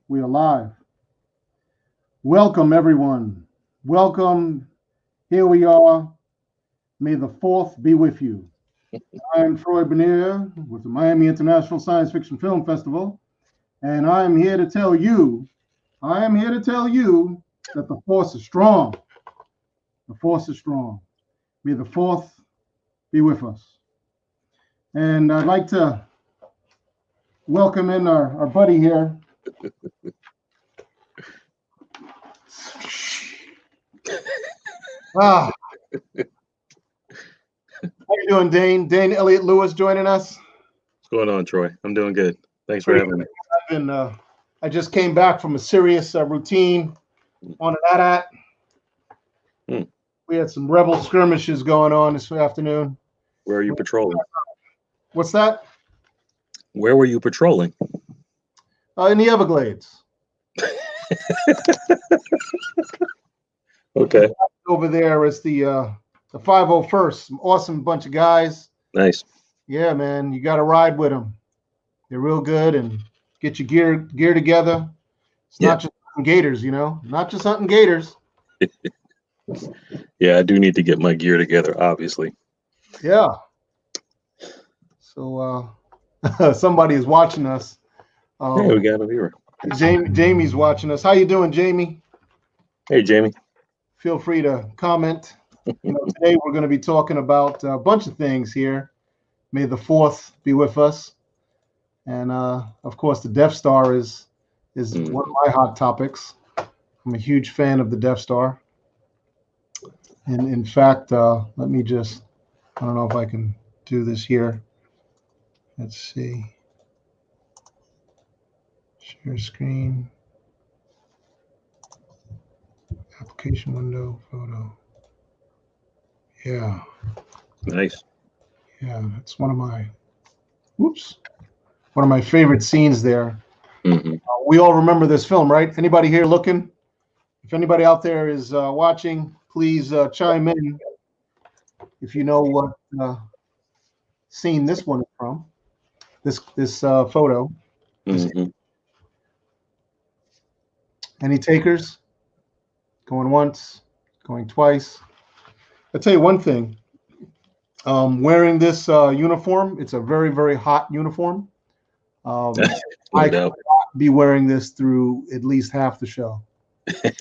We are live. Welcome, everyone. Welcome. Here we are. May the 4th be with you. I'm Troy Bernier with the Miami International Science Fiction Film Festival, and I'm here to tell you, that the force is strong. The force is strong. May the 4th be with us. And I'd like to welcome in our buddy here. How you doing, Dane? Dane Elliott-Lewis joining us. What's going on, Troy? I'm doing good. Thanks for having me. I just came back from a serious routine on an AT-AT. We had some rebel skirmishes going on this afternoon. Where are you patrolling? What's that? Where were you patrolling? In the Everglades. Okay. Over there is the 501st. Some awesome bunch of guys. Nice. Yeah, man. You got to ride with them. They're real good, and get your gear together. It's not just hunting gators, Not just hunting gators. Yeah, I do need to get my gear together, obviously. Yeah. So somebody is watching us. Hey, we got a viewer. Jamie's watching us. How you doing, Jamie? Hey, Jamie. Feel free to comment. Today we're going to be talking about a bunch of things here. May the 4th be with us. And of course, the Death Star is one of my hot topics. I'm a huge fan of the Death Star. And in fact, let me just, I don't know if I can do this here. Let's see. Share screen. Application window, photo. Yeah. Nice. Yeah, it's one of my favorite scenes there. We all remember this film, right? Anybody here looking? If anybody out there is watching, please chime in if you know what scene this one is from. This photo. Any takers? Going once, going twice. I'll tell you one thing. Wearing this uniform, it's a very, very hot uniform. I could not be wearing this through at least half the show. It's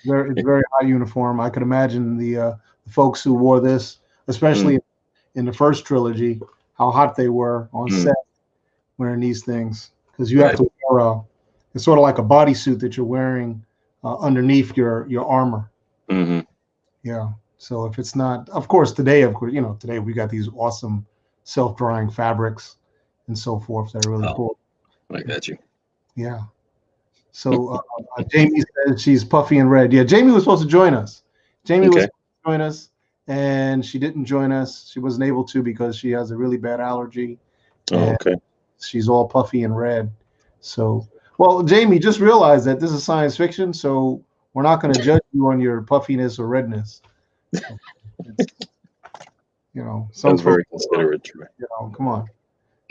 very high uniform. I could imagine the folks who wore this, especially in the first trilogy, how hot they were on set wearing these things, because you have to wear it's sort of like a bodysuit that you're wearing underneath your armor. Yeah. So if it's not, of course, today we got these awesome self-drying fabrics and so forth that are really cool. I got you. Yeah. So Jamie said she's puffy and red. Yeah, Jamie was supposed to join us. Jamie was supposed to join us, and she didn't join us. She wasn't able to because she has a really bad allergy. Oh, okay. She's all puffy and red. So, well, Jamie, just realize that this is science fiction, so we're not going to judge you on your puffiness or redness. Sounds very considerate. Come on.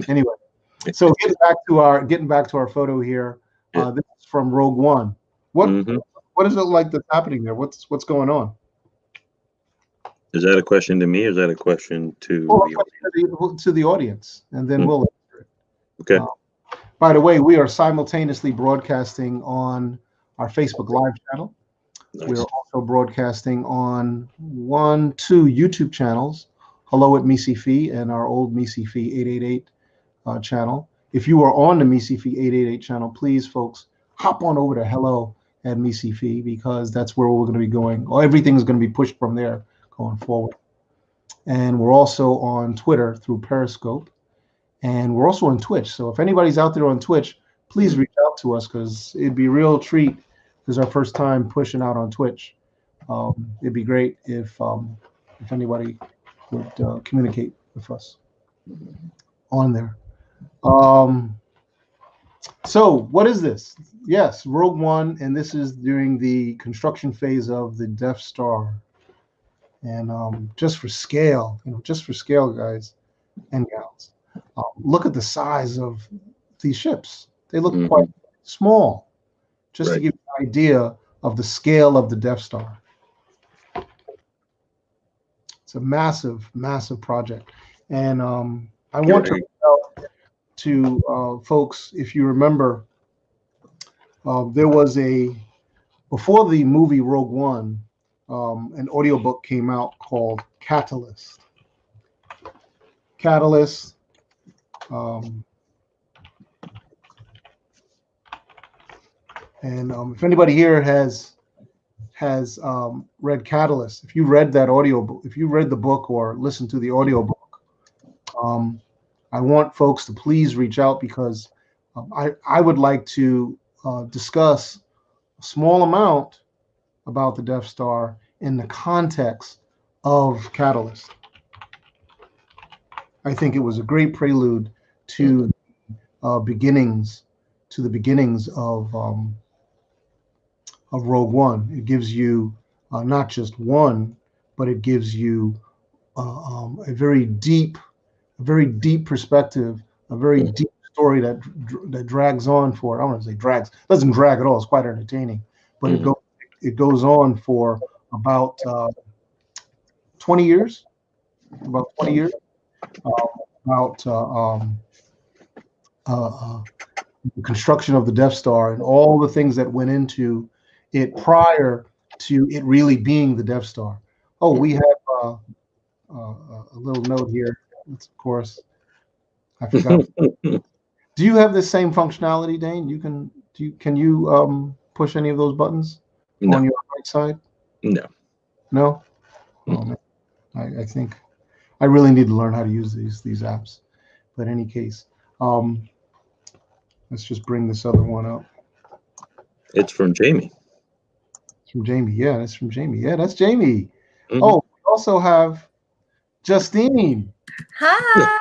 Anyway, so getting back to our photo here. This is from Rogue One. What is it like that's happening there? What's going on? Is that a question to me, or is that a question to the audience? And then we'll answer it. Okay. By the way, we are simultaneously broadcasting on our Facebook Live channel. Nice. We're also broadcasting on 2 YouTube channels, Hello at MisiFi and our old MisiFi 888 channel. If you are on the MisiFi 888 channel, please, folks, hop on over to Hello at MisiFi, because that's where we're going to be going. Everything's going to be pushed from there going forward. And we're also on Twitter through Periscope. And we're also on Twitch. So if anybody's out there on Twitch, please reach out to us, because it'd be a real treat. This is our first time pushing out on Twitch. It'd be great if anybody would communicate with us on there. So what is this? Yes, Rogue One, and this is during the construction phase of the Death Star. And just for scale, guys and gals, look at the size of these ships. They look quite small, just to Right. give you an idea of the scale of the Death Star. It's a massive, massive project. And I want to point out to folks, if you remember, there was before the movie Rogue One, an audiobook came out called Catalyst. Catalyst. And if anybody here has read Catalyst, if you read that audiobook, if you read the book or listened to the audiobook, I want folks to please reach out, because I would like to discuss a small amount about the Death Star in the context of Catalyst. I think it was a great prelude to the beginnings of Rogue One. It gives you not just one, but it gives you a very deep perspective, a very deep story that drags on for, I don't want to say drags, doesn't drag at all. It's quite entertaining, but it goes on for about 20 years, about the construction of the Death Star and all the things that went into it prior to it really being the Death Star. Oh, we have a little note here. That's, of course, I forgot. Do you have the same functionality, Dane? Can you push any of those buttons on your right side? No. No? Oh, man. I think I really need to learn how to use these apps. But in any case, let's just bring this other one up. It's from Jaime. It's from Jaime. Yeah, that's from Jaime. Yeah, that's Jaime. Oh, we also have Justine. Hi.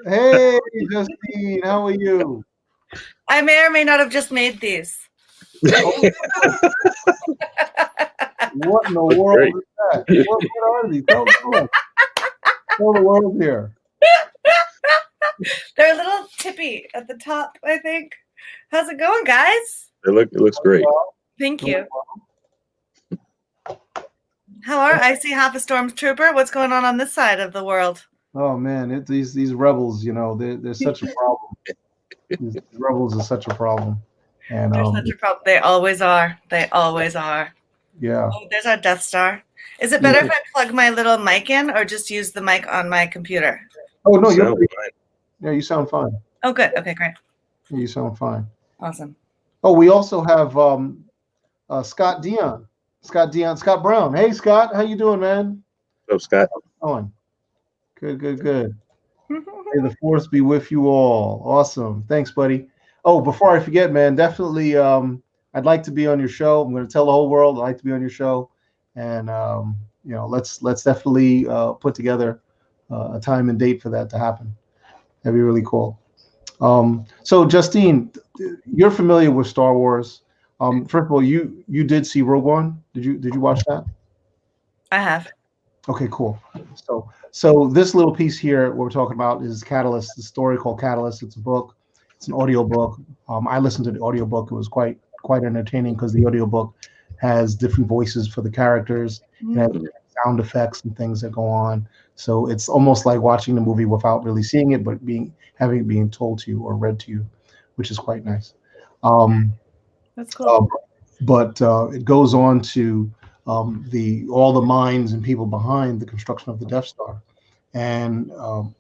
Hey, Justine, how are you? I may or may not have just made these. What in the world is that? What are these? Tell the world here. They're a little tippy at the top, I think. How's it going, guys? It looks great. Thank you. How are I see half a stormtrooper? What's going on this side of the world? Oh man, these rebels, they're such a problem. These rebels are such a problem. And they're such a problem. They always are. They always are. Yeah. Oh, there's our Death Star. Is it better if I plug my little mic in or just use the mic on my computer? Oh no, you're fine. Yeah, you sound fine. Oh, good. Okay, great. You sound fine. Awesome. Oh, we also have Scott Scott Brown. Hey, Scott, how you doing, man? Hello, Scott. On. Good. May the force be with you all. Awesome. Thanks, buddy. Oh, before I forget, man, definitely I'd like to be on your show. I'm going to tell the whole world I'd like to be on your show, and let's definitely put together a time and date for that to happen. That'd be really cool. So Justine, you're familiar with Star Wars. First of all, you did see Rogue One. Did you watch that? I have. Okay, cool. So this little piece here, what we're talking about is Catalyst, the story called Catalyst. It's a book. It's an audio book. I listened to the audio book. It was quite entertaining because the audio book has different voices for the characters. It has sound effects and things that go on. So it's almost like watching the movie without really seeing it, but having it being told to you or read to you, which is quite nice. That's cool. But it goes on to all the minds and people behind the construction of the Death Star. And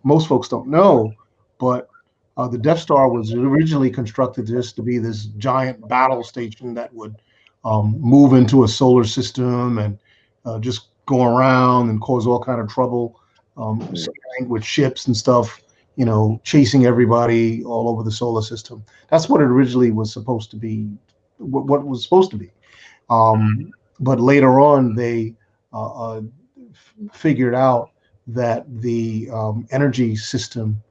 most folks don't know, but the Death Star was originally constructed just to be this giant battle station that would move into a solar system and just go around and cause all kind of trouble, with ships and stuff, chasing everybody all over the solar system. That's what it originally was supposed to be, what it was supposed to be. But later on, they figured out that the energy system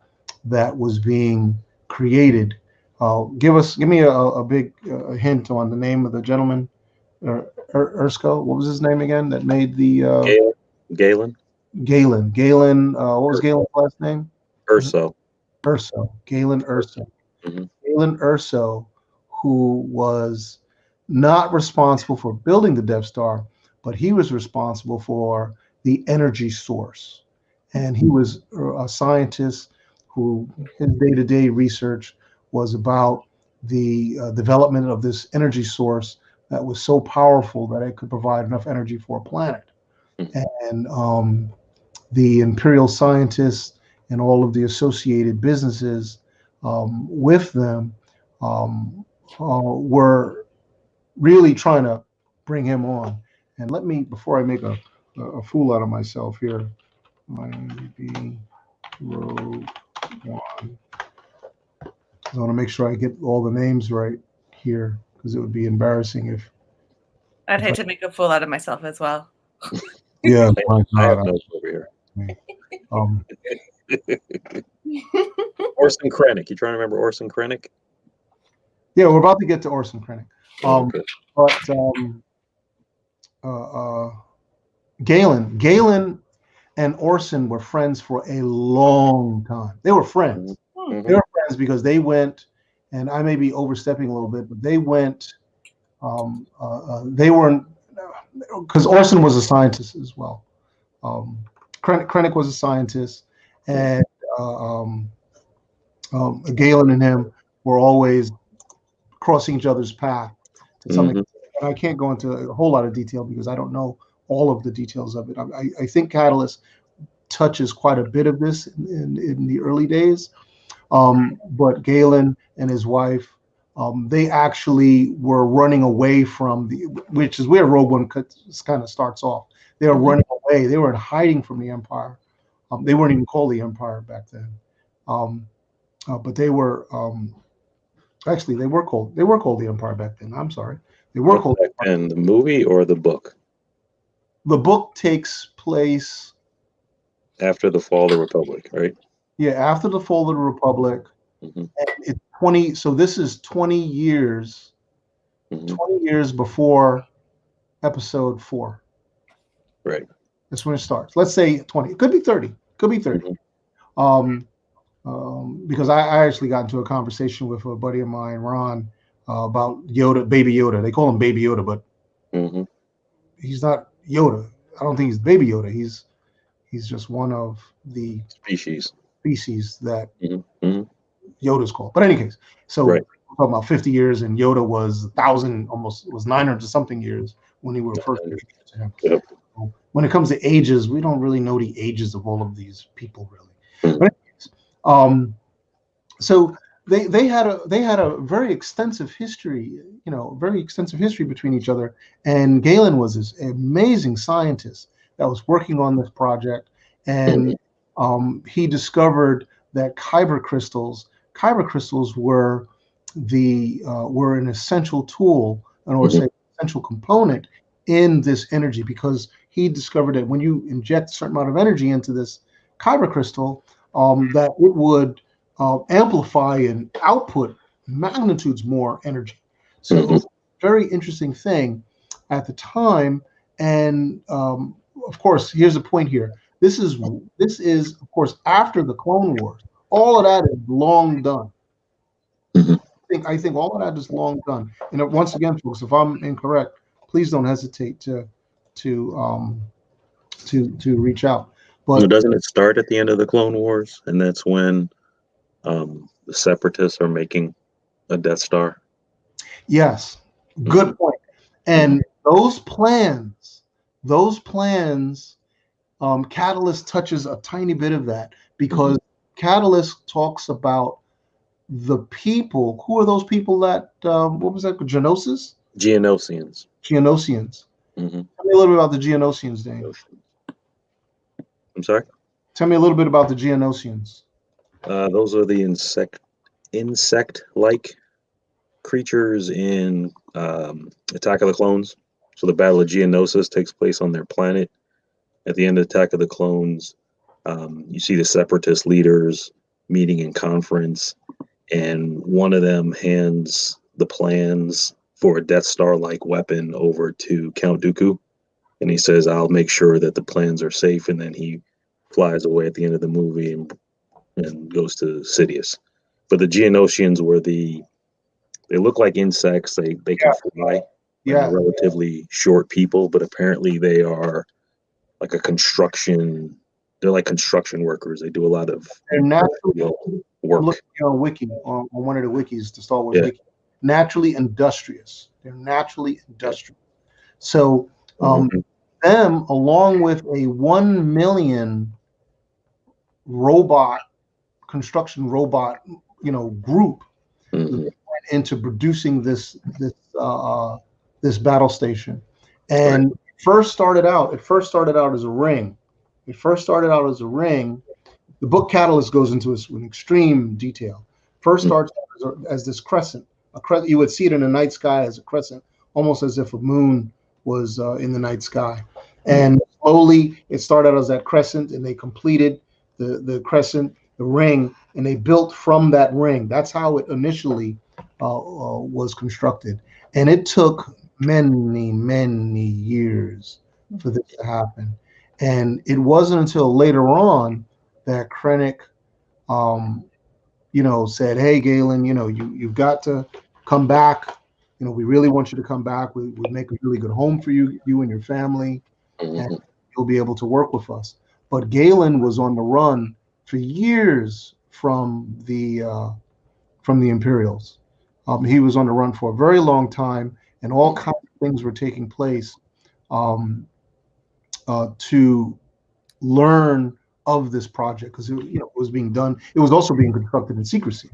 that was being created. Give me a big hint on the name of the gentleman, Erskine. What was his name again? That made the Galen. What was Galen's last name? Urso. Galen Erso. Mm-hmm. Galen Erso, who was not responsible for building the Death Star, but he was responsible for the energy source. And he was a scientist who his day-to-day research was about the development of this energy source that was so powerful that it could provide enough energy for a planet. And the imperial scientists and all of the associated businesses with them were really trying to bring him on. And let me, before I make a fool out of myself here, Miami Rogue One. I want to make sure I get all the names right here, because it would be embarrassing if. I'd hate to make a fool out of myself as well. Yeah, my I have God. notes over here. Um, Orson Krennic. You trying to remember Orson Krennic? yeah, we're about to get to Orson Krennic. Okay. But Galen and Orson were friends for a long time. They were friends. Mhm. They were friends because they went, and I may be overstepping a little bit, but they went. They were, because Orson was a scientist as well. Krennic was a scientist, and Galen and him were always crossing each other's path to some extent. And I can't go into a whole lot of detail because I don't know all of the details of it. I think Catalyst touches quite a bit of this in the early days, but Galen and his wife, they actually were running away from which is where Rogue One kind of starts off. They were running away. They were hiding from the Empire. They weren't even called the Empire back then, but they were actually they were called the Empire back then. I'm sorry, they were called. And the movie or the book? The book takes place After the fall of the Republic, right? Yeah, after the fall of the Republic. And it's 20. So this is 20 years. 20 years before Episode 4. Right. That's when it starts. Let's say 20. It could be 30. Could be 30. Because I actually got into a conversation with a buddy of mine, Ron, about Yoda, Baby Yoda. They call him Baby Yoda, but he's not Yoda. I don't think he's Baby Yoda. He's just one of the species that Yoda's called. But in any case, so we're talking about 50 years, and Yoda was 1,000, almost was 900 something years when he were first introduced to him. Yep. So when it comes to ages, we don't really know the ages of all of these people, really. But anyways, so they had a very extensive history, very extensive history between each other. And Galen was this amazing scientist that was working on this project, and he discovered that kyber crystals were an essential tool, or say essential component in this energy, because he discovered that when you inject a certain amount of energy into this kyber crystal, that it would amplify and output magnitudes more energy. So it was a very interesting thing at the time. And of course, here's the point here. This is of course after the Clone Wars. All of that is long done. I think all of that is long done. And once again, folks, if I'm incorrect, please don't hesitate to reach out. But doesn't it start at the end of the Clone Wars, and that's when the Separatists are making a Death Star? Yes, good point. And those plans, Catalyst touches a tiny bit of that, because Catalyst talks about the people. Who are those people that, what was that, Geonosians? Geonosians. Tell me a little bit about the Geonosians, Dane. I'm sorry? Tell me a little bit about the Geonosians. Those are the insect-like creatures in Attack of the Clones. So the Battle of Geonosis takes place on their planet. At the end of Attack of the Clones, you see the Separatist leaders meeting in conference, and one of them hands the plans for a Death Star-like weapon over to Count Dooku, and he says, "I'll make sure that the plans are safe," and then he flies away at the end of the movie and goes to Sidious. But the Geonosians were the They look like insects. They can fly. And they're relatively short people, but apparently they are like they're like construction workers. They do a lot of work. Look, wiki on one of the wikis, the Star Wars wiki. Naturally industrious. They're naturally industrious. So them, along with a 1 million construction robot, group, went into producing this battle station. And it first started out as a ring. The book Catalyst goes into this with extreme detail. First starts as this crescent. You would see it in the night sky as a crescent, almost as if a moon was in the night sky. And slowly it started as that crescent, and they completed the crescent, the ring, and they built from that ring. That's how it initially was constructed. And it took many, many years for this to happen. And it wasn't until later on that Krennic, said, "Hey, Galen, you've got to come back. We really want you to come back. We'll make a really good home for you and your family, and you'll be able to work with us." But Galen was on the run for years from the Imperials. He was on the run for a very long time, and all kinds of things were taking place to learn of this project, because it was being done. It was also being constructed in secrecy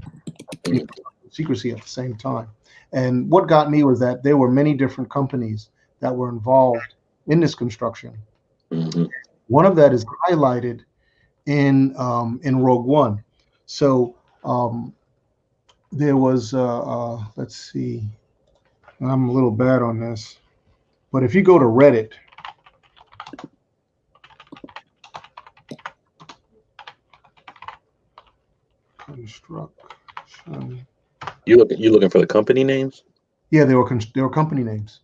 at the same time. And what got me was that there were many different companies that were involved in this construction. One of that is highlighted in Rogue One. So there was let's see, I'm a little bad on this, but if you go to Reddit, construction. You looking for the company names? Yeah, they were company names,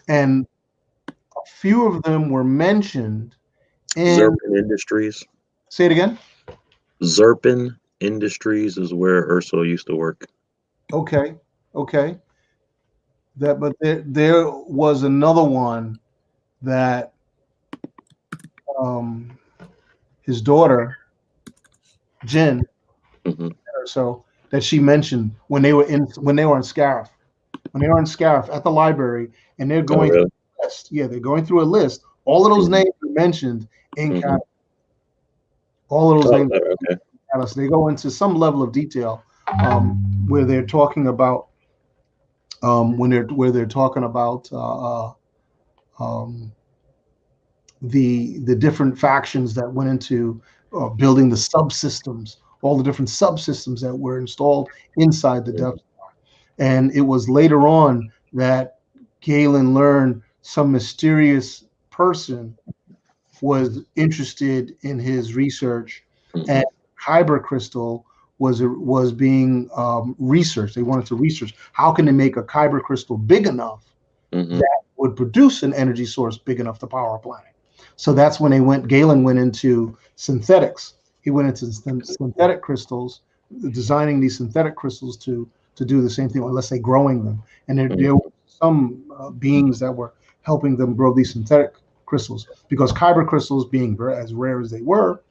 and a few of them were mentioned in Zerpin Industries. Say it again. Zerpin Industries is where Ursula used to work. Okay. But there was another one that his daughter Jen, so that she mentioned when they were in Scarif, at the library, and they're going through a list. Yeah, they're going through a list. All of those names are mentioned in Catalyst. All of those names. Okay. Catalyst. They go into some level of detail where they're talking about the different factions that went into building the subsystems, all the different subsystems that were installed inside the Death Star. And it was later on that Galen learned some mysterious person was interested in his research, and kyber crystal was being researched. They wanted to research how can they make a kyber crystal big enough that would produce an energy source big enough to power a planet. So that's when Galen went into synthetics. He went into synthetic crystals, designing these synthetic crystals to do the same thing, or let's say growing them. And there were some beings that were helping them grow these synthetic crystals, because kyber crystals, being as rare as they were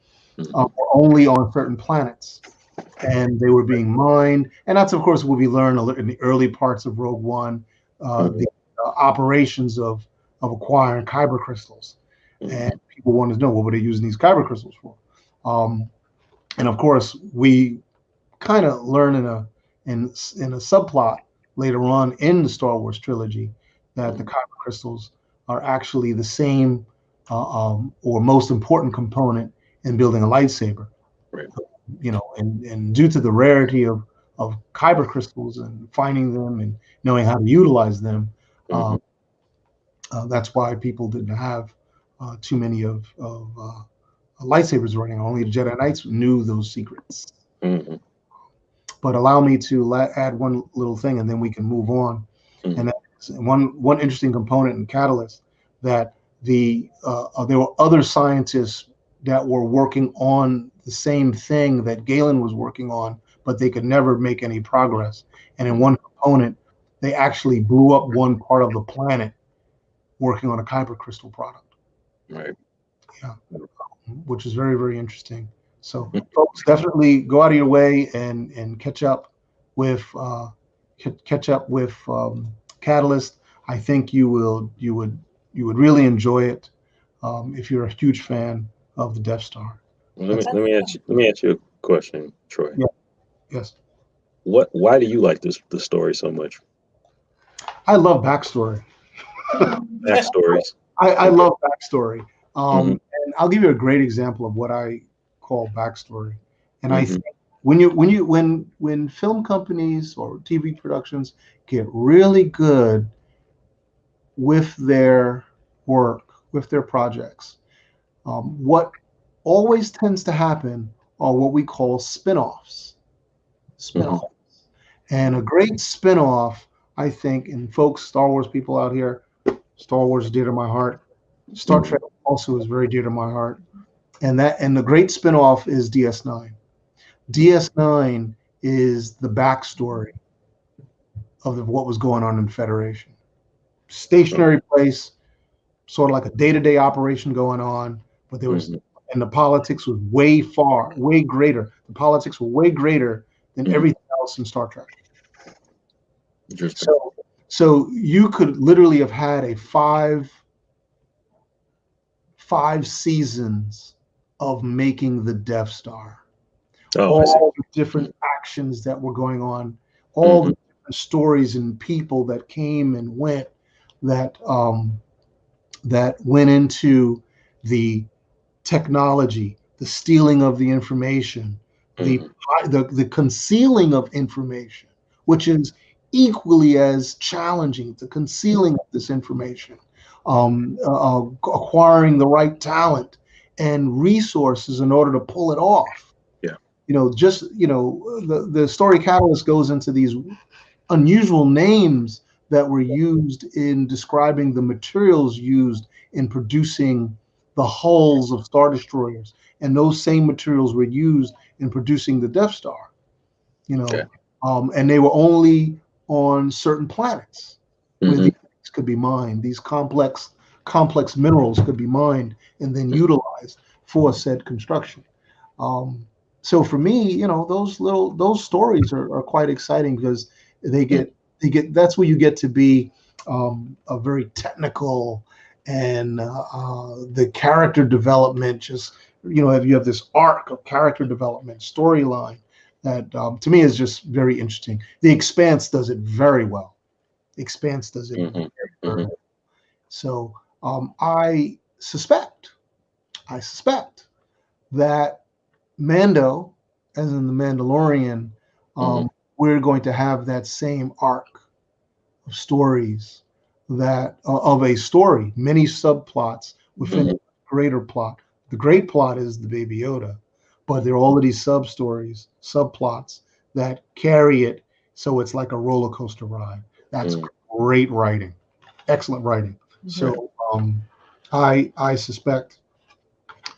only on certain planets, and they were being mined. And that's, of course, what we learned in the early parts of Rogue One, the operations of acquiring kyber crystals. And people wanted to know, what were they using these kyber crystals for? And of course, we kind of learn in a subplot later on in the Star Wars trilogy that the kyber crystals are actually the same or most important component in building a lightsaber. Right. And due to the rarity of kyber crystals and finding them and knowing how to utilize them, that's why people didn't have too many of lightsabers running. Only the Jedi Knights knew those secrets. But allow me to add one little thing, and then we can move on. And that's one interesting component in Catalyst, that there were other scientists that were working on the same thing that Galen was working on, but they could never make any progress. And in one component, they actually blew up one part of the planet working on a Kuiper crystal product. Right. Yeah, which is very, very interesting. So, folks, definitely go out of your way and catch up with Catalyst. I think you would really enjoy it if you're a huge fan of the Death Star. Let me ask you a question, Troy. Yeah. Yes. Why do you like the story so much? I love backstory. Backstories. I love backstory. Mhm. And I'll give you a great example of what I call backstory. And I Mhm. think when film companies or TV productions get really good with their work, with their projects, what always tends to happen are what we call spin-offs. Spin-offs. And a great spin-off, I think, and folks, Star Wars people out here, Star Wars is dear to my heart. Star Trek also is very dear to my heart. And the great spin-off is DS9. DS9 is the backstory of what was going on in the Federation. Stationary place, sort of like a day-to-day operation going on, but there was, and the politics was way greater. The politics were way greater than everything else in Star Trek. Interesting. So you could literally have had a five seasons of making the Death Star. All the different actions that were going on, all the different stories and people that came and went that went into the technology, the stealing of the information, the concealing of information, which is equally as challenging, the concealing of this information, acquiring the right talent and resources in order to pull it off. Yeah. The story catalyst goes into these unusual names that were used in describing the materials used in producing the hulls of Star Destroyers. And those same materials were used in producing the Death Star, and they were only on certain planets where these things could be mined. These complex minerals could be mined and then utilized for said construction. So for me, those stories are quite exciting because they get that's where you get to be a very technical, and the character development just if you have this arc of character development storyline that to me is just very interesting. The Expanse does it very well. Expanse does it very well. So I suspect that Mando, as in the Mandalorian, we're going to have that same arc of stories, that of a story, many subplots within a greater plot. The great plot is the Baby Yoda, but there are all of these sub-stories, subplots that carry it, so it's like a roller coaster ride. That's great writing, excellent writing. So I suspect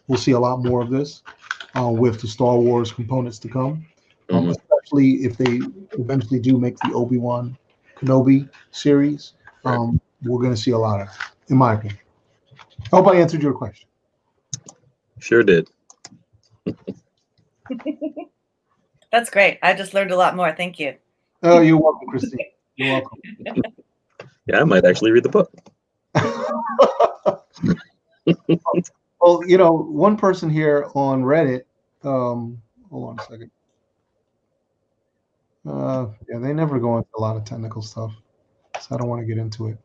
we'll see a lot more of this with the Star Wars components to come, especially if they eventually do make the Obi-Wan Kenobi series. We're going to see a lot of it, in my opinion. I hope I answered your question. Sure did. That's great. I just learned a lot more. Thank you. Oh, you're welcome, Christine. You're welcome. Yeah, I might actually read the book. Well, one person here on Reddit, hold on a second. Yeah, they never go into a lot of technical stuff, so I don't want to get into it.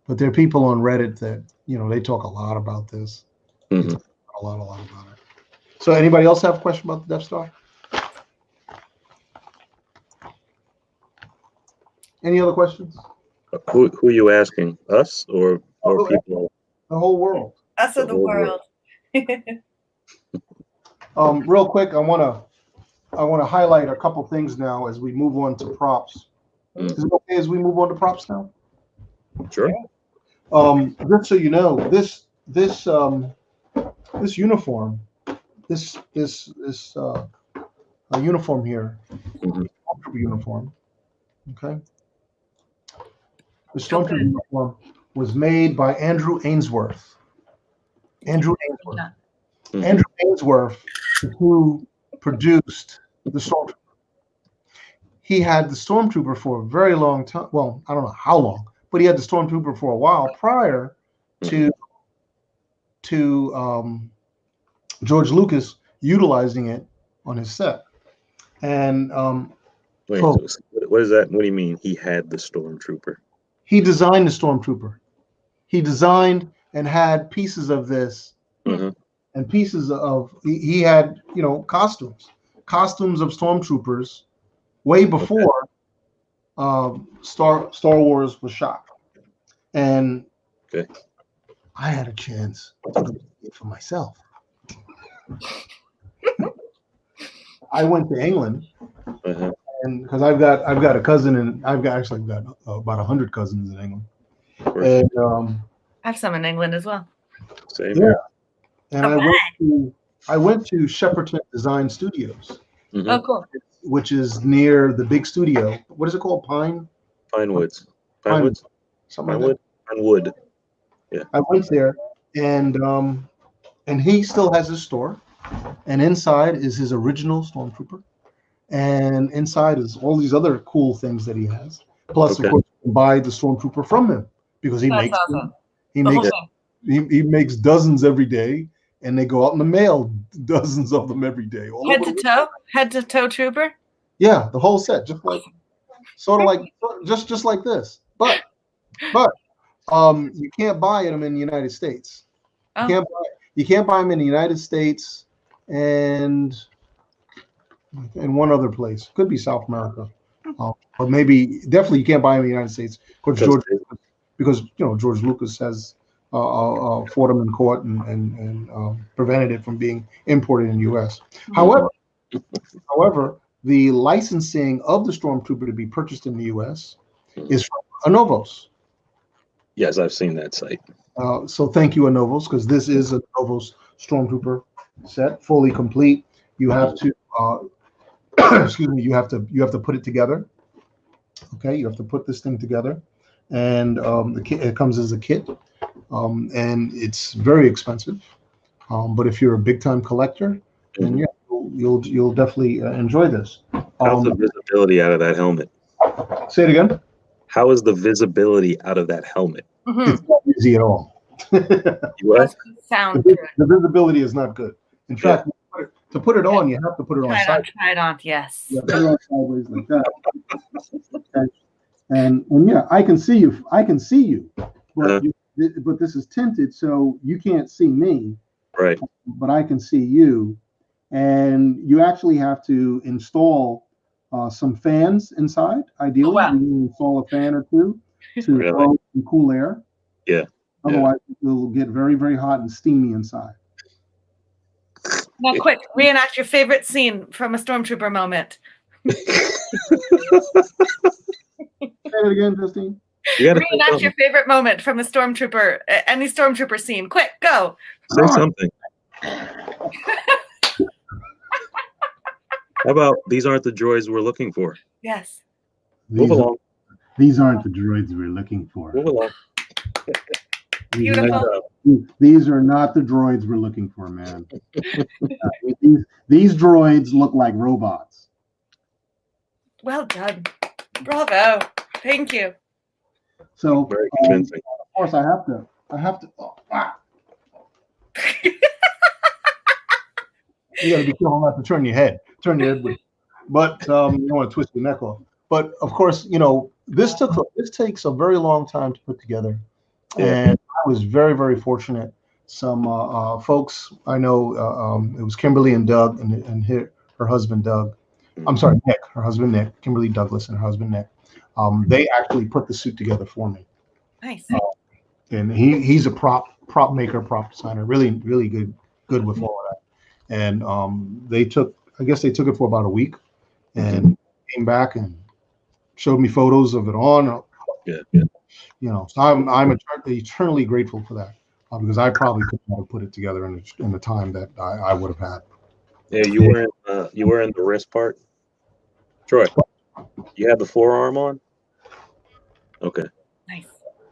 But there are people on Reddit that, they talk a lot about this. They talk a lot about it. So anybody else have a question about the Death Star? Any other questions? Who are you asking? Us or people? The whole world. Us or the world. Real quick, I want to highlight a couple things now as we move on to props. Is it okay as we move on to props now? Sure. Just so you know, this uniform, this uniform here, Mhm. Stormtrooper uniform. Okay, the Oh, Stormtrooper good. uniform was made by Andrew Ainsworth. Andrew Ainsworth. Yeah. Mhm. Andrew Ainsworth, who produced the Stormtrooper. He had the Stormtrooper for a very long time. Well, I don't know how long, but he had the Stormtrooper for a while prior to George Lucas utilizing it on his set. And Wait, folks, so what is that? What do you mean he had the stormtrooper? he designed the Stormtrooper. He designed and had pieces of this Uh-huh. and pieces of he had costumes of Stormtroopers way before Star Wars was shot. And Okay. I had a chance to go see it for myself. I went to England, Uh-huh. and because I've got a cousin, and I've got about 100 cousins in England, and I have some in England as well. Same yeah, here. and I went to Shepperton Design Studios, Mhm. Oh, cool. which is near the big studio. What is it called? Pinewoods. Something like that. Pinewood. Yeah. I went there, and he still has his store, and inside is his original Stormtrooper, and inside is all these other cool things that he has. Plus, Okay. of course, you can buy the Stormtrooper from him because he That's makes awesome. he The whole makes thing. he makes dozens every day, and they go out in the mail, dozens of them every day. All Head over to the- toe? Head to toe trooper? Yeah, the whole set, just like sort of like just like this, but you can't buy them in the United States. Oh. You can't buy them in the United States and one other place. Could be South America, or maybe definitely you can't buy them in the United States because George Lucas has fought them in court and prevented it from being imported in the U.S. However, the licensing of the Stormtrooper to be purchased in the U.S. is from Anovos. Yes, I've seen that site. So thank you, Anovos, because this is a Anovos Stormtrooper set, fully complete. You have to, excuse me, you have to put it together. Okay, you have to put this thing together, and the kit, it comes as a kit, and it's very expensive. But if you're a big time collector, then yeah, you'll definitely enjoy this. How's the visibility out of that helmet? Say it again. How is the visibility out of that helmet? It's not easy at all. What? Sound good. The visibility is not good. In fact, to put it on, you have to put it on sideways. Try it on, yes. Yeah, put it on sideways like that. Okay. And yeah, I can see you. But but this is tinted, so you can't see me. Right. But I can see you, and you actually have to install some fans inside. Ideally, you install a fan or two to blow some cool air. Yeah. Otherwise, it will get very, very hot and steamy inside. Now, quick, reenact your favorite scene from a Stormtrooper moment. Say it again, Justine. Reenact your favorite moment from a Stormtrooper, any Stormtrooper scene. Quick, go. Say something. How about these aren't the droids we're looking for? Yes. Move along. These aren't the droids we're looking for. Move along. Beautiful. These are not the droids we're looking for, man. These droids look like robots. Well done. Bravo. Thank you. So, very convincing. Of course, I have to. Oh, ah. You got to be careful not to turn your head. But you don't want to twist your neck off. But of course, this takes a very long time to put together, and I was very, very fortunate. Some folks I know, it was Kimberly and Doug and her husband Doug. I'm sorry, Nick. Her husband Nick. Kimberly Douglas and her husband Nick. They actually put the suit together for me. Nice. And he's a prop maker, prop designer. Really, really good with all of that. And I guess they took it for about a week, and came back and showed me photos of it on. So I'm eternally grateful for that, because I probably could not have put it together in the time that I would have had. Yeah, you wearing the wrist part, Troy. You have the forearm on. Okay. Nice.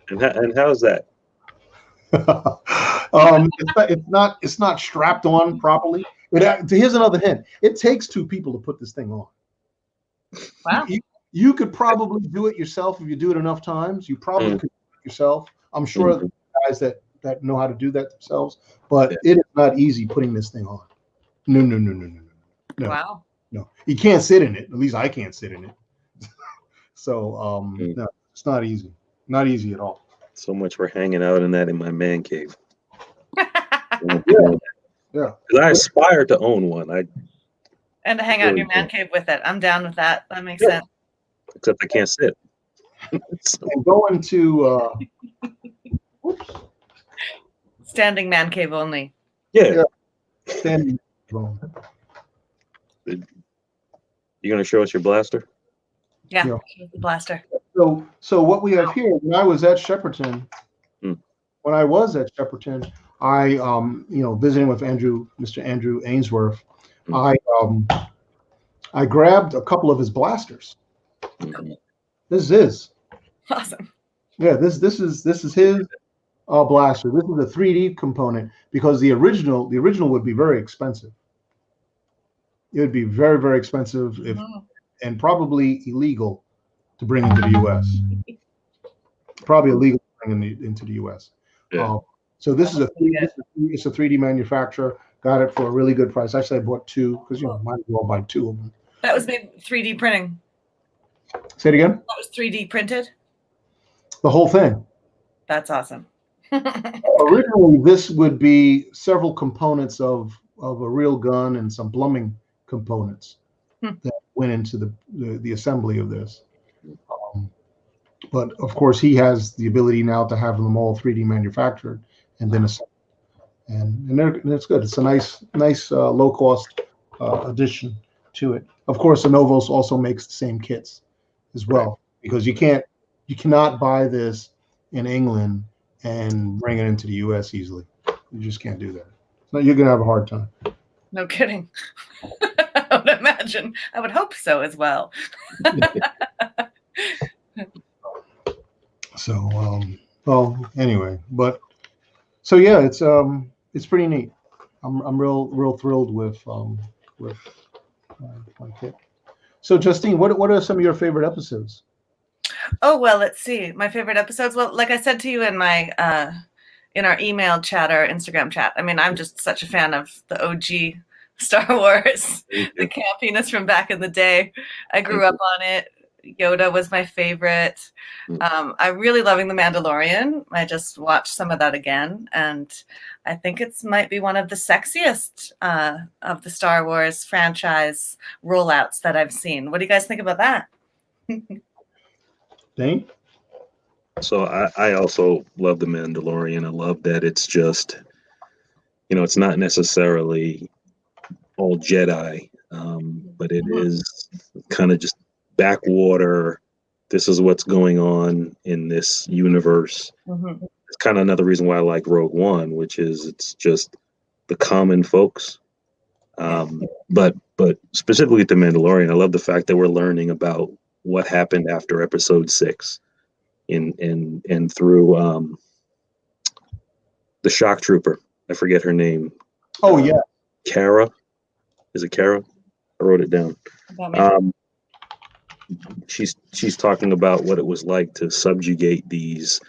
And how's that? It's not strapped on properly. Here's another hint. It takes two people to put this thing on. Wow. You could probably do it yourself if you do it enough times. You probably could do it yourself. I'm sure guys that know how to do that themselves, but it is not easy putting this thing on. No. Wow. No. You can't sit in it. At least I can't sit in it. So no, it's not easy. Not easy at all. So much for hanging out in my man cave. Yeah. I aspire to own one. And to hang out in your man cave with it. I'm down with that. That makes sense. Except I can't sit. So, and going to standing man cave only. Yeah. Standing. You gonna show us your blaster? Yeah. The blaster. So what we have here, when I was at Shepperton, I visiting with Mr. Andrew Ainsworth, I grabbed a couple of his blasters. This is awesome. Yeah, this is his blaster. This is a 3D component because the original would be very expensive. It would be very, very expensive and probably illegal to bring into the U.S. Probably illegal to bring into the U.S. Yeah. So this is it's a 3D manufacturer. Got it for a really good price. Actually, I bought two because might as well buy two of them. That was made 3D printing. Say it again. That was 3D printed. The whole thing. That's awesome. Originally, this would be several components of a real gun and some plumbing components that went into the assembly of this. But of course, he has the ability now to have them all 3D manufactured and then assembled. And it's good. It's a nice low cost addition to it. Of course, Novos also makes the same kits as well, because you cannot buy this in England and bring it into the U.S. easily. You just can't do that. So you're gonna have a hard time. No kidding. I would imagine. I would hope so as well. So, well, anyway, but so yeah, it's pretty neat. I'm real thrilled with my kit. So, Justine, what are some of your favorite episodes? Oh, well, let's see. My favorite episodes. Well, like I said to you in my in our email chat or Instagram chat, I mean, I'm just such a fan of the OG Star Wars, the campiness from back in the day. I grew up on it. Yoda was my favorite. I'm really loving The Mandalorian. I just watched some of that again, and I think it might be one of the sexiest of the Star Wars franchise rollouts that I've seen. What do you guys think about that? Dane? So I also love The Mandalorian. I love that it's just, it's not necessarily all Jedi, but it is kind of just backwater. This is what's going on in this universe. It's kind of another reason why I like Rogue One, which is it's just the common folks. But specifically The Mandalorian, I love the fact that we're learning about what happened after Episode 6, and through the shock trooper. I forget her name. Oh yeah, Kara. Is it Kara? I wrote it down. She's talking about what it was like to subjugate these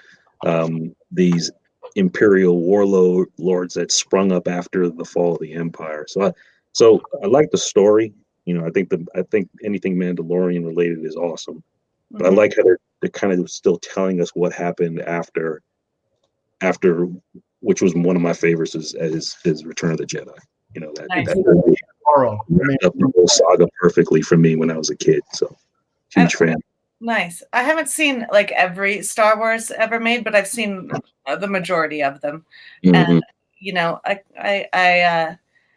imperial warlords that sprung up after the fall of the Empire. So I like the story. I think anything Mandalorian related is awesome. But I like how they're kind of still telling us what happened after, which was one of my favorites is Return of the Jedi. That wrapped up the whole saga perfectly for me when I was a kid. So huge fan. Nice. I haven't seen like every Star Wars ever made, but I've seen the majority of them. And I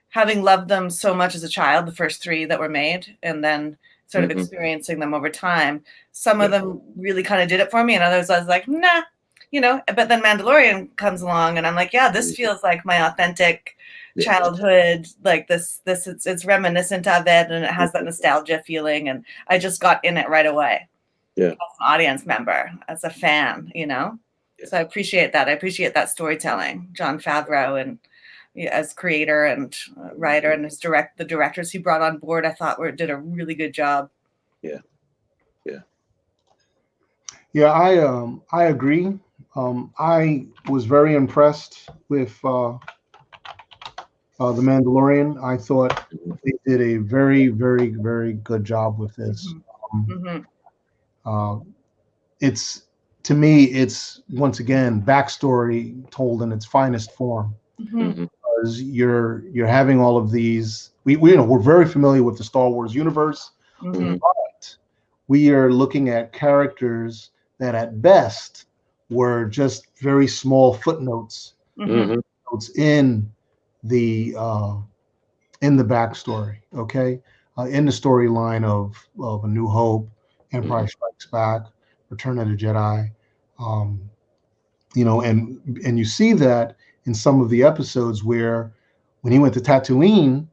having loved them so much as a child, the first 3 that were made, and then sort of experiencing them over time, some of them really kind of did it for me, and others I was like, nah, but then Mandalorian comes along and I'm like, yeah, this feels like my authentic childhood, like this it's reminiscent of it, and it has that nostalgia feeling, and I just got in it right away. Yeah. As an audience member, as a fan, Yeah. So I appreciate that. I appreciate that storytelling, Jon Favreau, and as creator and writer, and the directors he brought on board, I thought did a really good job. Yeah, I agree. I was very impressed with The Mandalorian. I thought they did a very, very, very good job with this. It's, to me, it's once again backstory told in its finest form. Because you're having all of these. We're very familiar with the Star Wars universe, but we are looking at characters that at best were just very small footnotes in the backstory, okay, in the storyline of A New Hope, Empire Strikes Back, Return of the Jedi, and you see that in some of the episodes where when he went to Tatooine,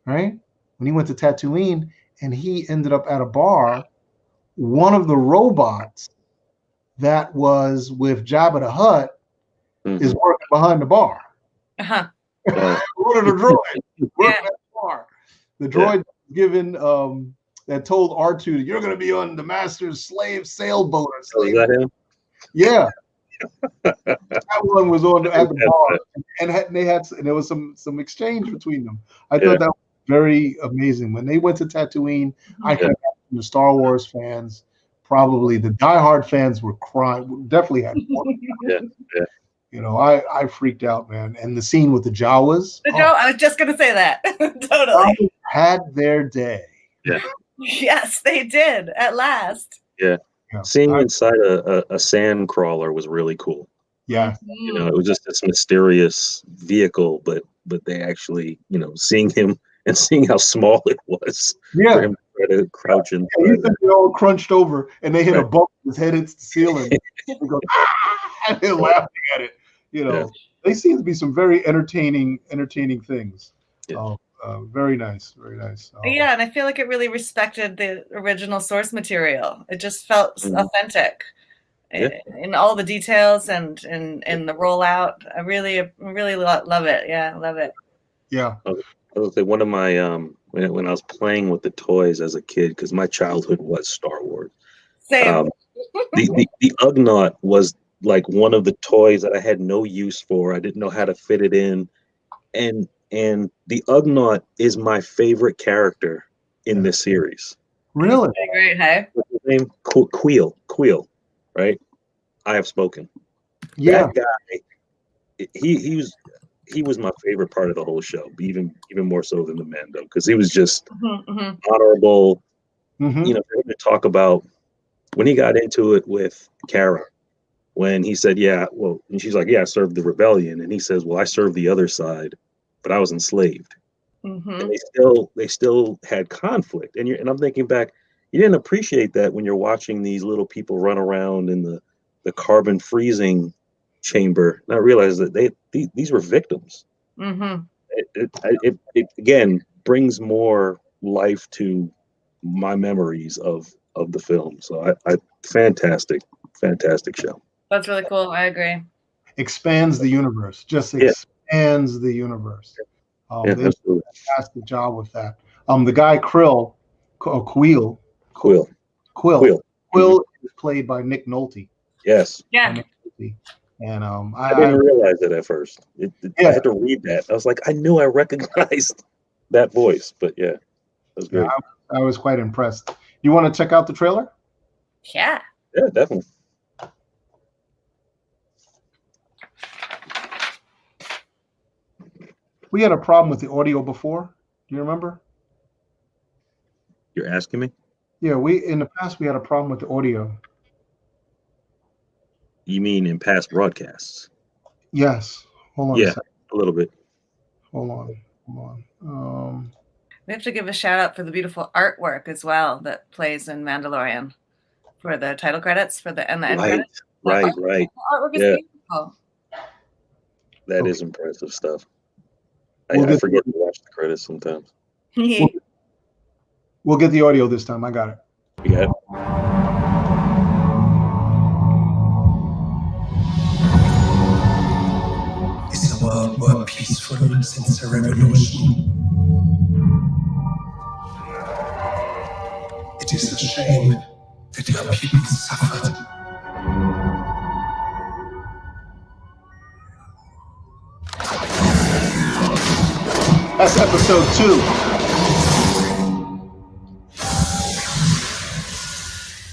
right? When he went to Tatooine and he ended up at a bar, one of the robots that was with Jabba the Hutt is working behind the bar. One of the droids working at the bar. The droid given that told R2, "You're going to be on the Master's slave sailboat." Or slave. Is that him? Yeah. That one was on at the bar, and there was some exchange between them. I thought that was very amazing. When they went to Tatooine, I can imagine the Star Wars fans, probably the diehard fans, were crying. Definitely had I freaked out, man. And the scene with the Jawas. I was just gonna say that. Totally. Jawas had their day. Yeah. Yes, they did at last. Yeah. Seeing inside a sand crawler was really cool. Yeah. It was just this mysterious vehicle, but they actually, seeing him and seeing how small it was for him to try to crouch in. They all crunched over and they hit a bump, his head hits the ceiling. They go, and they're laughing at it. They seem to be some very entertaining things. Yeah. Very nice, very nice. Yeah, and I feel like it really respected the original source material. It just felt authentic in all the details and in the rollout. I really love it. Yeah, I love it. Yeah. I was say one of my when I was playing with the toys as a kid, because my childhood was Star Wars. Same. The Ugnaught was like one of the toys that I had no use for. I didn't know how to fit it in, and the Ugnaught is my favorite character in this series. Really? Great, hey? What's his name? Queel, right? I have spoken. Yeah. That guy, he was my favorite part of the whole show, even more so than the Mando, because he was just honorable. For him to talk about when he got into it with Kara, when he said, and she's like, I served the rebellion, and he says, well, I served the other side, but I was enslaved. And they still had conflict. And I'm thinking back, you didn't appreciate that when you're watching these little people run around in the carbon freezing chamber, not realize that these were victims. It again brings more life to my memories of the film. So I fantastic show. That's really cool. I agree. Expands the universe. Just expands the universe. They did a fantastic job with that. The guy Queel is played by Nick Nolte. Yes. Yeah. And I didn't realize it at first. I had to read that. I was like, I knew I recognized that voice, but that was great. I was quite impressed. You want to check out the trailer? Yeah. Yeah, definitely. We had a problem with the audio before. Do you remember? You're asking me? Yeah, in the past we had a problem with the audio. You mean in past broadcasts? Yes. Hold on a second. A little bit. Hold on. We have to give a shout out for the beautiful artwork as well that plays in Mandalorian for the title credits and the end credits. Right. The artwork is beautiful. That is impressive stuff. I forget to watch the credits sometimes. We'll get the audio this time. I got it. You got it? Is the world more peaceful since the revolution? It is a shame that your people suffered. That's episode 2.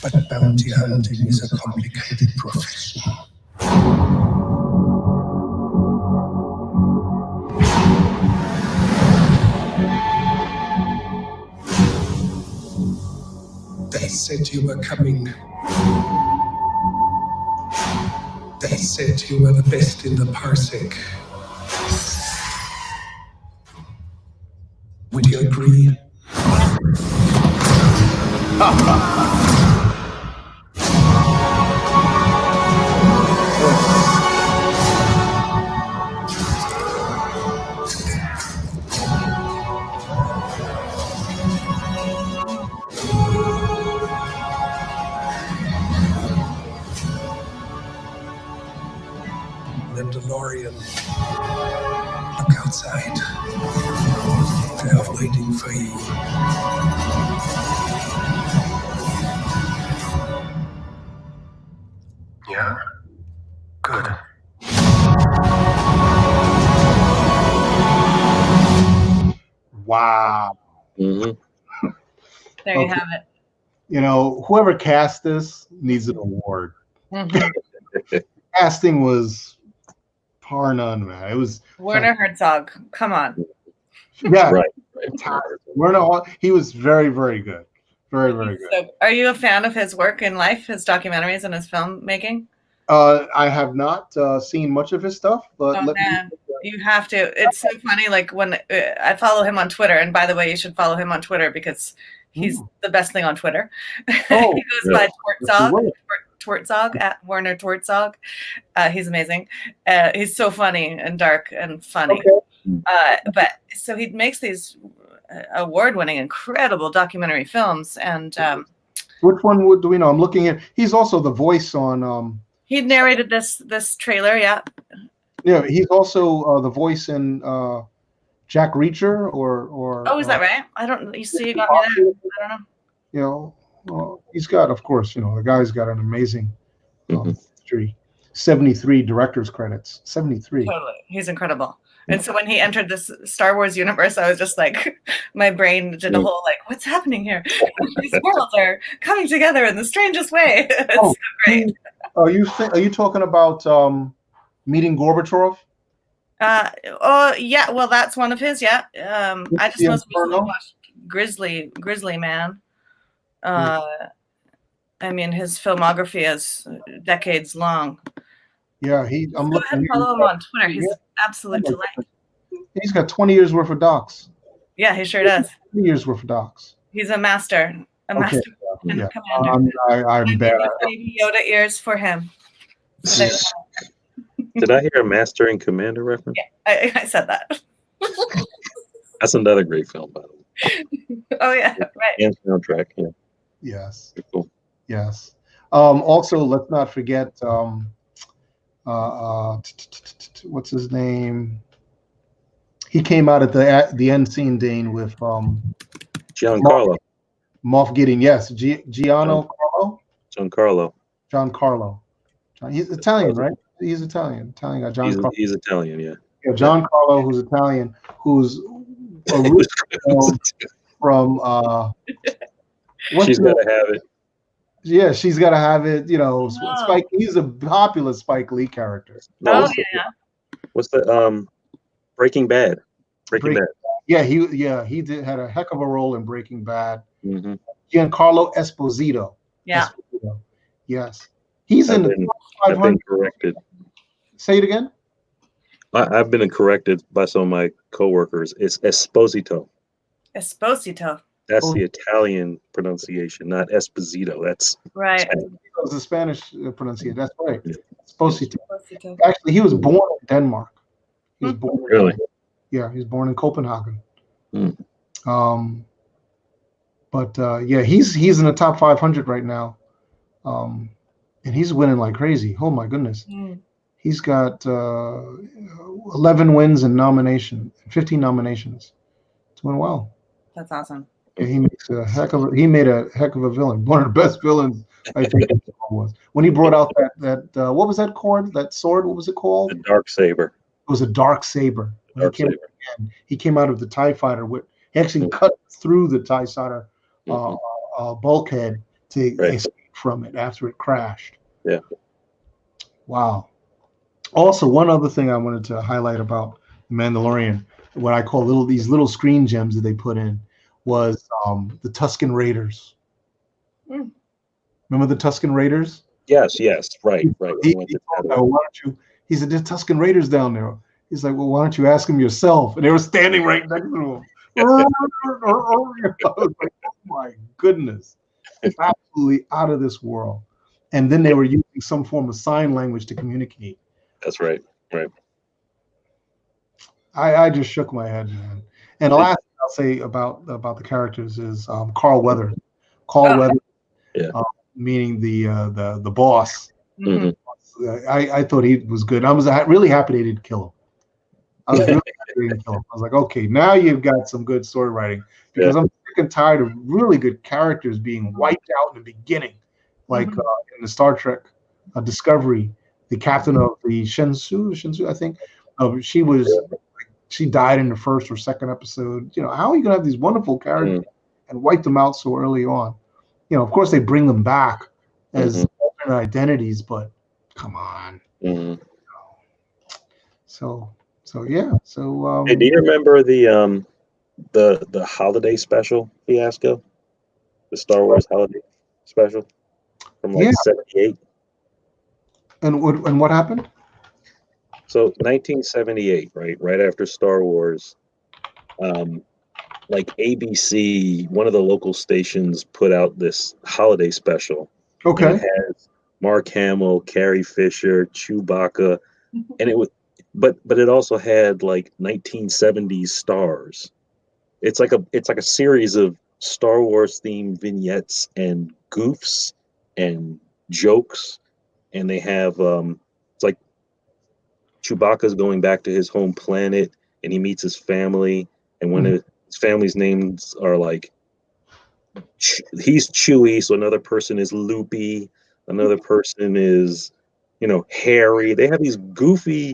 But bounty hunting is a complicated profession. They said you were coming. They said you were the best in the parsec. Would you agree? Mandalorian, look outside. They are waiting for you. Yeah? Good. Wow. Mm-hmm. There you have it. You know, whoever cast this needs an award. Mm-hmm. Casting was par none, man. It was Werner Herzog. Come on. yeah, Right. Werner. He was very, very good. Very, very good. So, are you a fan of his work in life, his documentaries and his filmmaking? I have not seen much of his stuff, but Oh man, you have to. It's so funny. Like when I follow him on Twitter, and by the way, you should follow him on Twitter because he's the best thing on Twitter. Oh, he goes by Twertzog at Werner Twertzog. He's amazing. He's so funny and dark and funny. Okay. But so he makes these award-winning, incredible documentary films. And which one do we know? I'm looking at. He's also the voice on. He narrated this trailer. Yeah. Yeah, he's also the voice in Jack Reacher or. Oh, is that right? I don't. You see, you got me there. I don't know. You know, he's got, of course, the guy's got an amazing history. 73 director's credits. 73. Totally, he's incredible. And so when he entered this Star Wars universe, I was just like, my brain did a whole like, what's happening here? These worlds are coming together in the strangest way. It's so great. Are you talking about Meeting Gorbachev? Yeah. Well, that's one of his. Yeah. I just most recently watched Grizzly Man. I mean, his filmography is decades long. Yeah, I'm Go ahead and follow him on Twitter. He's an absolute delight. He's got 20 years worth of docs. Yeah, he sure does. 20 years worth of docs. He's a master. Okay. And commander. I'm bad. Baby Yoda ears for him. Did I hear a Master and Commander reference? Yeah, I said that. That's another great film, by the way. Oh yeah, right. And soundtrack, yeah. Yes. Cool. Yes. Also, let's not forget. What's his name? He came out at the end scene, Dane, with Giancarlo. Moff Gideon. Yes, Giancarlo. Giancarlo. He's Italian, right? He's Italian. Italian guy. Giancarlo. He's Italian, yeah. Yeah, Giancarlo, who's Italian, who's from She's Gotta Have It. Yeah, She's Gotta Have It. Spike. He's a popular Spike Lee character. Oh yeah. What's the Breaking Bad? Breaking Bad. Yeah, he had a heck of a role in Breaking Bad. Mm-hmm. Giancarlo Esposito. Yeah. Esposito. Yes, he's I've been corrected. Say it again. I've been corrected by some of my coworkers. It's Esposito. Esposito. That's the Italian pronunciation, not Esposito. That's right. It's the Spanish pronunciation. That's right. Esposito. Esposito. Actually, he was born in Denmark. He was born. Really? Yeah, he was born in Copenhagen. Mm. But yeah, he's in the top 500 right now, and he's winning like crazy. Oh my goodness, he's got 11 wins and 15 nominations. Doing well. That's awesome. Yeah, he made a heck of a villain. One of the best villains I think it was when he brought out that what was that sword? What was it called? The dark saber. It was a dark saber. He came out of the TIE fighter. He actually cut through the TIE fighter bulkhead to escape from it after it crashed. Yeah. Wow. Also, one other thing I wanted to highlight about Mandalorian, what I call these little screen gems that they put in, was the Tusken Raiders. Remember the Tusken Raiders? Yes, right. He said, there's Tusken Raiders down there. He's like, well, why don't you ask them yourself? And they were standing right next to him. I was like, oh my goodness. It's absolutely out of this world. And then they were using some form of sign language to communicate. That's right. I just shook my head, man. And the last thing I'll say about the characters is Carl Weathers. Weathers, meaning the boss. Mm-hmm. I thought he was good. I was really happy they didn't kill him. I was like, okay, now you've got some good story writing, because I'm sick and tired of really good characters being wiped out in the beginning, like in the Star Trek Discovery, the captain of the Shenzhou, I think. She died in the first or second episode. How are you gonna have these wonderful characters and wipe them out so early on? Of course they bring them back as alternate identities, but come on. So yeah. So hey, do you remember the holiday special fiasco? The Star Wars holiday special from 78. And what happened? So 1978, right after Star Wars, like ABC, one of the local stations put out this holiday special. Okay. And it has Mark Hamill, Carrie Fisher, Chewbacca, and it was, but it also had like 1970s stars. It's like a series of Star Wars themed vignettes and goofs and jokes, and they have it's like Chewbacca's going back to his home planet, and he meets his family, and one of his family's names are like he's Chewie, so another person is Loopy, another person is Harry. They have these goofy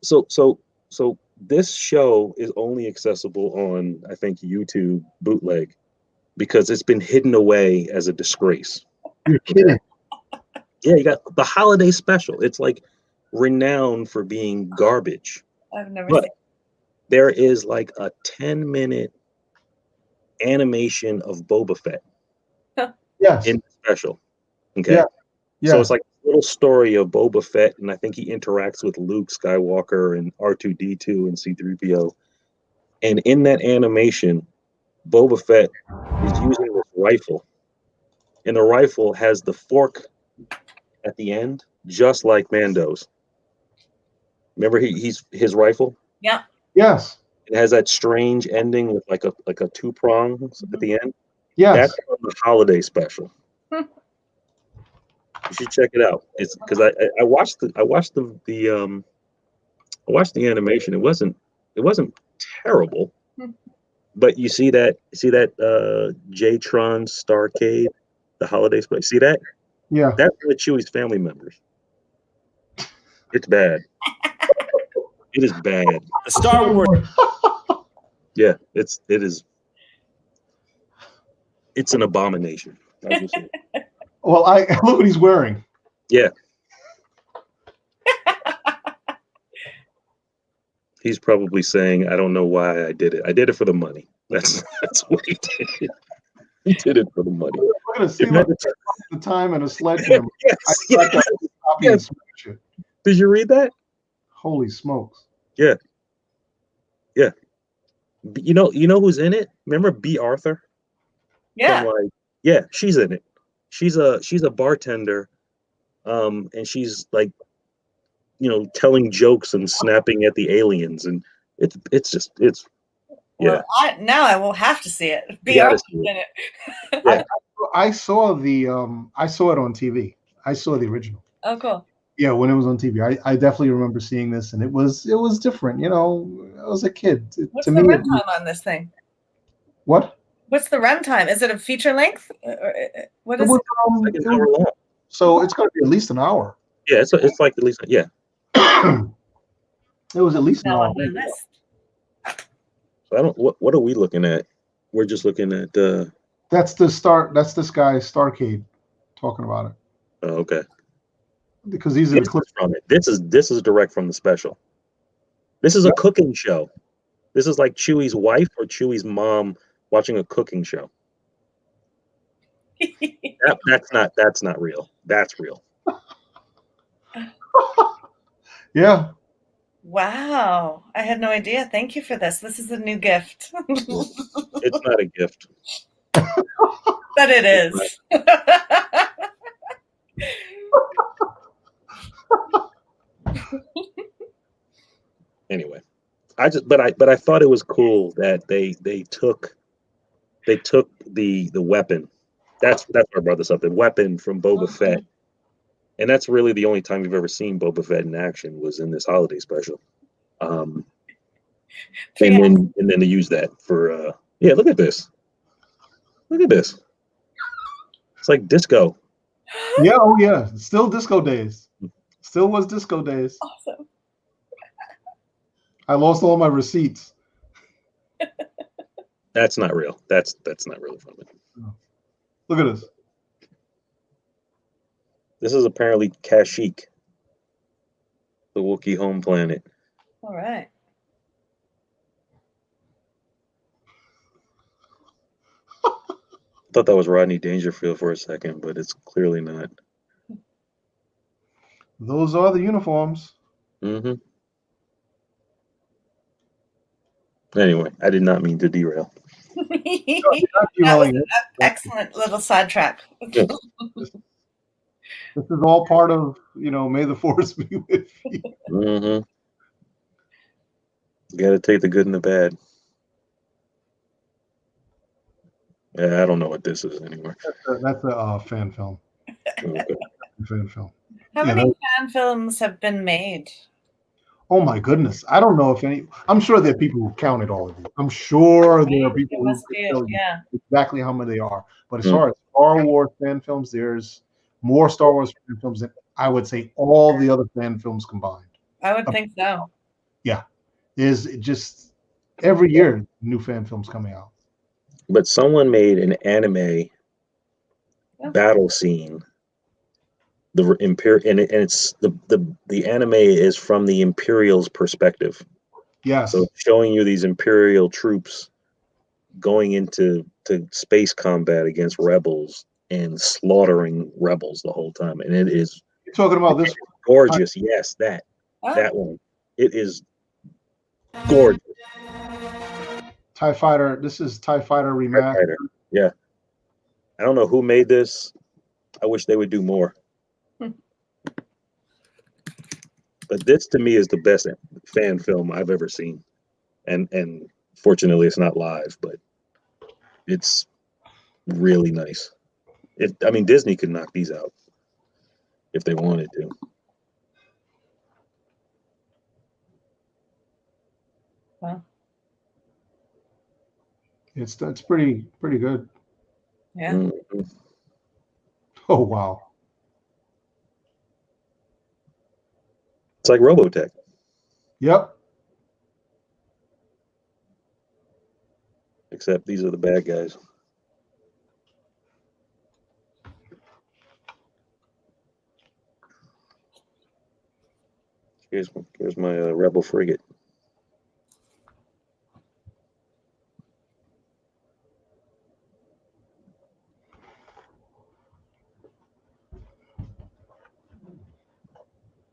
so this show is only accessible on, I think, YouTube bootleg, because it's been hidden away as a disgrace. You're kidding. Yeah, you got the holiday special. It's like renowned for being garbage. I've never seen it. There is like a 10-minute animation of Boba Fett Yes. in the special. Okay. Yeah. So it's like a little story of Boba Fett, and I think he interacts with Luke Skywalker and R2-D2 and C-3PO. And in that animation, Boba Fett is using this rifle. And the rifle has the fork at the end, just like Mando's. Remember his rifle? Yeah. Yes. It has that strange ending with like a two prongs at the end. Yes. That's from the holiday special. You should check it out. It's because I watched the animation. It wasn't terrible, but you see that J-Tron Starcade, the holiday special. See that? Yeah. That's one of Chewie's family members. It's bad. It is bad. The Star Wars. Yeah, it is. It's an abomination. Well, look what he's wearing. Yeah. He's probably saying, "I don't know why I did it. I did it for the money." That's what he did. He did it for the money. We're gonna see the time and a sledgehammer. Yes. Did you read that? Holy smokes! Yeah. You know who's in it? Remember B. Arthur? Yeah. She's in it. She's a bartender, and she's like telling jokes and snapping at the aliens, and it's Well, now I will have to see it. You gotta see it. In it. Yeah. I saw I saw it on TV. I saw the original. Oh, cool. Yeah, when it was on TV, I definitely remember seeing this, and it was different. I was a kid. What's To the me, runtime on this thing? what? What's the runtime? Is it a feature length? Or what is was, it? Like an hour long. So it's got to be at least an hour. Yeah, it's like at least It was at least an Now hour. on my list. So I don't. What are we looking at? We're just looking at. That's this guy Starcade talking about it, Oh, okay. because these are the This clips is from it. This is direct from the special. This is a cooking show. This is like Chewie's wife or Chewie's mom watching a cooking show. That's not real. That's real. Yeah. Wow. I had no idea. Thank you for this. This is a new gift. It's not a gift. But it is. Anyway, I thought it was cool that they took the weapon. That's what I brought this up. The weapon from Boba Fett, and that's really the only time you've ever seen Boba Fett in action was in this holiday special. And then they use that for look at this. Look at this. It's like disco. Yeah. Oh yeah. Still disco days. Still was disco days. Awesome. I lost all my receipts. That's not real. That's not really from it. Look at this. This is apparently Kashyyyk, the Wookiee home planet. All right. I thought that was Rodney Dangerfield for a second, but it's clearly not. Those are the uniforms. Mm-hmm. Anyway, I did not mean to derail. That was an excellent little sidetrack. Yeah. This is all part of, may the force be with you. Mm-hmm. You got to take the good and the bad. Yeah, I don't know what this is anymore. That's a fan film. Okay. Fan film. How many fan films have been made? Oh my goodness. I don't know if any. I'm sure there are people who counted all of these. I'm sure there are people who can tell you exactly how many they are. But as far as Star Wars fan films, there's more Star Wars fan films than I would say all the other fan films combined. I would think so. Yeah. There's just every year new fan films coming out. But someone made an anime battle scene. And it's the anime is from the Imperial's perspective. Yes. So showing you these Imperial troops going into space combat against rebels and slaughtering rebels the whole time, and it is. You're talking about this gorgeous? Yes, that one. It is gorgeous. TIE Fighter. This is TIE Fighter remastered. Yeah. I don't know who made this. I wish they would do more. But this to me is the best fan film I've ever seen. And fortunately it's not live, but it's really nice. Disney could knock these out if they wanted to. Wow. It's pretty good. Yeah. Mm-hmm. Oh wow. It's like Robotech. Yep. Except these are the bad guys. Here's my Rebel frigate.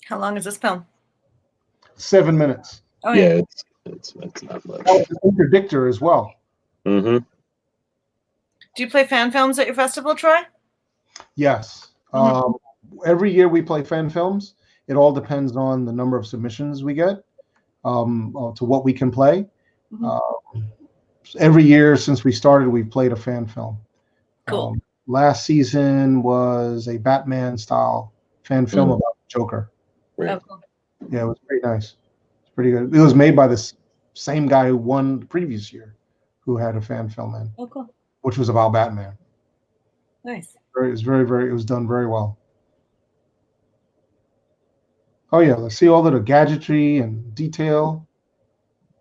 How long is this film? 7 minutes. Oh yeah, it's not much. Oh, it's interdictor as well. Mm-hmm. Do you play fan films at your festival, Troy? Yes. Every year we play fan films, It all depends on the number of submissions we get to what we can play. Every year since we started, we've played a fan film. Cool. Last season was a Batman style fan film about Joker. Right. Oh, cool. Yeah, it was pretty nice. It's pretty good. It was made by this same guy who won the previous year, who had a fan film in, Oh, cool. which was about Batman. Nice. It was very, it was done very well. Oh yeah, let's see all of the gadgetry and detail.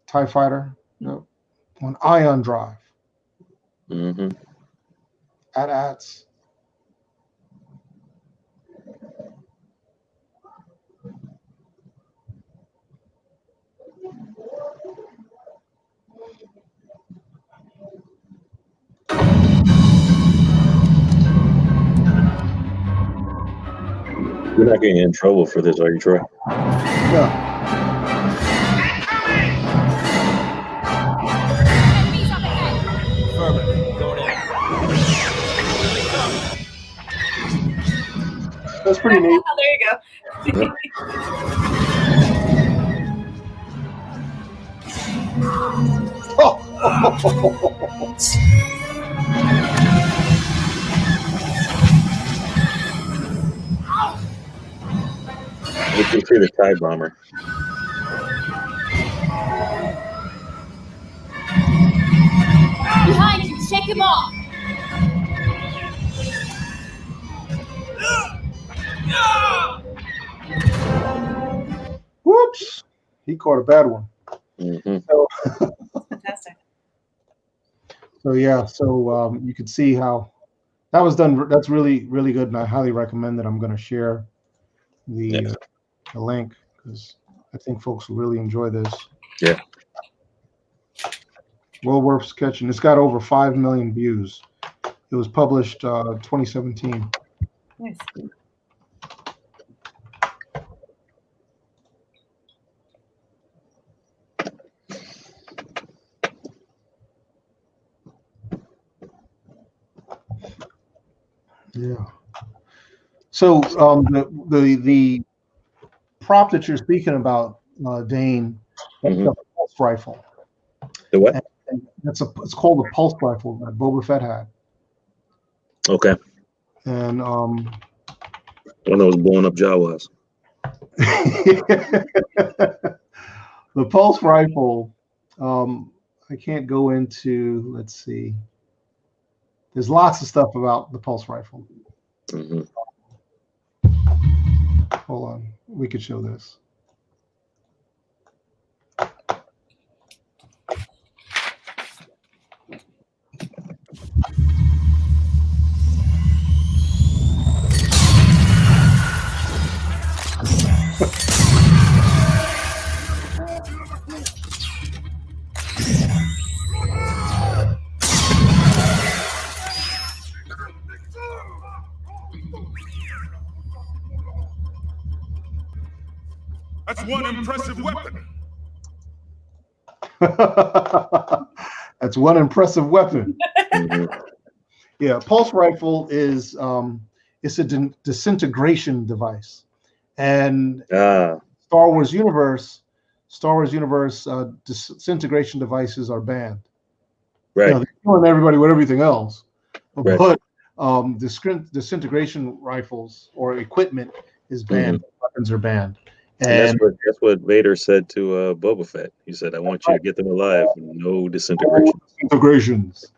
TIE fighter, on ion drive. Mm-hmm. AT-ATs. You're not getting in trouble for this, are you, Troy? Yeah. That's pretty neat. Oh, there you go. You can see the TIE bomber. Behind you, shake him off. Whoops! He caught a bad one. Mm-hmm. Fantastic. So yeah, so you could see how that was done. That's really good, and I highly recommend that. I'm going to share the link because I think folks will really enjoy this. Yeah. Well worth sketching. It's got over 5 million views. It was published 2017. Nice. Yeah. So the prop that you're speaking about, Dane, that's a pulse rifle. The what? And it's called a pulse rifle that Boba Fett had. Okay. And one that was blowing up Jawas. the pulse rifle, I can't go into. Let's see. There's lots of stuff about the pulse rifle. Mm-hmm. Hold on, we could show this. That's one impressive weapon. That's one impressive weapon. Mm-hmm. Yeah, pulse rifle is it's a disintegration device, and Star Wars universe, disintegration devices are banned. Right. You know, they're killing everybody with everything else, Right. but disintegration rifles or equipment is banned. Mm-hmm. Weapons are banned. And that's what Vader said to Boba Fett. He said, "I want you to get them alive. No disintegration." Disintegrations.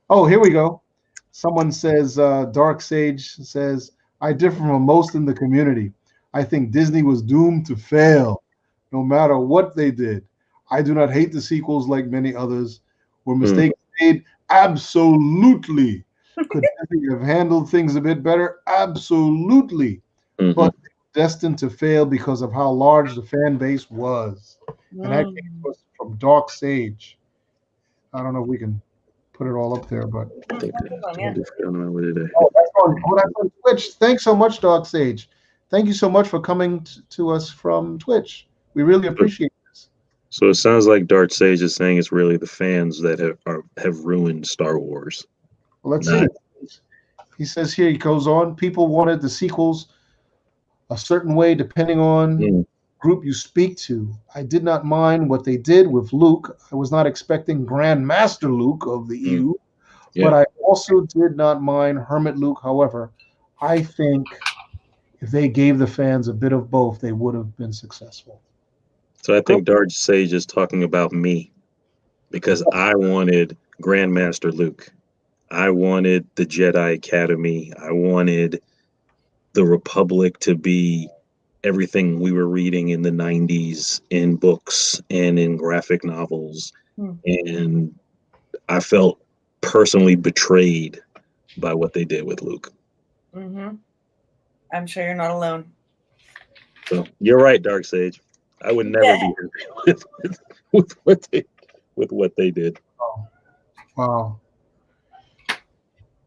Oh, here we go. Someone says, Dark Sage says, I differ from most in the community. I think Disney was doomed to fail, no matter what they did. I do not hate the sequels like many others. Were mistakes made? Absolutely. Could Disney have handled things a bit better? Absolutely. Mm-hmm. But destined to fail because of how large the fan base was. And that came to us from Dark Sage. I don't know if we can put it all up there, but I think that's on Twitch. Thanks so much, Dark Sage. Thank you so much for coming to us from Twitch. We really appreciate this. So it sounds like Dark Sage is saying it's really the fans that have ruined Star Wars. Well, let's see. He says here, he goes on, people wanted the sequels a certain way depending on group you speak to. I did not mind what they did with Luke. I was not expecting Grand Master Luke of the EU, but I also did not mind Hermit Luke. However, I think if they gave the fans a bit of both, they would have been successful. So I think Dark Sage is talking about me because I wanted Grandmaster Luke. I wanted the Jedi Academy. I wanted the Republic to be everything we were reading in the 90s in books and in graphic novels. And I felt personally betrayed by what they did with Luke. I'm sure you're not alone. So you're right, Dark Sage. I would never be here with what they did. Wow.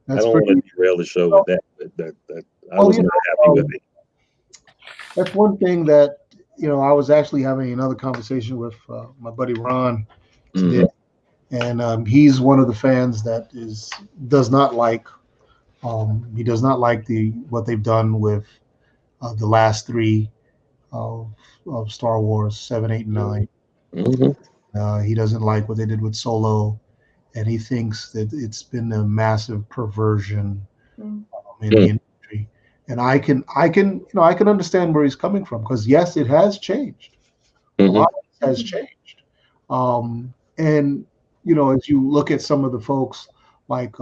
I don't want to derail the show with that. I was not happy with it. That's one thing that, I was actually having another conversation with my buddy Ron today, and he's one of the fans that does not like what they've done with the last three of Star Wars 7, 8, and 9. He doesn't like what they did with Solo, and he thinks that it's been a massive perversion in the industry. And I can understand where he's coming from, because yes, it has changed. A lot has changed. And as you look at some of the folks like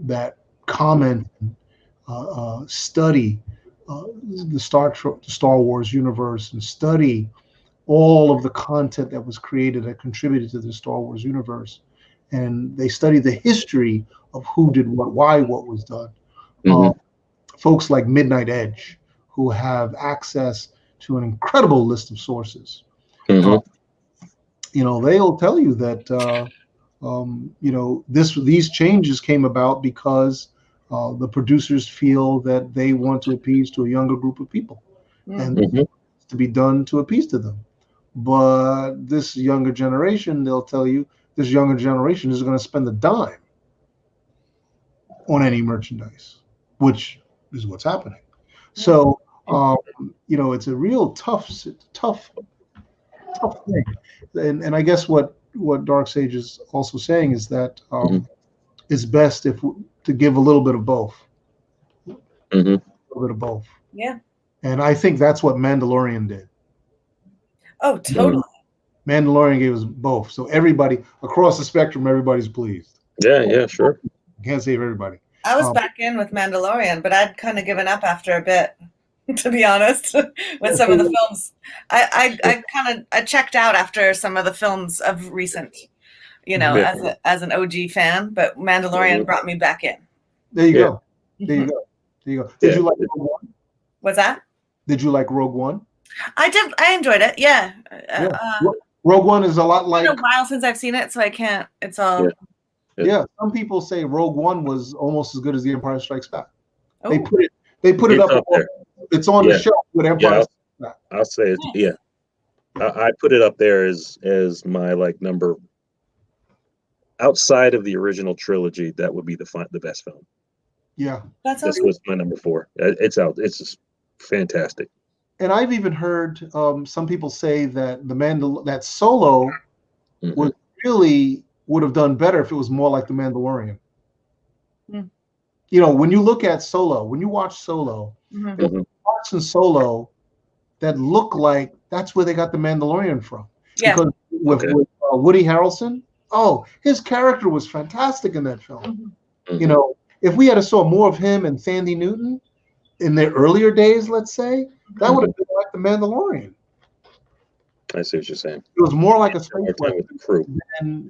that comment, study the Star Wars universe and study all of the content that was created that contributed to the Star Wars universe, and they study the history of who did what, why, what was done. Folks like Midnight Edge, who have access to an incredible list of sources, they'll tell you that these changes came about because the producers feel that they want to appease to a younger group of people, and to be done to appease to them. But this younger generation, they'll tell you, this younger generation is going to spend a dime on any merchandise, which is what's happening. So, it's a real tough thing. And I guess what Dark Sage is also saying is that it's best to give a little bit of both. A little bit of both. Yeah. And I think that's what Mandalorian did. Oh, totally. Mandalorian gave us both. So everybody across the spectrum, everybody's pleased. Yeah, sure. Can't save everybody. I was back in with Mandalorian, but I'd kind of given up after a bit, to be honest, with some of the films. I checked out after some of the films of recent, as an OG fan, but Mandalorian brought me back in. There you go. Did you like Rogue One? What's that? Did you like Rogue One? I did. I enjoyed it. Yeah. Rogue One is a lot like. It's been a while since I've seen it, so I can't. It's all. Yeah. Some people say Rogue One was almost as good as The Empire Strikes Back. Oh. They put it up there. It's on the shelf with Empire Strikes Back. I'll say it. I put it up there as my number. Outside of the original trilogy, that would be the best film. Yeah, this was my number 4. It's out. It's just fantastic. And I've even heard some people say that that Solo would have done better if it was more like The Mandalorian. When you look at Solo, when you watch Solo, parts in Solo that look like that's where they got The Mandalorian from. Yeah. Because with Woody Harrelson, his character was fantastic in that film. If we had saw more of him and Thandie Newton in their earlier days, let's say, that would have been like The Mandalorian. I see what you're saying. It was more like a space western with the crew, and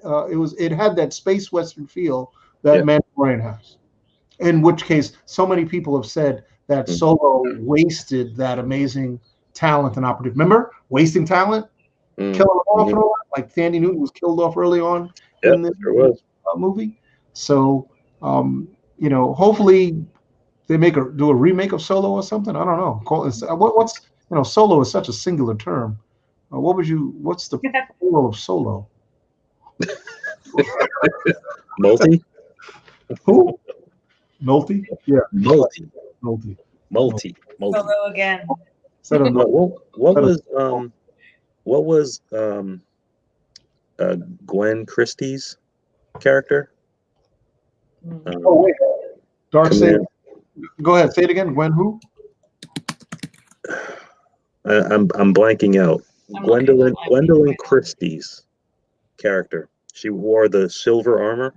it had that space western feel that Mandalorian has. In which case, so many people have said that Solo wasted that amazing talent and opportunity. Remember, wasting talent, killing them off, like Thandie Newton was killed off early on in this movie. So, hopefully they do a remake of Solo or something. I don't know. Solo is such a singular term. What's the plural of Solo? Multi? Who? Nolte? Yeah, Multi. Nolte. Solo again. Instead of What was Gwen Christie's character? oh wait, Darkseid. Command. Go ahead, say it again. Gwen who? I'm blanking out. I'm looking at my- Gwendolyn Christie's character. She wore the silver armor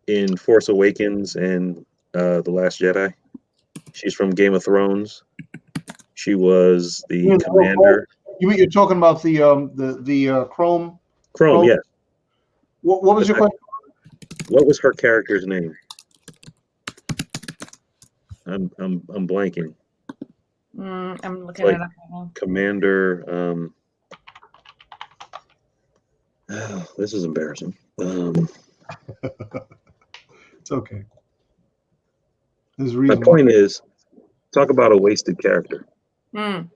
in Force Awakens and The Last Jedi. She's from Game of Thrones. She was the commander. You're talking about the Chrome? Chrome, yes. What was your question? What was her character's name? I'm blanking. I'm looking Like it up right now. Commander. This is embarrassing. It's okay. There's My reason. point is, talk about a wasted character. Yep.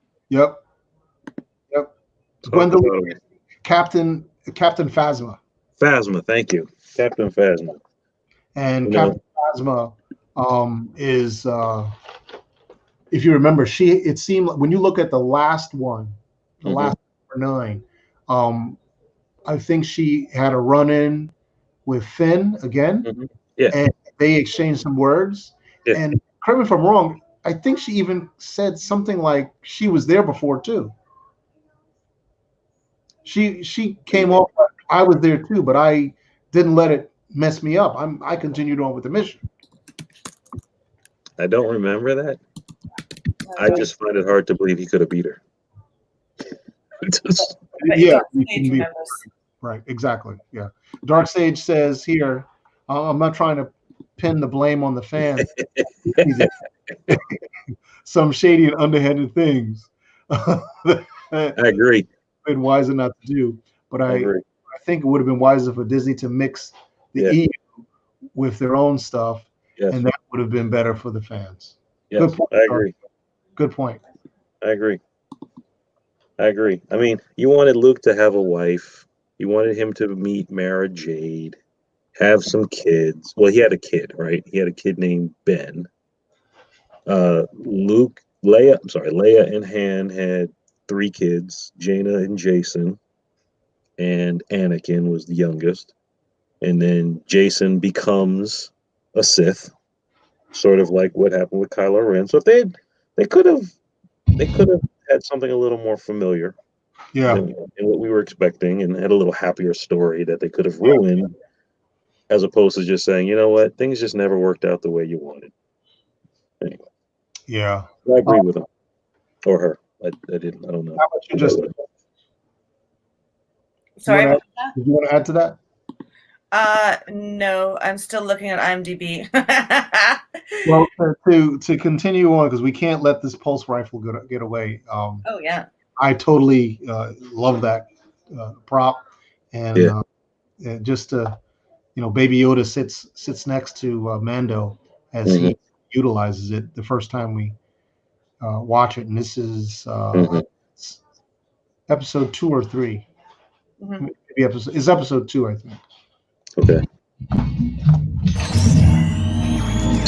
Talk Gwendolyn, about Captain Phasma. Phasma, thank you, Captain Phasma. And Captain Phasma is, if you remember, it seemed like when you look at the last one, the last number 9, I think she had a run-in with Finn again. Yeah. And they exchanged some words. Yeah. And correct me if I'm wrong, I think she even said something like she was there before too. She came off like I was there too, but I didn't let it mess me up. I continued on with the mission. I don't remember that. I just find it hard to believe he could have beat her. Yeah, you can be, right, exactly. Yeah. Dark Sage says here, I'm not trying to pin the blame on the fans. Some shady and underhanded things. I agree. Been wiser not to do, but I think it would have been wiser for Disney to mix the EU with their own stuff, and that would have been better for the fans. Yes, good point, I agree. Good point. I agree. I mean, you wanted Luke to have a wife. You wanted him to meet Mara Jade, have some kids. Well, he had a kid, right? He had a kid named Ben. Leia and Han had 3 kids, Jaina and Jason, and Anakin was the youngest. And then Jason becomes a Sith, sort of like what happened with Kylo Ren. So if they could have had something a little more familiar, than what we were expecting, and had a little happier story that they could have ruined, as opposed to just saying, you know what, things just never worked out the way you wanted. Anyway. Yeah, I agree with him or her. I don't know. How about you, just? Sorry. Did you want to add to that? No, I'm still looking at IMDb. Well, to continue on, because we can't let this pulse rifle get away. Oh yeah. I totally love that prop, and just Baby Yoda sits next to Mando as he utilizes it the first time we watch it, and this is episode 2 or 3. Maybe episode 2, I think. Okay.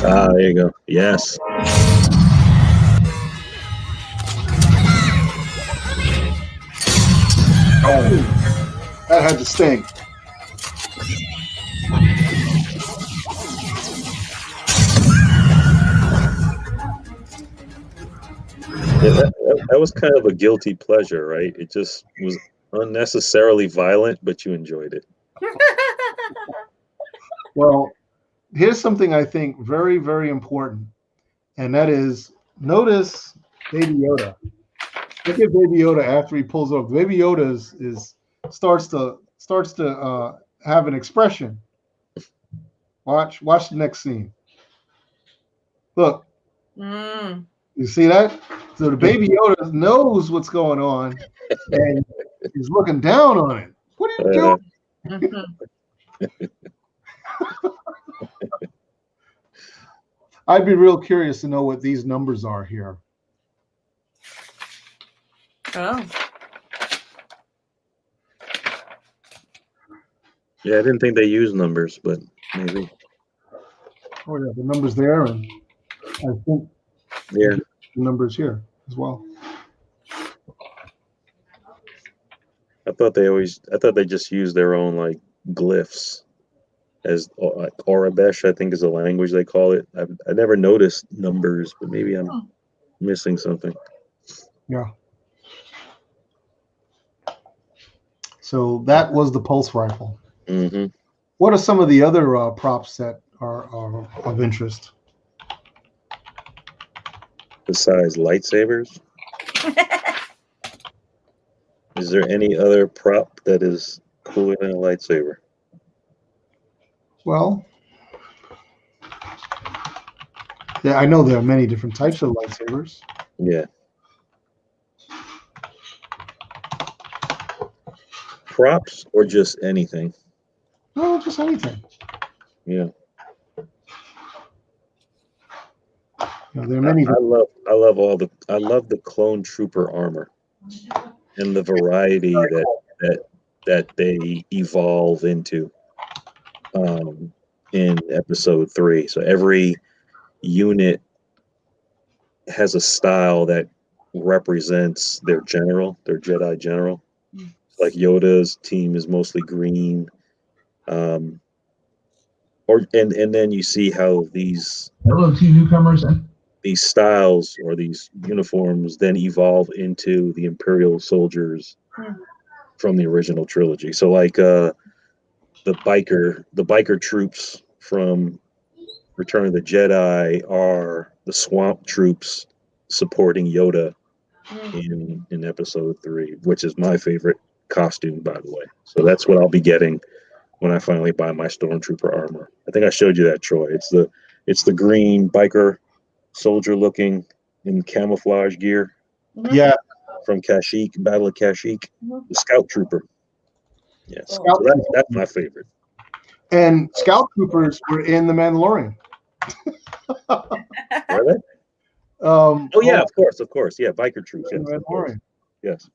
There you go. Yes. Oh, that had to sting. Yeah, that was kind of a guilty pleasure, right? It just was unnecessarily violent, but you enjoyed it. Well, here's something I think very, very important, and that is notice Baby Yoda. Look at Baby Yoda after he pulls off. Baby Yoda starts to have an expression. Watch the next scene. Look. You see that? So the Baby Yoda knows what's going on, and he's looking down on it. What are you doing? I'd be real curious to know what these numbers are here. Oh. Yeah, I didn't think they used numbers, but maybe. Oh yeah, the numbers there, and I think Yeah. the numbers here as well. I thought they just used their own like glyphs as like Orabesh, I think is the language they call it. I never noticed numbers, but maybe I'm missing something. Yeah. So that was the pulse rifle. Mm-hmm. What are some of the other props that are of interest? Besides lightsabers, is there any other prop that is cooler than a lightsaber? Well, yeah, I know there are many different types of lightsabers. Yeah. Props or just anything? No, just anything. Yeah. You know, there are many. I love the clone trooper armor and the variety that they evolve into in episode 3. So every unit has a style that represents their general, their Jedi general. Like Yoda's team is mostly green. And then you see how these Hello to newcomers. these styles or these uniforms then evolve into the Imperial soldiers from the original trilogy. So like the biker troops from Return of the Jedi are the swamp troops supporting Yoda in episode 3, which is my favorite costume, by the way. So that's what I'll be getting when I finally buy my stormtrooper armor. I think I showed you that, Troy. It's the green biker soldier looking in camouflage gear. Yeah. From Kashyyyk, Battle of Kashyyyk, the scout trooper. Yeah, so that's my favorite. And scout troopers were in The Mandalorian. Are they? Oh yeah, of course. Yeah, biker troops. Yes, Mandalorian. Yes.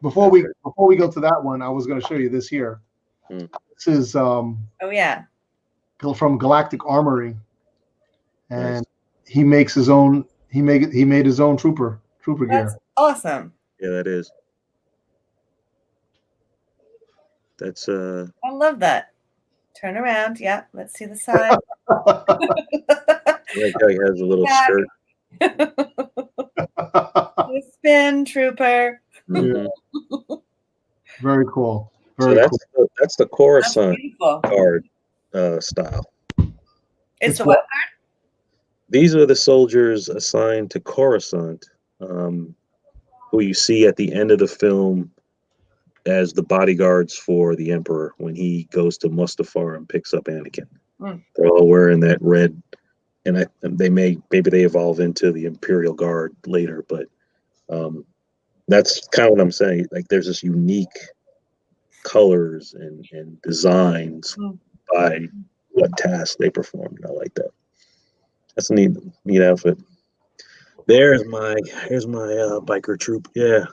Before we go to that one, I was going to show you this here. This is oh yeah, from Galactic Armory, and Nice. he makes his own. He made his own trooper gear. That's awesome. Yeah, that is. That's I love that. Turn around. Yeah, let's see the side. That guy has a little skirt. The spin trooper. Mhm. Very cool. So that's the Coruscant guard style. It's the what card? These are the soldiers assigned to Coruscant, who you see at the end of the film as the bodyguards for the Emperor when he goes to Mustafar and picks up Anakin. They're all wearing that red, and maybe they evolve into the Imperial Guard later, but that's kind of what I'm saying. Like there's this unique colors and designs by what task they performed. I like that. That's a neat outfit. Here's my biker troop. Yeah.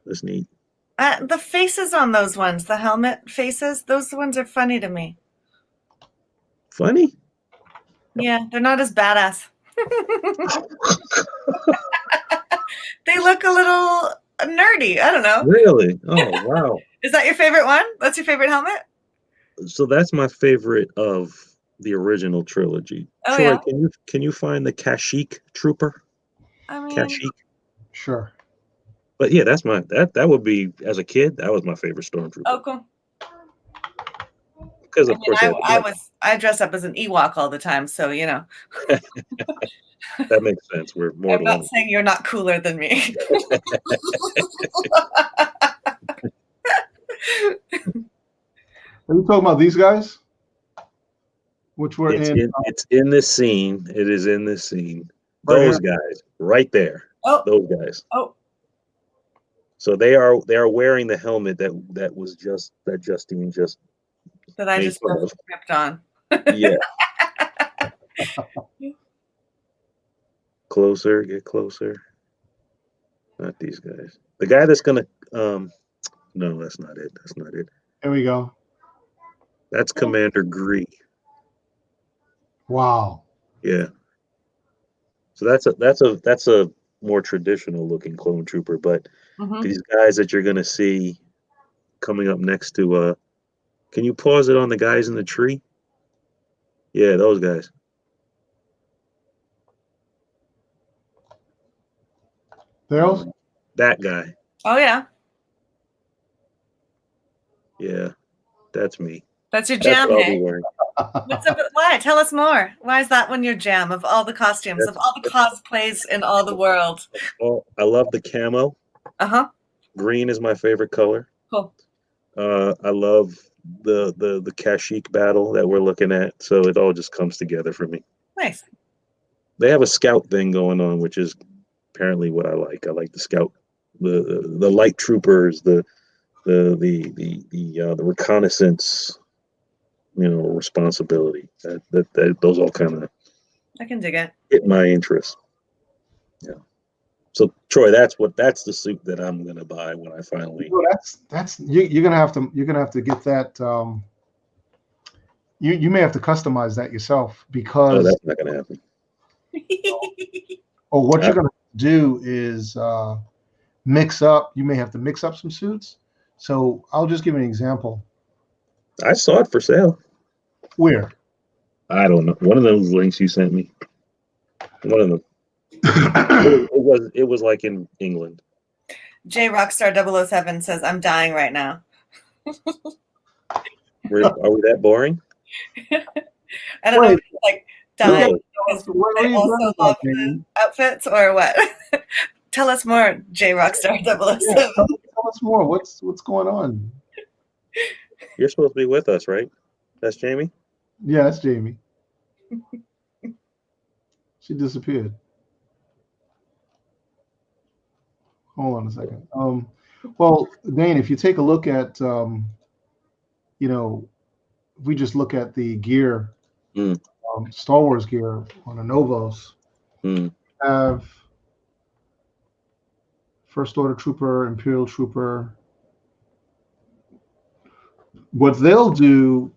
That's neat. The faces on those ones, the helmet faces, those ones are funny to me. Funny? Yeah, they're not as badass. They look a little nerdy. I don't know. Really? Oh, wow. Is that your favorite one? That's your favorite helmet? So that's my favorite of the original trilogy. Oh, Troy, yeah? can you find the Kashyyyk trooper? I mean, Kashyyyk. Sure. But yeah, that's that would be, as a kid, that was my favorite stormtrooper. oh, cool. Because of course I dress up as an Ewok all the time, so you know. That makes sense. We're more. I'm not saying you're not cooler than me. Are you talking about these guys? Which were it's in this scene. It is in this scene. Right Those here. guys, right there. Oh. Those guys. Oh. So they are wearing the helmet that Justine just that I made just fun of. ripped on. Yeah. Closer, get closer. Not these guys. The guy that's gonna no, that's not it. That's not it. There we go. That's Commander Gree. Wow. Yeah. So that's a more traditional looking clone trooper, but these guys that you're gonna see coming up next to can you pause it on the guys in the tree? Yeah, those guys. There's That guy. Oh yeah, Yeah, that's me. that's your That's jam, what I'll be hey? wearing. What's up? Why? Tell us more. Why is that one your jam of all the costumes, of all the cosplays in all the world? Oh, I love the camo. Green is my favorite color. Cool. I love the Kashyyyk battle that we're looking at, so it all just comes together for me. Nice. They have a scout thing going on, which is apparently what I like. I like the scout, the light troopers, the reconnaissance, responsibility. That those all kind of I can dig it. hit my interest. Yeah. So Troy, that's the suit that I'm gonna buy when I finally. Well, that's you're gonna have to get that. You may have to customize that yourself because. Oh, that's not gonna happen. Or what you're gonna do is mix up. You may have to mix up some suits. So I'll just give you an example. I saw it for sale. Where? I don't know. One of those links you sent me. One of them. It was like in England. J Rockstar 007 says, "I'm dying right now." Are we that boring? I don't know if it's like dying No. because What are they you also talking love about, the Dane? outfits or what? Tell us more, J Rockstar 007. Yeah, tell us more. What's going on? You're supposed to be with us, right? That's Jaime? Yeah, that's Jaime. She disappeared. Hold on a second. Well, Dane, if you take a look at, if we just look at the gear, Star Wars gear on a Novos, have First Order Trooper, Imperial Trooper. What they'll do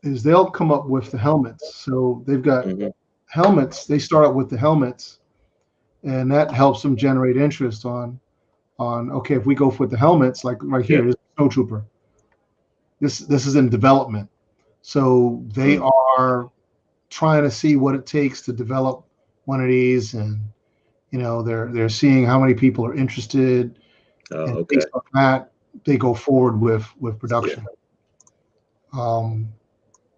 is they'll come up with the helmets. So they've got helmets. They start out with the helmets, and that helps them generate interest on okay, if we go for the helmets, like right here, this is Snow Trooper. This is in development. So they are trying to see what it takes to develop one of these, and they're seeing how many people are interested. And based on that, they go forward with production.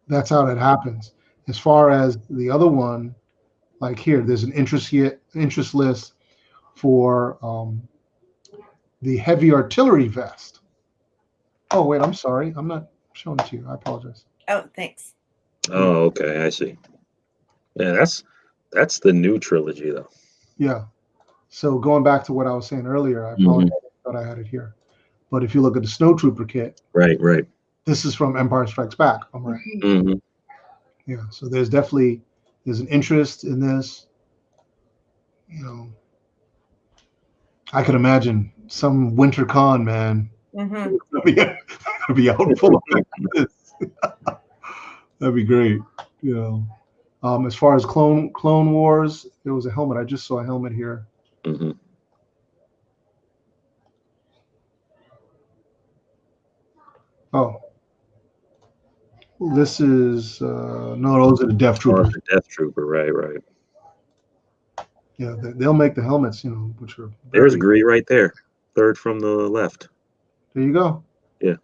That's how that happens. As far as the other one, like here, there's an interest list for the heavy artillery vest. Oh wait, I'm sorry, I'm not showing it to you. I apologize. Oh, thanks. Oh, okay, I see. Yeah, that's the new trilogy though. Yeah. So going back to what I was saying earlier, I apologize. I thought I had it here. But if you look at the Snow Trooper kit, right. This is from Empire Strikes Back. I'm right. Yeah. So there's an interest in this. I could imagine some winter con, man. Be out full of this. That'd be great. As far as Clone Wars, there was a helmet. I just saw a helmet here. Oh, this is no, those are the Death Troopers. The Death Trooper, right. Yeah, they'll make the helmets, which are. There's Gree right there, third from the left. There you go. Yeah.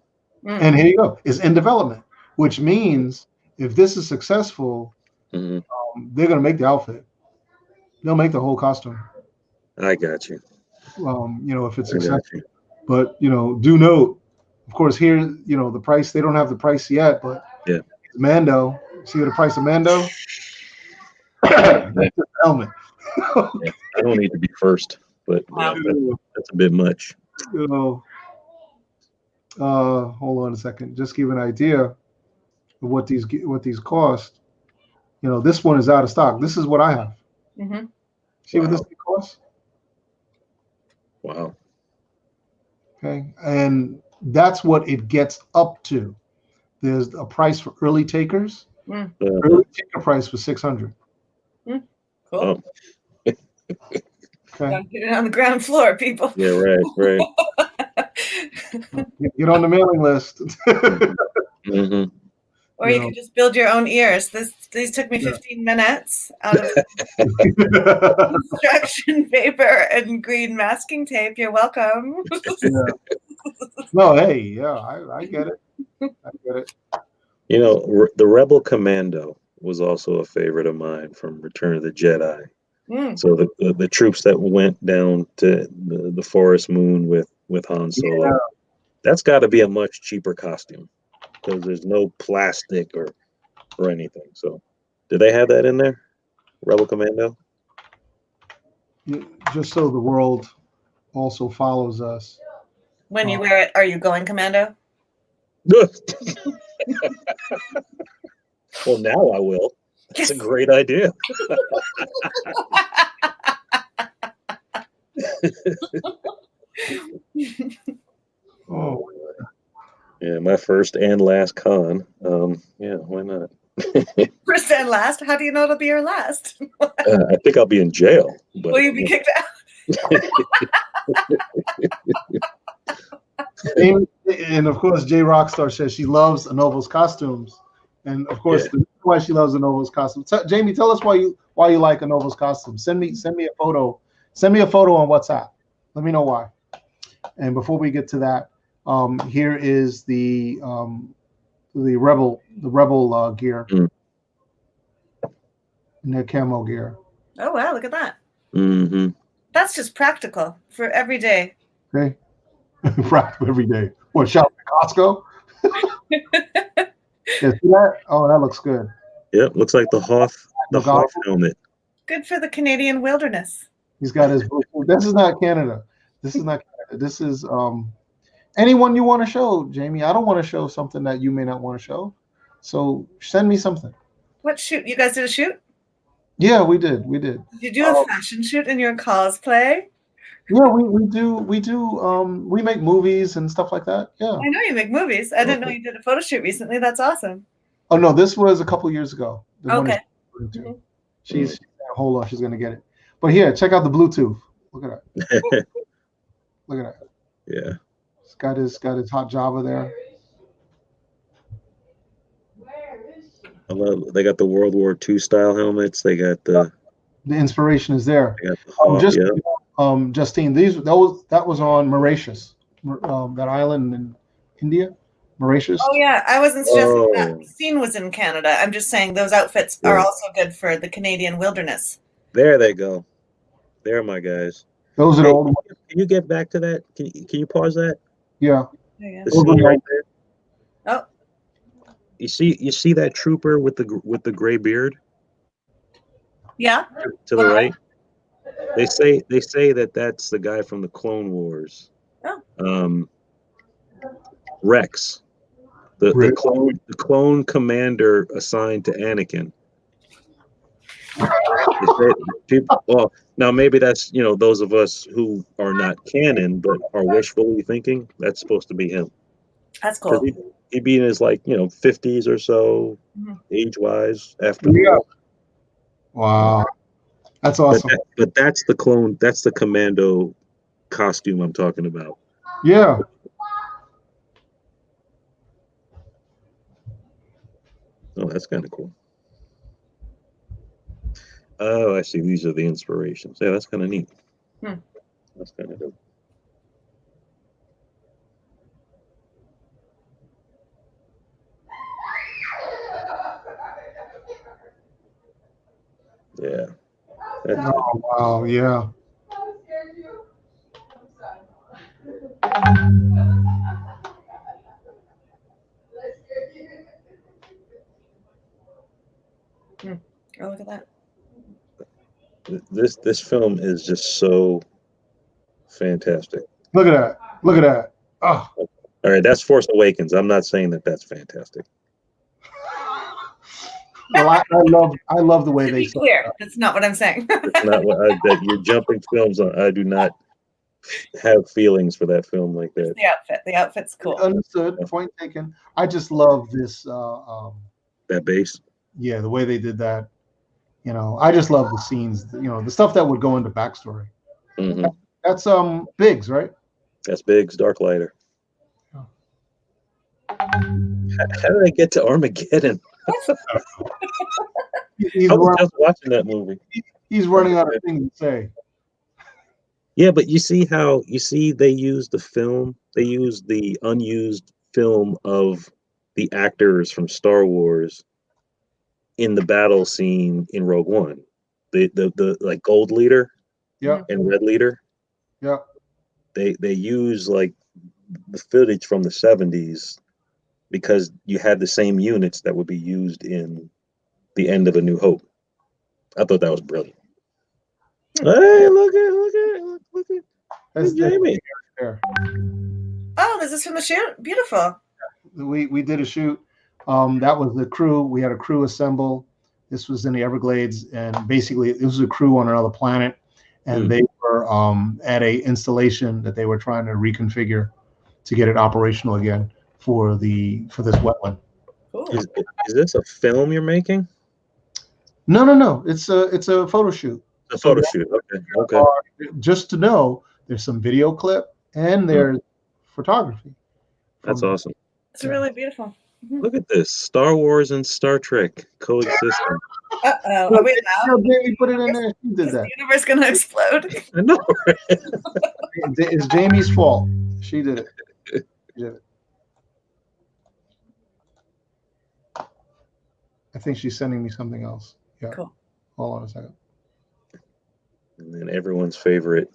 And here you go. It's in development, which means if this is successful, they're going to make the outfit. They'll make the whole costume. I got you. If it's successful. But do note, of course, here the price. They don't have the price yet, but Mando. See the price of Mando? That's the helmet. I don't need to be first, but that's a bit much. Hold on a second. Just give an idea of what these cost. This one is out of stock. This is what I have. See what this thing costs? Wow. Okay, and that's what it gets up to. there's a price for early takers. Mm. Early taker price was $600. Cool. Oh, Okay. Gotta get it on the ground floor, people. yeah, right. Get on the mailing list. Hmm. Or you could just build your own ears. These took me 15 minutes out of construction paper and green masking tape. You're welcome. No, hey, yeah, I get it. I get it. You know, the Rebel Commando was also a favorite of mine from Return of the Jedi. So the troops that went down to the forest moon with Han Solo, that's got to be a much cheaper costume because there's no plastic or anything. So, did they have that in there, Rebel Commando? Just so the world also follows us. When you wear it, are you going commando? Well, now I will. That's a great idea. Oh, yeah, my first and last con. Yeah, why not? First and last? How do you know it'll be your last? I think I'll be in jail. But, Will you be kicked out? And of course, Jay Rockstar says she loves Anovo's costumes, and of course, the reason why she loves Anovo's costumes. Jamie, tell us why you like Anovo's costumes. Send me a photo. Send me a photo on WhatsApp. Let me know why. And before we get to that, here is the rebel gear, and their camo gear. Oh wow! Look at that. Mm-hmm. That's just practical for every day. Okay. Right, every day. What, shop at Costco? Yeah, see that? Oh, that looks good. Yep, looks like the Hoff helmet. Good for the Canadian wilderness. He's got his. This is not Canada. This is anyone you want to show, Jamie. I don't want to show something that you may not want to show. So send me something. What shoot? You guys did a shoot? Yeah, we did. Did you do a fashion shoot in your cosplay? Yeah, we do. We make movies and stuff like that. Yeah. I know you make movies. I didn't know you did a photo shoot recently. That's awesome. Oh no, this was a couple years ago. Okay. She's hold on. She's gonna get it. But here, check out the Bluetooth. Look at that. Look at that. Yeah. It's got his hot Java there. I love. They got the World War II style helmets. They got the inspiration is there. They got the Justine, that was on Mauritius, that island in India, Mauritius. Oh yeah, I wasn't suggesting that. The scene was in Canada. I'm just saying those outfits are also good for the Canadian wilderness. There they go. There, my guys. Those are the old ones. Can you get back to that? Can you pause that? Yeah. The scene right there. Oh. You see that trooper with the gray beard? Yeah. To the right. They say that's the guy from the Clone Wars. Oh. Rex, the clone commander assigned to Anakin. Well, now maybe that's those of us who are not canon but are wishfully thinking that's supposed to be him. That's cool. He'd be in his 50s or so, age wise after. Yeah. Wow. That's awesome. But that's the clone. That's the commando costume I'm talking about. Yeah. Oh, that's kind of cool. Oh, I see. These are the inspirations. Yeah, that's kind of neat. That's kind of dope. Yeah. Oh, wow. Yeah. Oh, look at that. This film is just so fantastic. Look at that. Look at that. Oh. All right, that's Force Awakens. I'm not saying that that's fantastic. Well, I love the way they. Be clear, that's not what I'm saying. It's not what that you're jumping films on. I do not have feelings for that film like that. The outfit. The outfit's cool. Understood. Point taken. I just love this. That bass. Yeah, the way they did that. You know, I just love the scenes. You know, the stuff that would go into backstory. Hmm. That's Biggs, right? That's Biggs, Darklighter. Oh. How did I get to Armageddon? He's I was just watching that movie. He's running out of things to say. Yeah, but you see they use the film, they use the unused film of the actors from Star Wars in the battle scene in Rogue One. The like gold leader Yeah, and red leader. yeah. They use like the footage from the 70s because you had the same units that would be used in the end of A New Hope. I thought that was brilliant. Hey, look at That's Jaime. there. Oh, this is from the shoot. Beautiful. We did a shoot. That was the crew. We had a crew assemble. This was in the Everglades, and basically it was a crew on another planet, and they were at a installation that they were trying to reconfigure to get it operational again for this wetland. Cool. Is this a film you're making? No. It's a photo shoot. A photo shoot. Okay. Just to know, there's some video clip and there's photography. That's awesome. It's really beautiful. Look at this. Star Wars and Star Trek coexisting. Uh-oh. Are we now? Jamie put it in there. She did Is that. the universe going to explode? I know. It's Jamie's fault. She did it. She did it. I think she's sending me something else. Yeah. Cool. Hold on a second. And then everyone's favorite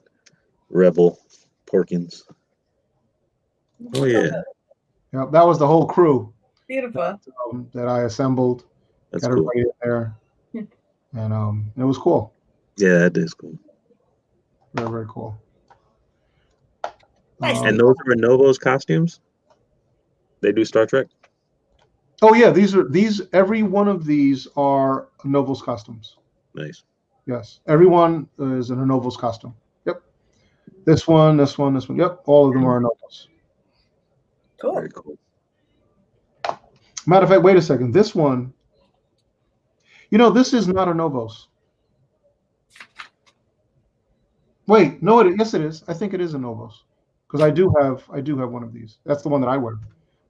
rebel, Porkins. Oh yeah. Yeah, that was the whole crew Beautiful. that I assembled. That's Got cool. everybody in there, and it was cool. Yeah, that is cool. Very, very cool. Nice. And those are Novo's costumes? They do Star Trek? Oh yeah, every one of these are Novos costumes. Nice. Yes, everyone is in a Novos costume. Yep. This one. Yep, all of them are Novos. Cool. Very cool. Matter of fact, wait a second. This one, this is not a Novos. Wait, no, yes, it is. I think it is a Novos because I do have one of these. That's the one that I wear.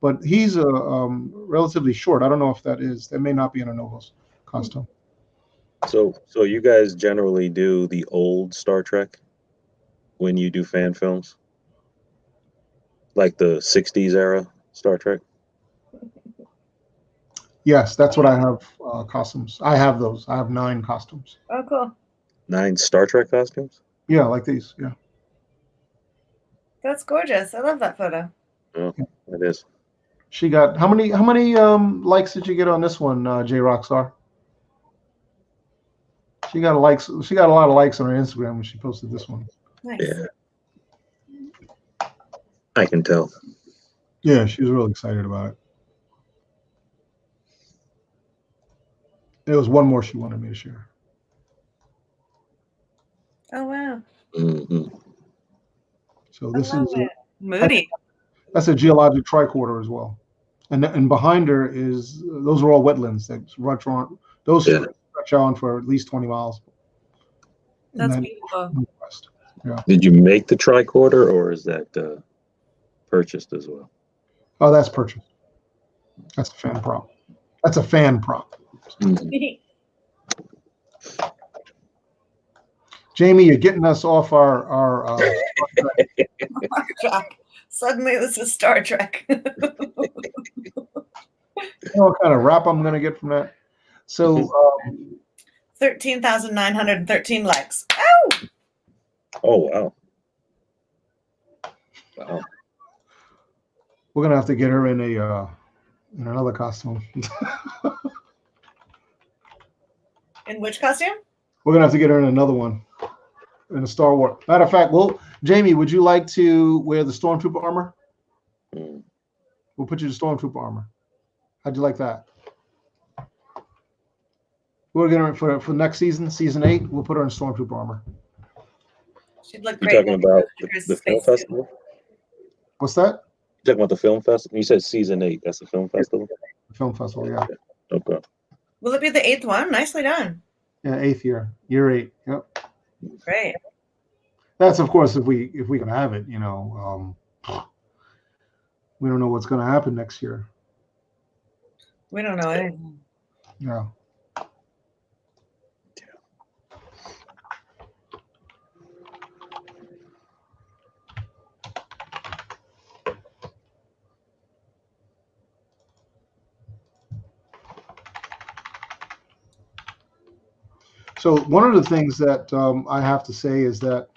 But he's relatively short. I don't know if that may not be in a Novos costume. So you guys generally do the old Star Trek when you do fan films? Like the 60s era Star Trek? Yes, that's what I have costumes. I have those. I have 9 costumes. Oh, cool. 9 Star Trek costumes? Yeah, like these. Yeah. That's gorgeous. I love that photo. Oh, it is. She got how many likes did you get on this one, J Rockstar? She got a lot of likes on her Instagram when she posted this one. Nice. Yeah. I can tell. Yeah, she was really excited about it. There was one more she wanted me to share. Oh, wow. Mm-hmm. So this I love is it. Moody. that's a geologic tricorder as well, and behind her is those are all wetlands that stretch on. Those stretch on for at least 20 miles. That's beautiful. Northwest. Yeah. Did you make the tricorder or is that purchased as well? Oh, that's purchased. That's a fan prop. That's a fan prop. Mm-hmm. Jamie, you're getting us off our Jack. Suddenly, this is Star Trek. you know what kind of rap I'm going to get from that? So 13,913 likes. Ow! Oh, wow. Wow. we're going to have to get her in another costume. In which costume? We're going to have to get her in another one. In a Star Wars. Matter of fact, Jamie, would you like to wear the Stormtrooper armor? Mm. We'll put you in Stormtrooper armor. How'd you like that? We're going to, for next season, season 8, we'll put her in Stormtrooper armor. She'd look You great. talking about the film Spacesuit. festival? What's that? You talking about the film festival? You said season 8. That's the film festival. The film festival, yeah. Okay. Will it be the 8th one? Nicely done. Yeah, 8th year 8. Yep. Great. That's of course if we can have it. You know, we don't know what's going to happen next year. We don't know anything. Yeah. So one of the things that I have to say is that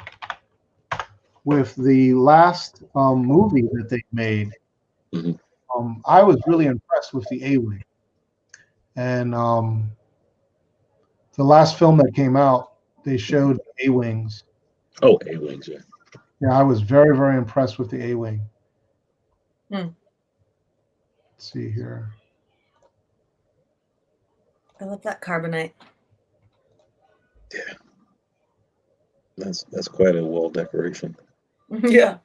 with the last movie that they made, Mhm. I was really impressed with the A-Wing. And the last film that came out, they showed the A-Wings. Oh, A-Wings, yeah. Yeah, I was very, very impressed with the A-Wing. Hmm. Let's see here. I love that carbonite. Yeah. That's quite a wall decoration. Yeah.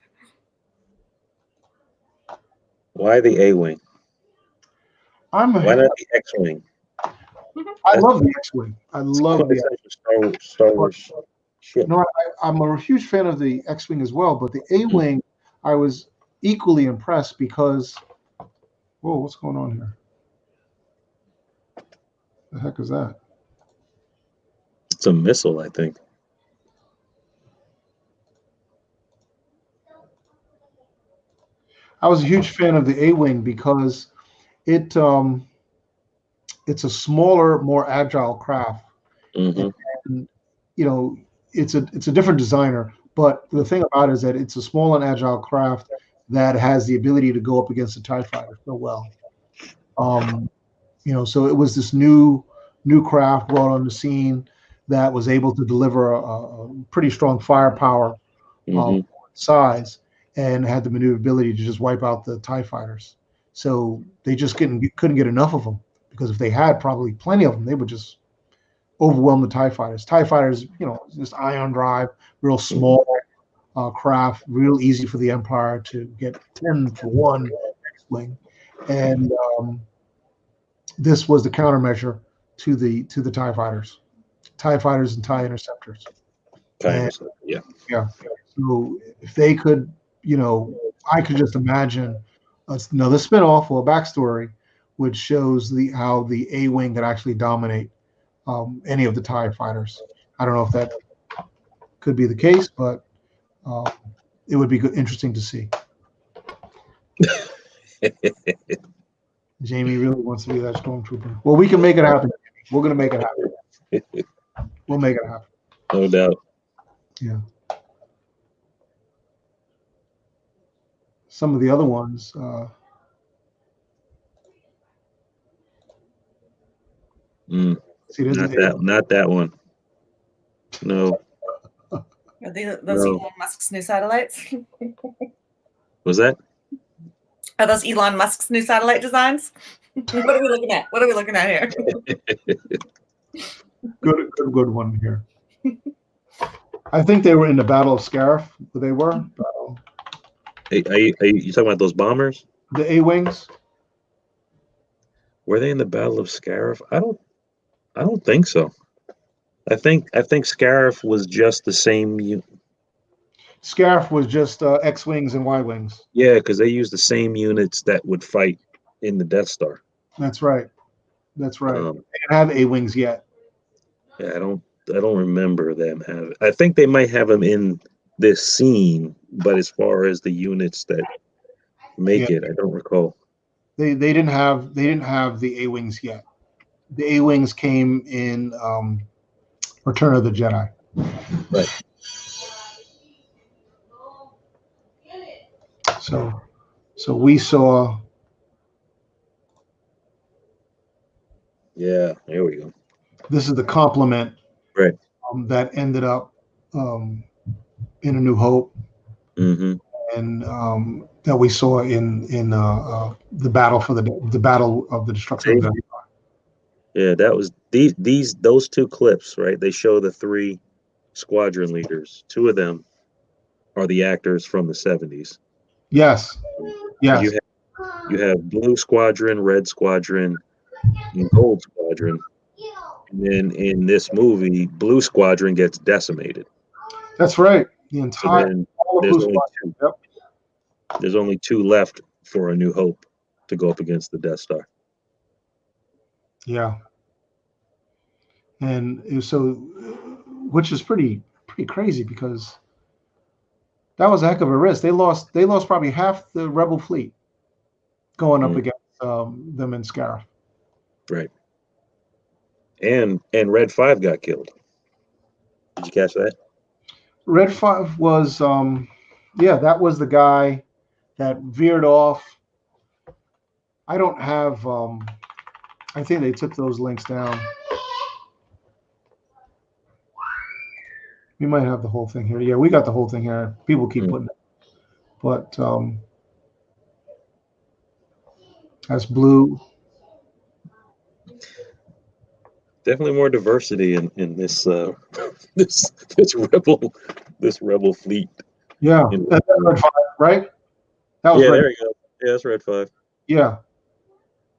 Why the A-Wing? Why Why not the X-Wing? I love the X-Wing. I love the Quintessential Star Wars ship. No, I'm a huge fan of the X-Wing as well, but the A-Wing, I was equally impressed because, whoa, what's going on here? The heck is that? It's a missile, I think. I was a huge fan of the A-Wing because it's a smaller, more agile craft. Mm-hmm. And, you know, it's a different designer, but the thing about it is that it's a small and agile craft that has the ability to go up against a TIE fighter so well. You know, so it was this new craft brought on the scene that was able to deliver a pretty strong firepower size and had the maneuverability to just wipe out the TIE fighters. So they just couldn't get enough of them, because if they had probably plenty of them, they would just overwhelm the TIE fighters. TIE fighters, you know, just ion drive, real small craft, real easy for the Empire to get 10 for 1 X-Wing. And this was the countermeasure to the TIE fighters and TIE interceptors. Yeah. Yeah. So if they could, you know, I could just imagine another spinoff or a backstory which shows how the A-Wing could actually dominate any of the TIE fighters. I don't know if that could be the case, but it would be interesting to see. Jaime really wants to be that stormtrooper. Well, we can make it happen. We're going to make it happen. We'll make it happen. No doubt. Yeah. Some of the other ones. See, not that one. No. Are those Elon Musk's new satellites? Was that? Are those Elon Musk's new satellite designs? What are we looking at? What are we looking at here? Good one here. I think they were in the Battle of Scarif. They were. Are you talking about those bombers? The A-Wings. Were they in the Battle of Scarif? I don't think so. I think Scarif was just the same. Scarif was just X-Wings and Y-Wings. Yeah, because they used the same units that would fight in the Death Star. That's right. They didn't have A-Wings yet. Yeah, I don't remember them having. I think they might have them in this scene, but as far as the units that make it, I don't recall. They didn't have the A-Wings yet. The A-Wings came in Return of the Jedi. Right. So we saw. Yeah, there we go. This is the complement, right? That ended up in A New Hope, and that we saw in the battle for the battle of the destruction of the Empire. Yeah, that was those two clips, right? They show the 3 squadron leaders. 2 of them are the actors from the 70s. Yes. Yes. You have Blue Squadron, Red Squadron, and Gold Squadron. And then in this movie, Blue Squadron gets decimated. That's right. The So entire then all the there's Blue only Squadron. two. Yep. There's only 2 left for A New Hope to go up against the Death Star. Yeah. And so, which is pretty crazy because that was a heck of a risk. They lost probably half the Rebel fleet going up against them in Scarif. Right. And Red 5 got killed. Did you catch that? Red 5 was that was the guy that veered off. I don't have I think they took those links down. We might have the whole thing here. Yeah, we got the whole thing here. People keep putting it. But that's Blue. Definitely more diversity in this this rebel fleet. Yeah, that's Red 5, right? That was There you go. Yeah, that's Red 5. Yeah.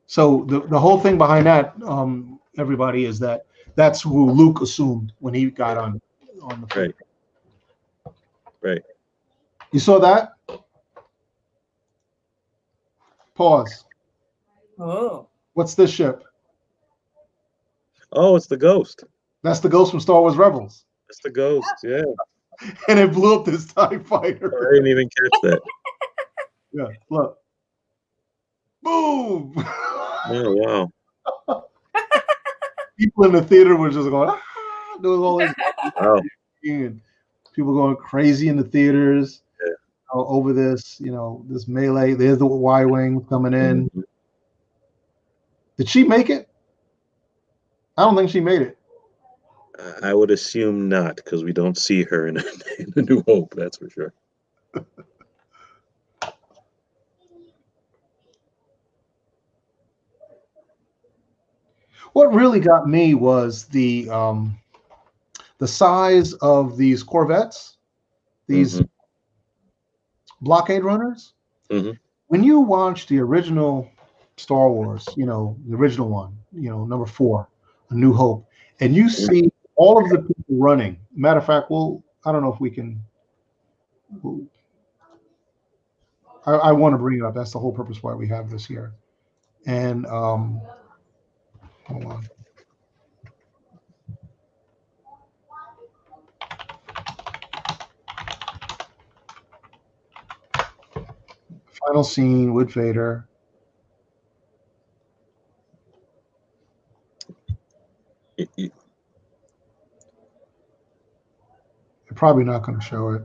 So the whole thing behind that, everybody, is that's who Luke assumed when he got on the fleet. Right. You saw that? Pause. Oh. What's this ship? Oh, it's the Ghost. That's the Ghost from Star Wars Rebels. It's the Ghost. Yeah. And it blew up this TIE fighter. I didn't even catch that. Yeah, look. Boom! Oh, wow. People in the theater were just going, there was all this. Wow. And people going crazy in the theaters over this, this melee. There's the Y-Wing coming in. Mhm. Did she make it? I don't think she made it. I would assume not, because we don't see her in A New Hope, that's for sure. What really got me was the size of these Corvettes, these blockade runners. Mhm. When you watch the original Star Wars, the original one, number 4, A New Hope, and you see all of the people running. Matter of fact, I don't know if we can. I want to bring it up. That's the whole purpose why we have this here. And hold on. Final scene with Vader. They're probably not going to show it.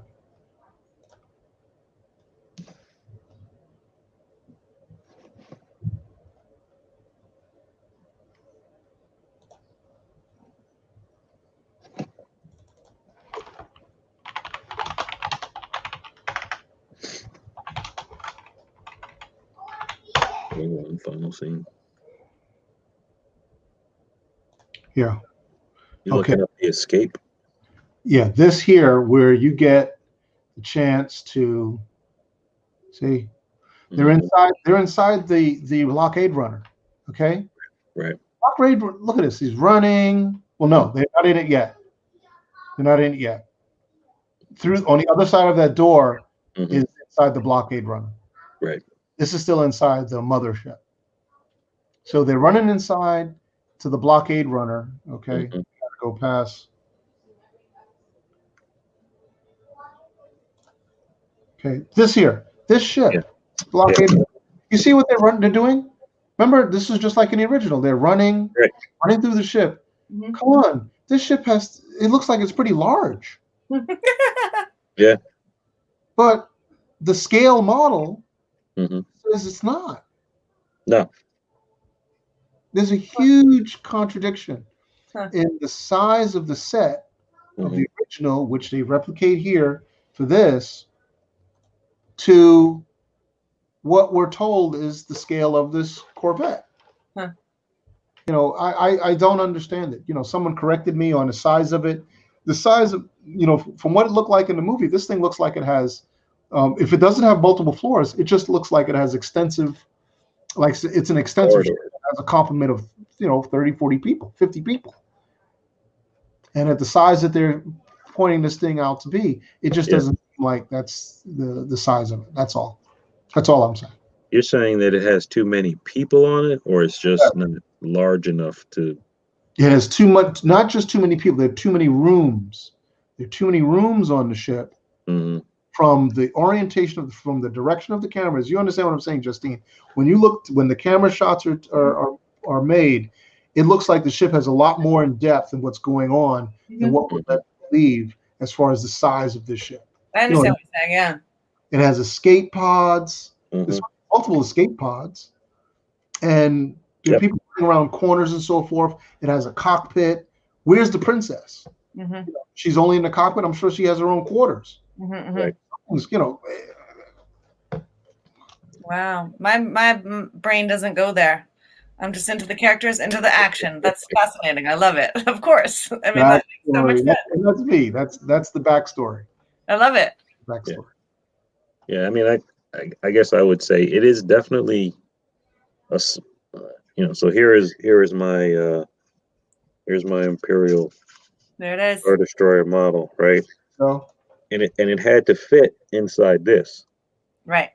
Final scene. Yeah. You're looking up the escape. Yeah, this here where you get the chance to see they're inside the blockade runner. Okay. Right. Blockade. Look at this. He's running. Well, no, they're not in it yet. They're not in it yet. Through on the other side of that door is inside the blockade runner. Right. This is still inside the mothership. So they're running inside to the blockade runner. Okay. Gotta go past. Okay. This ship. Blockade. You see what they're doing? Remember, this is just like in the original. They're running through the ship. Come on. This ship it looks like it's pretty large. Yeah. But the scale model says it's not. No. There's a huge contradiction in the size of the set of the original, which they replicate here for this, to what we're told is the scale of this Corvette. I don't understand it. Someone corrected me on the size of it. the size of, from what it looked like in the movie, this thing looks like it has, if it doesn't have multiple floors, it just looks like it has extensive, like it's an extensive ship that has a complement of, 30, 40 people, 50 people. And at the size that they're pointing this thing out to be, it just doesn't seem like that's the size of it. That's all. That's all I'm saying. You're saying that it has too many people on it, or it's just not large enough to. It has too much, not just too many people. There are too many rooms. There are too many rooms on the ship. Mm-hmm. From the orientation from the direction of the cameras. You understand what I'm saying, Justine? When the camera shots are made, it looks like the ship has a lot more in depth in what's going on than what would believe as far as the size of this ship. I understand what you're saying, yeah. It has escape pods. Mm-hmm. There's multiple escape pods. And there are people running around corners and so forth. It has a cockpit. Where's the princess? Mm-hmm. She's only in the cockpit. I'm sure she has her own quarters. Mm-hmm. Right. Wow. My brain doesn't go there. I'm just into the characters, into the action. That's fascinating. I love it. Of course. I mean, that makes so much sense. That's me. That's the backstory. I love it. Backstory. Yeah, I mean, I guess I would say it is definitely a, so here is my here's my Imperial there it is. Star Destroyer model, right? So, and it had to fit inside this, right?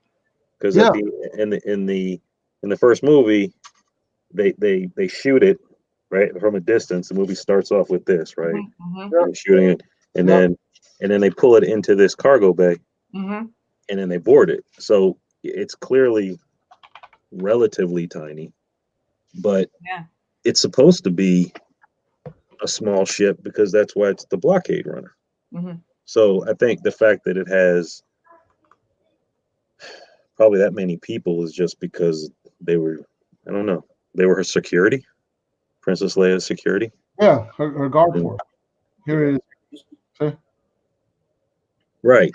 Because in the first movie, they shoot it right from a distance. The movie starts off with this, right? Mm-hmm. They're shooting it, and then they pull it into this cargo bay, mm-hmm. and then they board it. So it's clearly relatively tiny, but it's supposed to be a small ship because that's why it's the blockade runner. Mm-hmm. So I think the fact that it has probably that many people is just because they were, I don't know, they were her security, Princess Leia's security. Yeah, her guard force. Here it is. See? Right.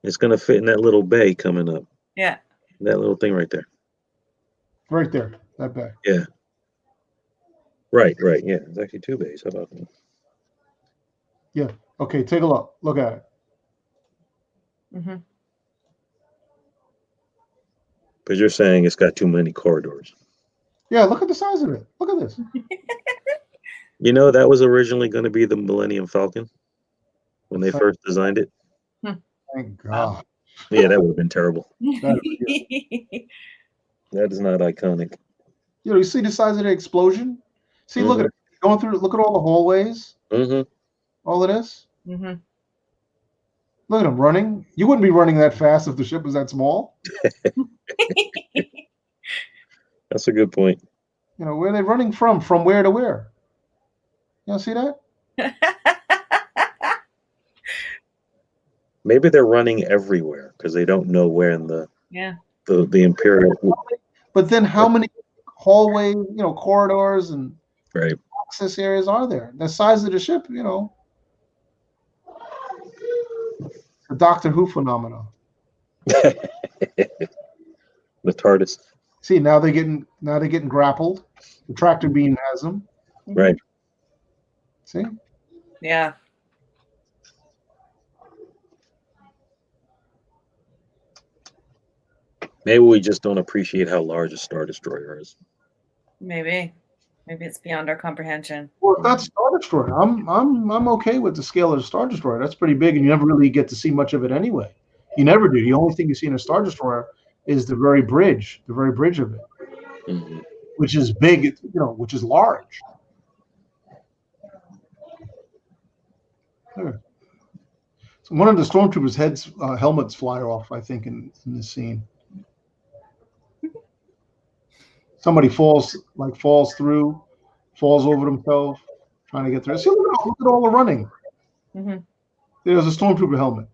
It's going to fit in that little bay coming up. Yeah. That little thing right there. Right there, that bay. Yeah. Right. Yeah, it's actually two bays. How about that? Yeah. Okay, take a look. Look at it. Mm-hmm. Because you're saying it's got too many corridors. Yeah, look at the size of it. Look at this. That was originally going to be the Millennium Falcon when they first designed it. Thank God. Yeah, that would have been terrible. That That is not iconic. you see the size of the explosion? See, look at it. Going through, look at all the hallways. Mm-hmm. All of this. Mm-hmm. Look at them running. You wouldn't be running that fast if the ship was that small. That's a good point. Where are they running from? From where to where? You don't see that? Maybe they're running everywhere because they don't know where in the Imperial. But then how many hallways, corridors and access areas are there? The size of the ship, the Doctor Who phenomenon. The TARDIS. See, now they're getting grappled. The tractor beam has them. Right. See? Yeah. Maybe we just don't appreciate how large a Star Destroyer is. Maybe it's beyond our comprehension. Well, that's Star Destroyer. I'm okay with the scale of the Star Destroyer. That's pretty big, and you never really get to see much of it anyway. You never do. The only thing you see in a Star Destroyer is the very bridge of it, which is big, which is large. There. So one of the stormtroopers' helmets fly off, I think, in this scene. Somebody falls through, falls over themselves, trying to get through. See, look at all the running. Mm-hmm. There's a stormtrooper helmet.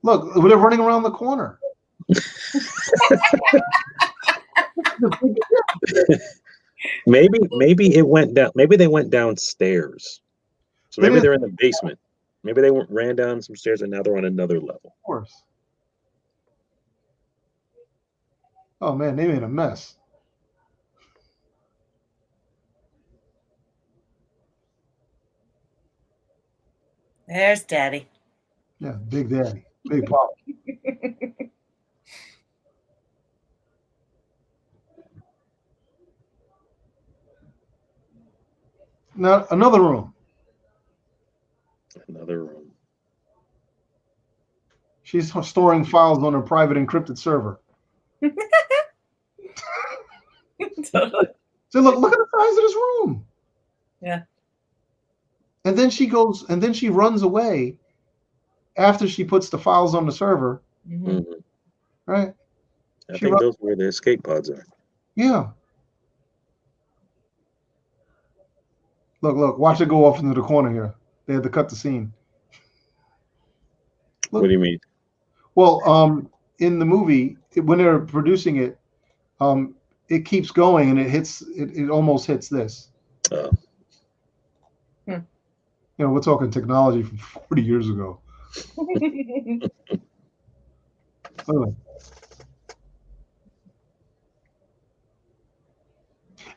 Look, they're running around the corner. Maybe it went down. Maybe they went downstairs. So maybe they're in the basement. Maybe they ran down some stairs and now they're on another level. Of course. Oh man, they made a mess. There's Daddy. Yeah, Big Daddy, Big Pop. Now another room. Another room. She's storing files on a private encrypted server. Totally. So look at the size of this room. Yeah. And then she goes, and then she runs away after she puts the files on the server. Mhm. Mhm. Right? I She think runs, those are where the escape pods are. yeah. Look, watch it go off into the corner here. They had to cut the scene. What do you mean? Well, in the movie, when they're producing it, it keeps going and it almost hits this. Oh. You know, we're talking technology from 40 years ago. Oh.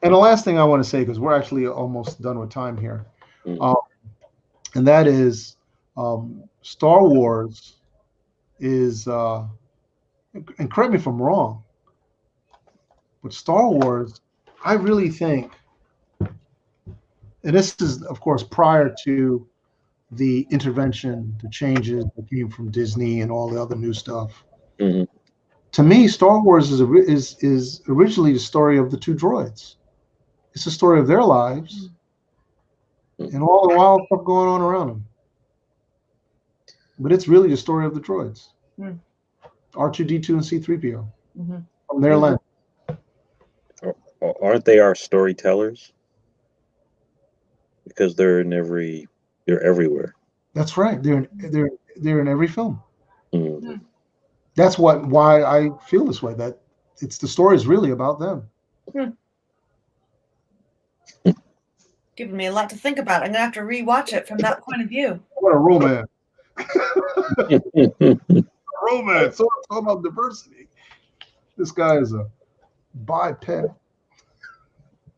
And the last thing I want to say, because we're actually almost done with time here, Mhm. and that is Star Wars is, and correct me if I'm wrong, but Star Wars, I really think, and this is, of course, prior to the intervention, the changes that came from Disney and all the other new stuff. Mhm. To me, Star Wars is originally the story of the two droids. It's the story of their lives and all the wild stuff going on around them. But it's really the story of the droids. Mm. R2D2 and C3PO Mhm. from their lens. Aren't they our storytellers? Because they're everywhere. That's right. They're in every film. Mhm. That's why I feel this way. That it's the story is really about them. Giving me a lot to think about. I'm gonna have to rewatch it from that point of view. What a romance! Romance. So talking about diversity. This guy is a biped.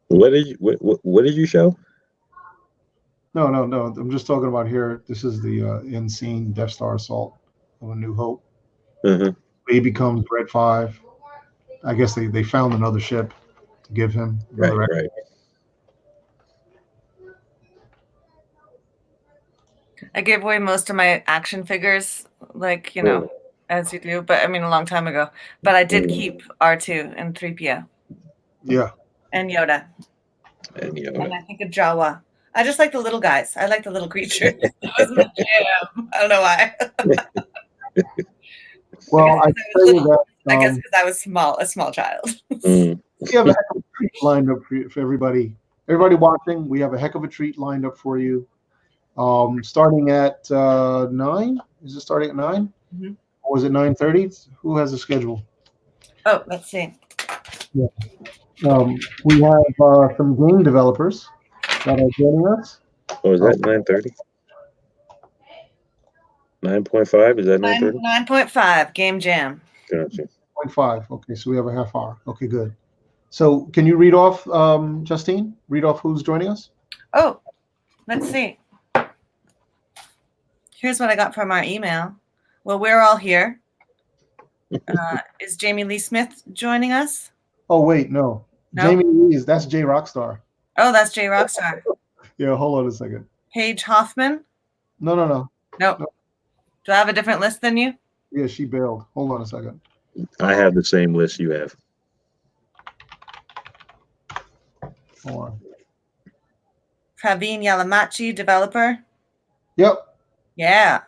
What did you show? No. I'm just talking about here. This is the end scene Death Star assault of A New Hope. Uh-huh. He becomes Red 5. I guess they found another ship to give him. Right. I gave away most of my action figures, like, you know, as you do, but I mean a long time ago. But I did keep R2 and 3PO. Yeah. And Yoda. And And I think of Jawa. I just like the little guys. I like the little creatures. That was my jam. I don't know why. Well, I tell you that. I guess because I was a small child. Mm. We have a heck of a treat lined up for everybody. Everybody watching, we have a heck of a treat lined up for you. Starting at 9. Is it starting at 9? Mm-hmm. Or was it 9:30? Who has the schedule? Oh, let's see. Yeah. We have some game developers that are joining us. Oh, is that 9:30? 9.5? Is that 9:30? 9.5 Game Jam. Gotcha. 0.5. Okay, so we have a half hour. Okay, good. So can you read off, Justine? Read off who's joining us? Oh, let's see. Here's what I got from our email. Well, we're all here. Is Jamie Lee Smith joining us? Oh, wait, no. Jamie Lee that's J Rockstar. Oh, that's J Rockstar. Yeah, hold on a second. Paige Hoffman? No. Nope. Do I have a different list than you? Yeah, she bailed. Hold on a second. I have the same list you have. Hold on. Praveen Yalamanchi, developer? Yep, Yeah.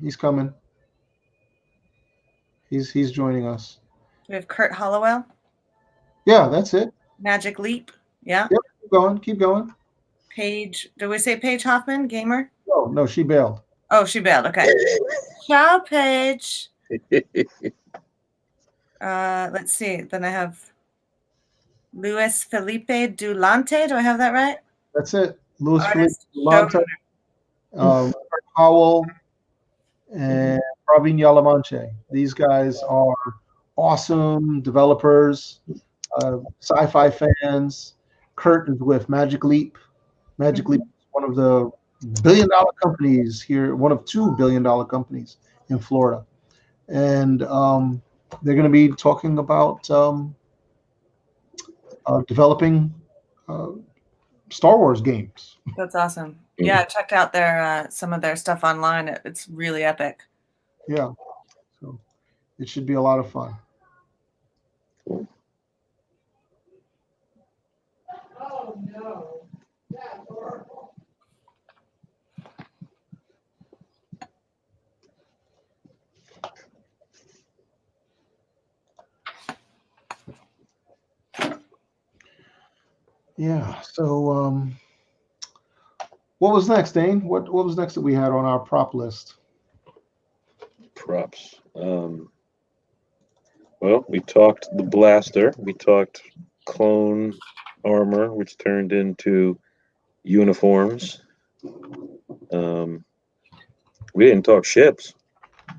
he's coming. He's joining us. We have Kurt Hollowell? Yeah, that's it. Magic Leap? Yeah. Yep, keep going. Paige, did we say Paige Hoffman, gamer? No, she bailed. Oh, she bailed. Okay. Ciao, Paige. Let's see. Then I have Luis Felipe Dulante. Do I have that right? That's it. Louis Artist, Dulanto, Hollowell, and Praveen Yalamanchi. These guys are awesome developers, sci-fi fans. Kurt is with Magic Leap. Magic Leap is one of the billion-dollar companies here, one of two billion-dollar companies in Florida, and they're going to be talking about developing Star Wars games. That's awesome. Yeah, I checked out their some of their stuff online. It's really epic. Yeah, so it should be a lot of fun. Yeah. So, what was next, Dane? What was next that we had on our prop list? Props. Well, we talked the blaster. We talked clone armor, which turned into uniforms. We didn't talk ships.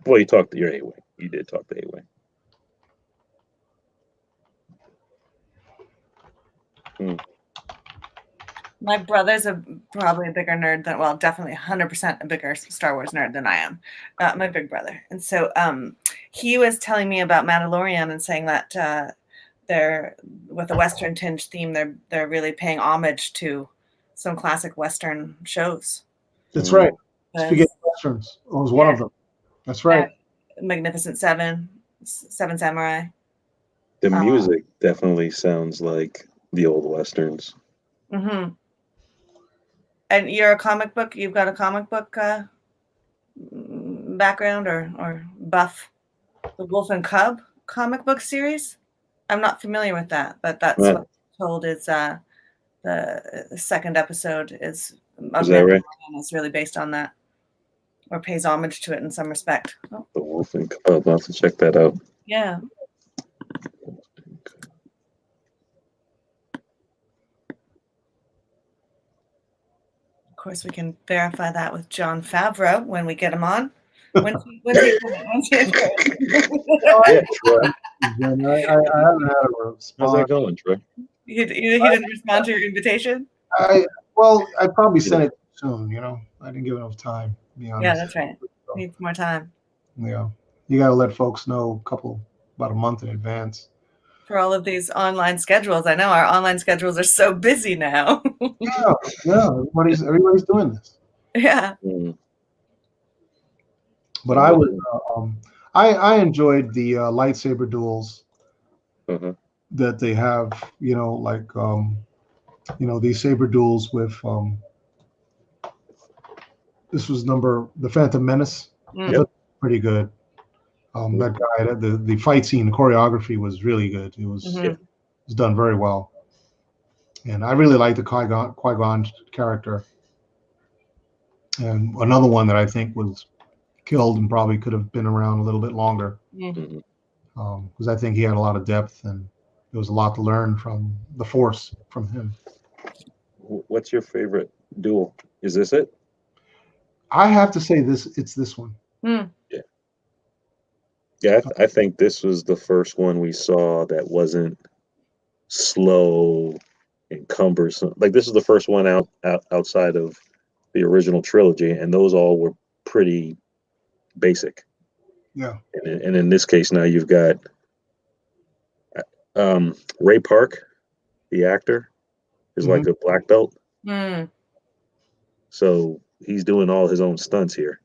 Well, you talked your A-Wing. You did talk the A-Wing. My brother's probably a bigger nerd than, well, definitely 100% a bigger Star Wars nerd than I am. My big brother. And so he was telling me about Mandalorian and saying that they're, with a Western tinge theme, they're really paying homage to some classic Western shows. That's right. Spaghetti Westerns was one of them. That's right. Magnificent Seven, Seven Samurai. The music definitely sounds like the old Westerns. Mm-hmm. And you're a comic book, you've got a comic book background or buff? The Wolf and Cub comic book series? I'm not familiar with that, but that's what I'm told is the second episode is that right? Is really based on that, or pays homage to it in some respect. Oh. The Wolf and Cub. I'll have to check that out. Yeah. Of course, we can verify that with Jon Favreau when we get him on. When's he Yeah, Troy. I haven't had a response. How's that going, Troy? He didn't respond to your invitation? I probably sent it soon, you know. I didn't give enough time, to be honest. Yeah, that's right. Needs more time. Yeah. You got to let folks know about a month in advance. For all of these online schedules. I know our online schedules are so busy now. yeah. Everybody's doing this. Yeah. But I was I enjoyed the lightsaber duels that they have, you know, like these saber duels with this was the Phantom Menace. Yep. Pretty good. That guy, the fight scene, the choreography was really good. It was done very well, and I really like the Qui-Gon character. And another one that I think was killed and probably could have been around a little bit longer, because I think he had a lot of depth and there was a lot to learn from the Force from him. What's your favorite duel? Is this it? I have to say it's this one. Yeah, I think this was the first one we saw that wasn't slow and cumbersome. Like, this is the first one outside of the original trilogy, and those all were pretty basic. Yeah. And in this case, now you've got Ray Park, the actor, is like a black belt. So he's doing all his own stunts here,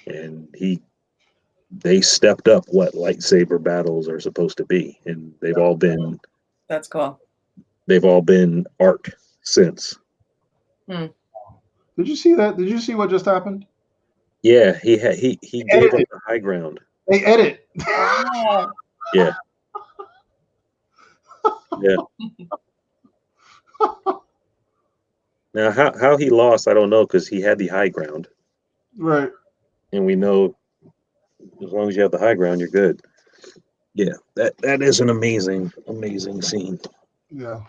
and they stepped up what lightsaber battles are supposed to be, and they've all been. That's cool. They've all been art since. Did you see that? Did you see what just happened? Yeah, he gave up the high ground. They edit. Yeah. Yeah. Now, how he lost, I don't know, because he had the high ground. Right. And we know as long as you have the high ground, you're good. Yeah, that is an amazing scene. Yeah.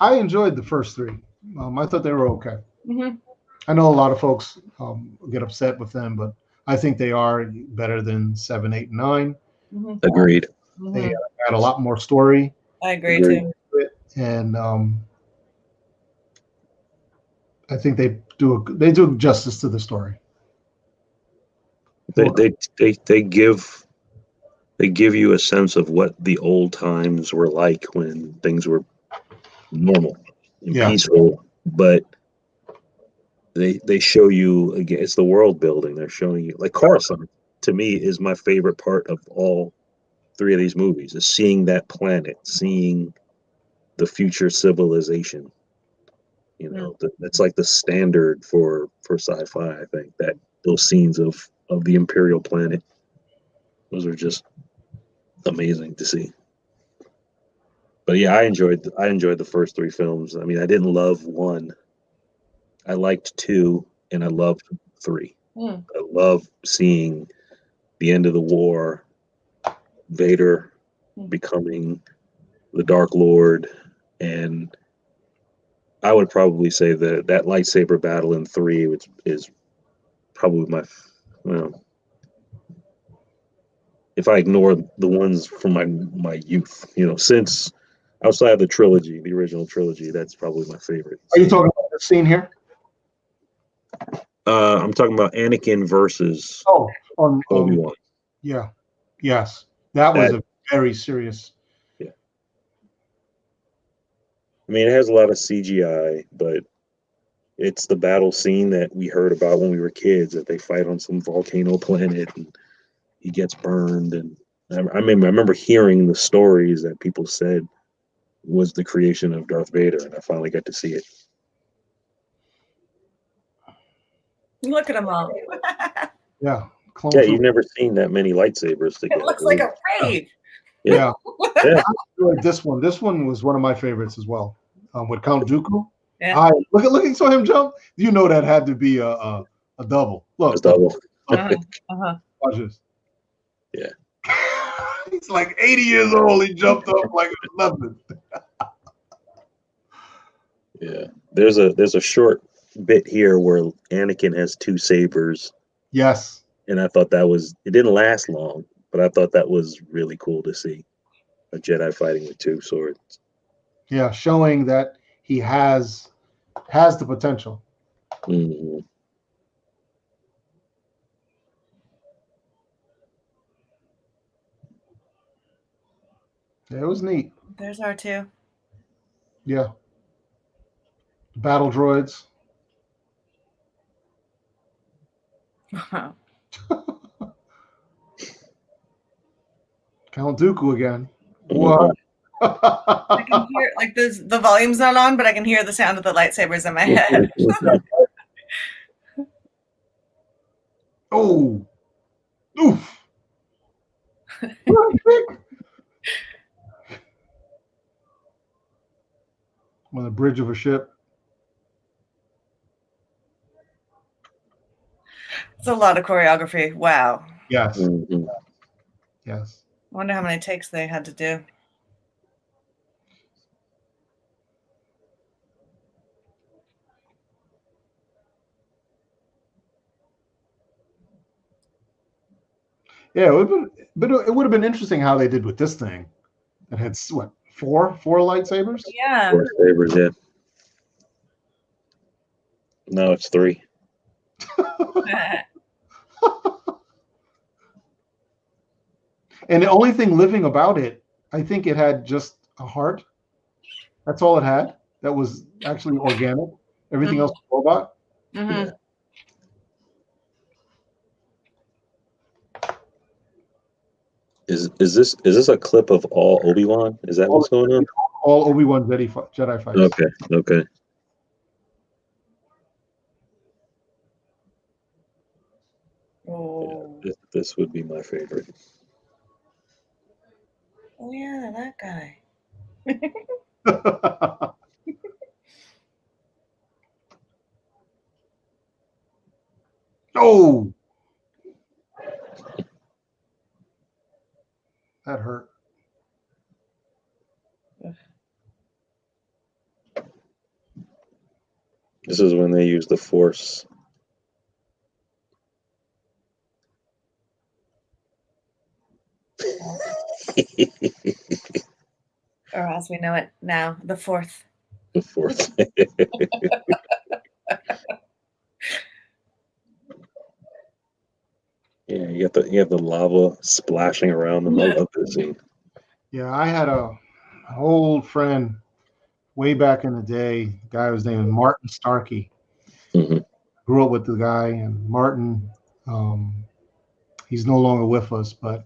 I enjoyed the first three. I thought they were okay. I know a lot of folks get upset with them, but I think they are better than 7, 8, and 9. Agreed. They had a lot more story. I agree too. And I think they do justice to the story. They give you a sense of what the old times were like when things were normal and peaceful, but they show you again. It's the world building. They're showing you, like Coruscant. To me, is my favorite part of all three of these movies. Is seeing that planet, seeing the future civilization. You know, that's like the standard for sci-fi. I think that those scenes of the Imperial planet, those are just amazing to see. But yeah, I enjoyed the first three films. I mean, I didn't love one. I liked two, and I loved three. I love seeing the end of the war, Vader becoming the Dark Lord, and I would probably say that lightsaber battle in 3, which is probably if I ignore the ones from my youth, since outside of the trilogy, the original trilogy, that's probably my favorite. Are you talking about the scene here? I'm talking about Anakin versus Obi-Wan. Yeah. Yes. That was a very serious. Yeah. I mean, it has a lot of CGI, but it's the battle scene that we heard about when we were kids, that they fight on some volcano planet and he gets burned. And I remember hearing the stories that people said was the creation of Darth Vader, and I finally got to see it. Look at them all. Yeah. Yeah, you've never seen that many lightsabers together. It looks like a raid. Yeah. I enjoyed this one. This one was one of my favorites as well. With Count Dooku. Yeah. Look, you saw him jump. You know that had to be a double. Look, it's double. Watch this. Yeah. He's like 80 years old. He jumped up like it was nothing. Yeah. There's a short bit here where Anakin has 2 sabers. Yes. And I thought it didn't last long, but I thought that was really cool to see. A Jedi fighting with 2 swords. Yeah, showing that he has the potential. Mm-hmm. Yeah, it was neat. There's R2. Yeah. Battle droids. Count Dooku again. What? I can hear, like, the volume's not on, but I can hear the sound of the lightsabers in my head. Oh. Oof. On the bridge of a ship. It's a lot of choreography. Wow. Yes. Mm-hmm. Yes. I wonder how many takes they had to do. Yeah, it would have been interesting how they did with this thing. It had what, four lightsabers? Yeah. 4 sabers, yeah. No, it's 3. And the only thing living about it, I think it had just a heart. That's all it had. That was actually organic. Everything else was robot. Mm-hmm. Yeah. Is this a clip of all Obi-Wan? Is that what's going on? All Obi-Wan Jedi fights. Okay. Oh. Yeah, this would be my favorite. Oh yeah, that guy. Oh, that hurt. This is when they use the Force. Or as we know it now, the 4th. The Force. Yeah, you have the lava splashing around them. I love this scene. Yeah, I had an old friend way back in the day. The guy was named Martin Starkey. Hmm. Grew up with the guy, and Martin, he's no longer with us, but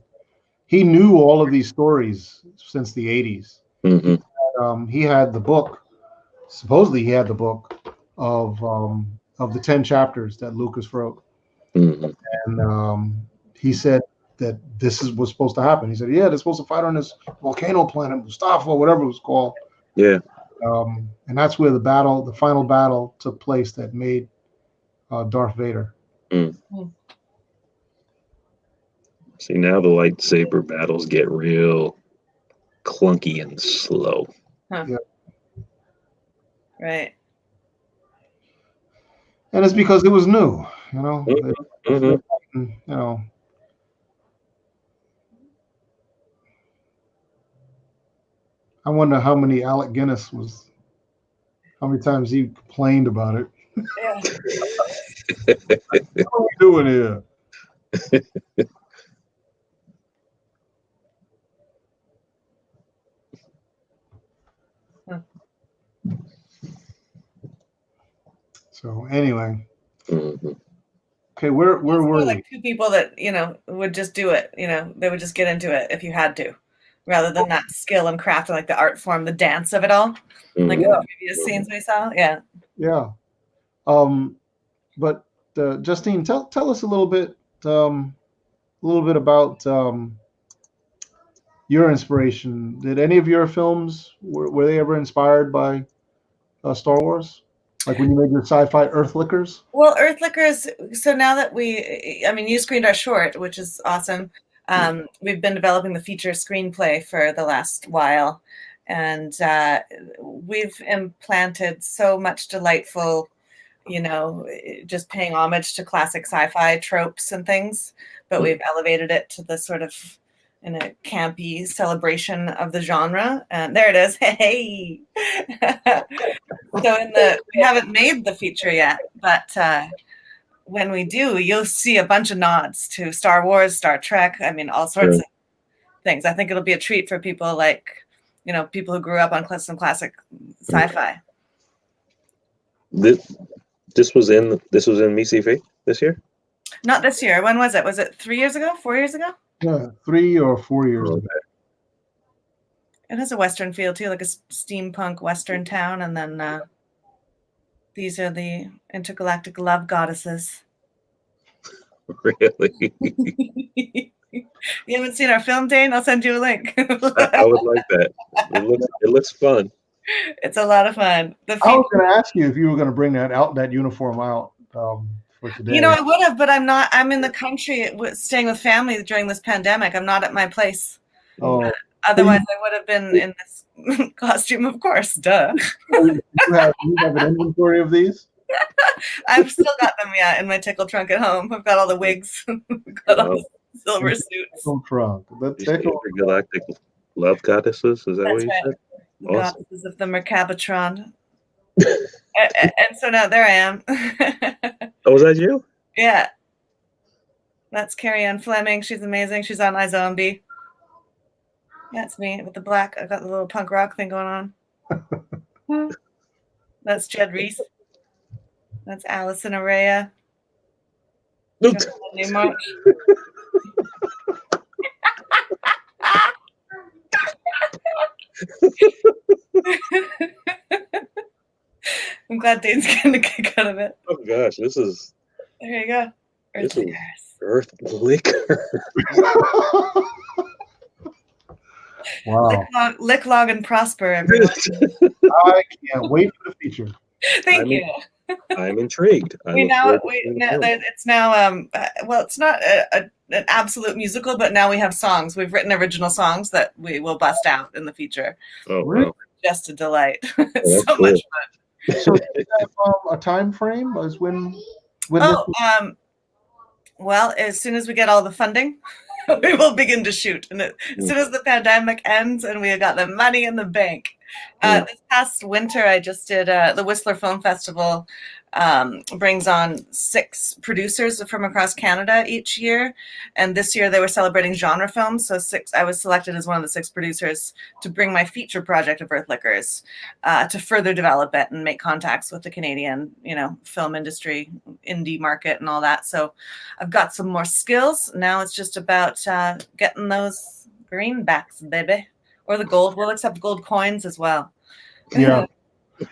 he knew all of these stories since the 80s. Hmm. He had the book. Supposedly, he had the book of the 10 chapters that Lucas wrote, Hmm. and he said that was supposed to happen. He said, "Yeah, they're supposed to fight on this volcano planet, Mustafa, whatever it was called." Yeah. And that's where the final battle took place that made Darth Vader. Mm. See, now the lightsaber battles get real clunky and slow. Huh. Yeah. Right. And it's because it was new, you know. Mhm. You know, I wonder how many Alec Guinness how many times he complained about it. Yeah. What are we doing here? Huh. So anyway, Mhm. okay, where It's were more we? like two people that, would just do it, they would just get into it if you had to, rather than that skill and craft and like the art form, the dance of it all, like in the previous scenes we saw. Yeah. Yeah. But Justine, tell us a little bit about your inspiration. Did any of your films were they ever inspired by Star Wars? Like when you made your sci-fi Earthlickers? Well, Earthlickers, so now that you screened our short, which is awesome. We've been developing the feature screenplay for the last while, and we've implanted so much delightful, just paying homage to classic sci-fi tropes and things, but we've elevated it to the sort of in a campy celebration of the genre. And there it is. Hey. So we haven't made the feature yet, but when we do, you'll see a bunch of nods to Star Wars, Star Trek. I mean, all sorts of things. I think it'll be a treat for people like, people who grew up on some classic sci-fi. This was in MCV this year? Not this year. When was it? Was it 3 years ago? 4 years ago? Yeah, 3 or 4 years ago. It has a Western feel too, like a steampunk Western town. And then these are the intergalactic love goddesses. Really? You haven't seen our film, Dane? I'll send you a link. I would like that. It looks fun. It's a lot of fun. I was going to ask you if you were going to bring that uniform out for today. I would have, but I'm not. I'm in the country staying with family during this pandemic. I'm not at my place. Oh, otherwise, I would have been in this costume, of course. Duh. You have an inventory of these? I've still got them, in my tickle trunk at home. I've got all the wigs. Got all the silver suits. Trunk. Galactic love goddesses. Is that That's what you right. said? The Awesome. goddesses of the Mercabatron. And so now there I am. Oh, was that you? Yeah. That's Carrie Ann Fleming. She's amazing. She's on iZombie. That's me with the black. I got the little punk rock thing going on. That's Jed Reese. That's Allison Araya. Newmark. I'm glad Dane's getting a kick out of it. Oh gosh, this is. There you go. Earthlicker. Wow. Lick, log, and prosper, everyone. I can't wait for the feature. Thank you. I'm intrigued. It's now it's not an absolute musical, but now we have songs. We've written original songs that we will bust out in the future. Oh, wow. Just a delight. It's so much fun. So, do you have a time frame as when well, as soon as we get all the funding, we will begin to shoot. And as soon as the pandemic ends and we got the money in the bank. This past winter, I just did the Whistler Film Festival brings on 6 producers from across Canada each year. And this year they were celebrating genre films. So I was selected as one of the 6 producers to bring my feature project of Earth Liquors to further develop it and make contacts with the Canadian, film industry, indie market and all that. So I've got some more skills. Now it's just about getting those greenbacks, baby. Or the gold. We'll accept gold coins as well. Yeah.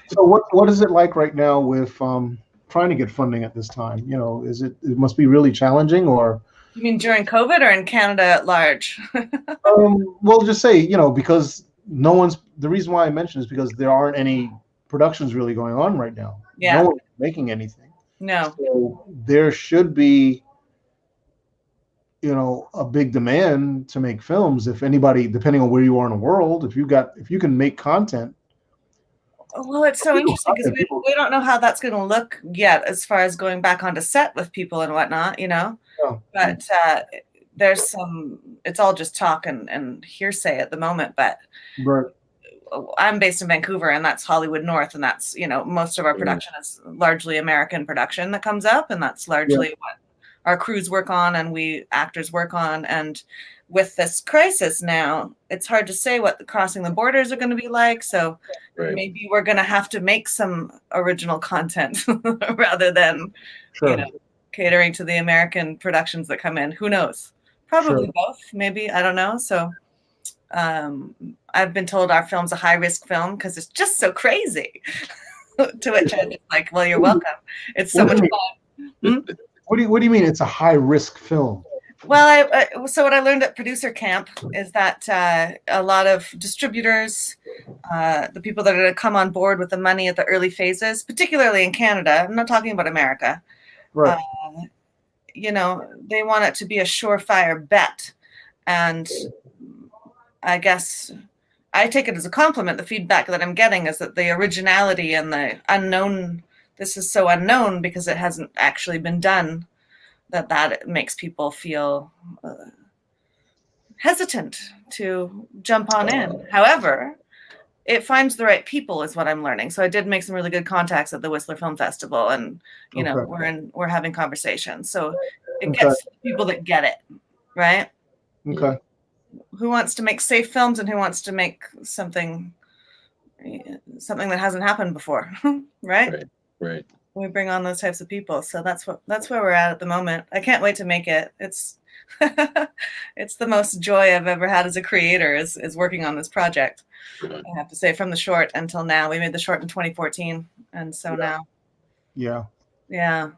So what is it like right now with trying to get funding at this time? It must be really challenging, or? You mean during COVID or in Canada at large? Well, just say, because the reason why I mentioned is because there aren't any productions really going on right now. Yeah. No one's making anything. No. So there should be, a big demand to make films. If anybody, depending on where you are in the world, if you can make content. Well, it's so interesting because we don't know how that's going to look yet as far as going back onto set with people and whatnot, Yeah. But there's it's all just talk and hearsay at the moment. But Right. I'm based in Vancouver, and that's Hollywood North, and that's, most of our production is largely American production that comes up, and that's largely what our crews work on and we actors work on. And with this crisis now, it's hard to say what the crossing the borders are going to be like. So maybe we're going to have to make some original content rather than, catering to the American productions that come in. Who knows? Probably both, maybe. I don't know. So I've been told our film's a high-risk film because it's just so crazy. To which I'm just like, well, you're welcome. It's so much fun. What do you mean it's a high-risk film? Well, so what I learned at producer camp is that a lot of distributors, the people that are going to come on board with the money at the early phases, particularly in Canada, I'm not talking about America, right. They want it to be a surefire bet. And I guess I take it as a compliment. The feedback that I'm getting is that the originality and the unknown, this is so unknown because it hasn't actually been done, that makes people feel hesitant to jump on in. However, it finds the right people is what I'm learning. So I did make some really good contacts at the Whistler Film Festival, and we're having conversations. So it gets people that get it, right? Okay. Who wants to make safe films and who wants to make something that hasn't happened before, right? Right. We bring on those types of people. So that's where we're at the moment. I can't wait to make it. It's it's the most joy I've ever had as a creator is working on this project. I have to say, from the short until now. We made the short in 2014, and so now. Yeah. Yeah.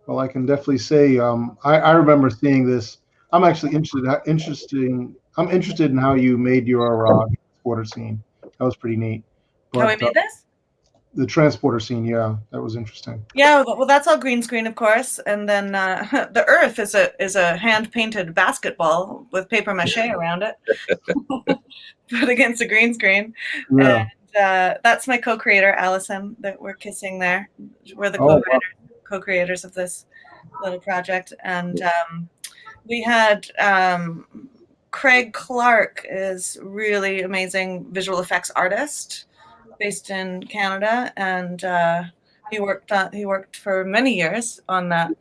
Well, I can definitely say I remember seeing this. I'm actually interested in how you made your transporter scene. That was pretty neat. How we made this? The transporter scene, yeah, that was interesting. Yeah, well, that's all green screen, of course, and then the Earth is a hand painted basketball with paper mache around it, put against a green screen. Yeah. And that's my co-creator, Allison, that we're kissing there. We're the co-creators of this little project, and we had Craig Clark is really amazing visual effects artist based in Canada, and he worked for many years on that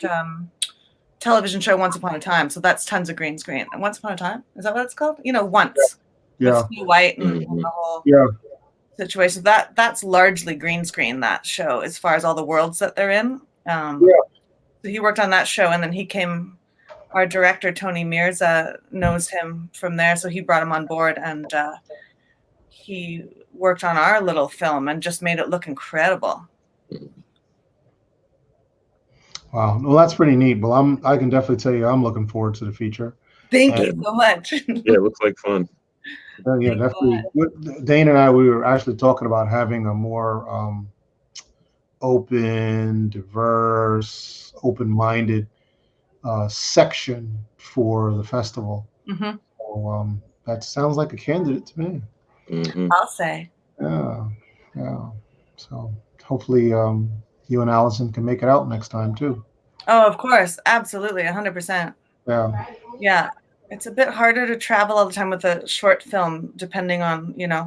television show Once Upon a Time. So that's tons of green screen. And Once Upon a Time, is that what it's called? Once. Yeah. With Snow White and the whole situation. That's largely green screen, that show, as far as all the worlds that they're in. So he worked on that show, and then our director Tony Mirza knows him from there, so he brought him on board, and he worked on our little film and just made it look incredible. Wow, well, that's pretty neat. Well, I can definitely tell you, I'm looking forward to the feature. Thank you so much. Yeah, it looks like fun. Yeah, definitely. Dane and I, we were actually talking about having a more open, diverse, open-minded section for the festival. Mm-hmm. So that sounds like a candidate to me. Mm-hmm. I'll say. Yeah. So hopefully you and Allison can make it out next time too. Oh, of course. Absolutely. 100%. Yeah. Yeah. It's a bit harder to travel all the time with a short film, depending on, Yeah.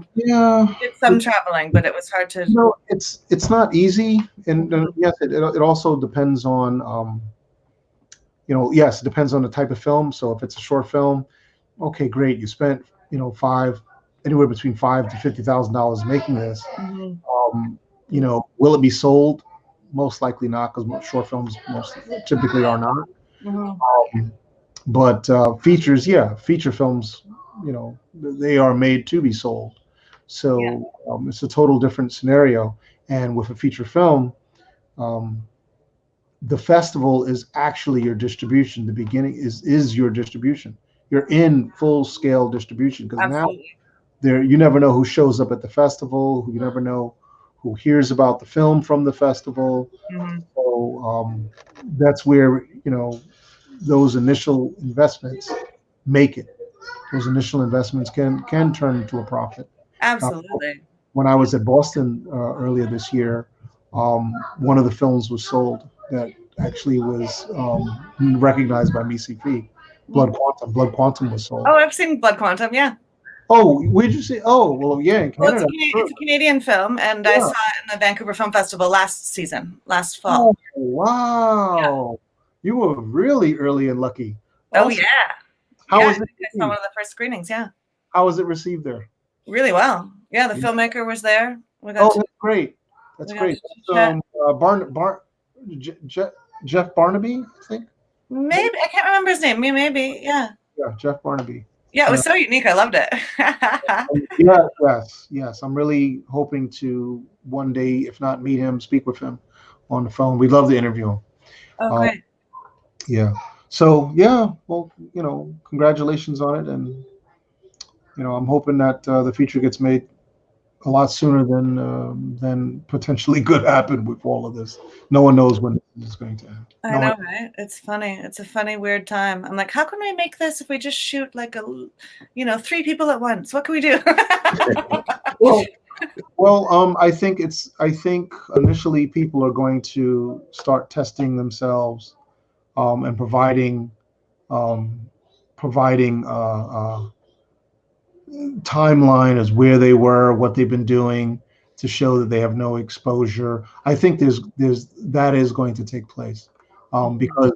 did some traveling, but it was hard to. No, it's not easy, and yes, it also depends on yes, it depends on the type of film. So if it's a short film, okay, great, you spent anywhere between $5,000 to $50,000 making this. Will it be sold? Most likely not, because short films most typically are not. But features, feature films, they are made to be sold. So it's a total different scenario. And with a feature film, the festival is actually your distribution. The beginning is your distribution. You're in full scale distribution, because now you never know who shows up at the festival. You never know who hears about the film from the festival. So that's where those initial investments make it. Those initial investments can turn into a profit. Absolutely. When I was at Boston earlier this year, one of the films was sold that actually was recognized by MCP. Blood Quantum. Blood Quantum was sold. Oh, I've seen Blood Quantum. Yeah. Oh, where'd you see? Oh, well, yeah, in Canada. It's a Canadian film, and I saw it in the Vancouver Film Festival last fall. Oh, wow. You were really early and lucky. Oh, Awesome. yeah. How was it? I saw one of the first screenings, yeah. How was it received there? Really well. Yeah, the filmmaker was there. That's great. That's great. Jeff Barnaby, I think? Maybe. I can't remember his name. Maybe, yeah. Yeah, Jeff Barnaby. Yeah, it was so unique. I loved it. Yes. I'm really hoping to one day, if not meet him, speak with him on the phone. We'd love to interview him. Oh, great. Yeah. So, well, congratulations on it. And, I'm hoping that the feature gets made a lot sooner than potentially could happen with all of this. No one knows when this is going to happen. I know, right? It's funny. It's a funny, weird time. I'm like, how can we make this if we just shoot like 3 people at once? What can we do? Well, I think initially people are going to start testing themselves and providing timeline as where they were, what they've been doing, to show that they have no exposure. I think that is going to take place because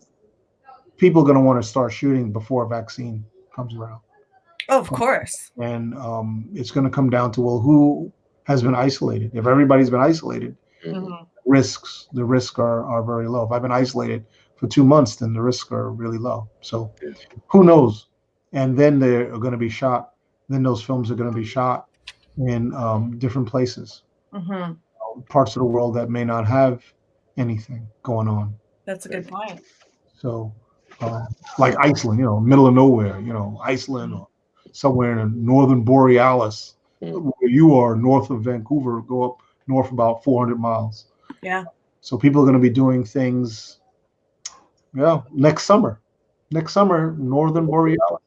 people are going to want to start shooting before a vaccine comes around. Oh, of course. And it's going to come down to, well, who has been isolated? If everybody's been isolated, the risks are very low. If I've been isolated for 2 months, then the risks are really low. So who knows? And then they're going to be shot. Then those films are going to be shot in different places, parts of the world that may not have anything going on. That's a good point. So, like Iceland, middle of nowhere, Iceland, or somewhere in northern Borealis, where you are north of Vancouver, go up north about 400 miles. Yeah. So people are going to be doing things, next summer, northern Borealis.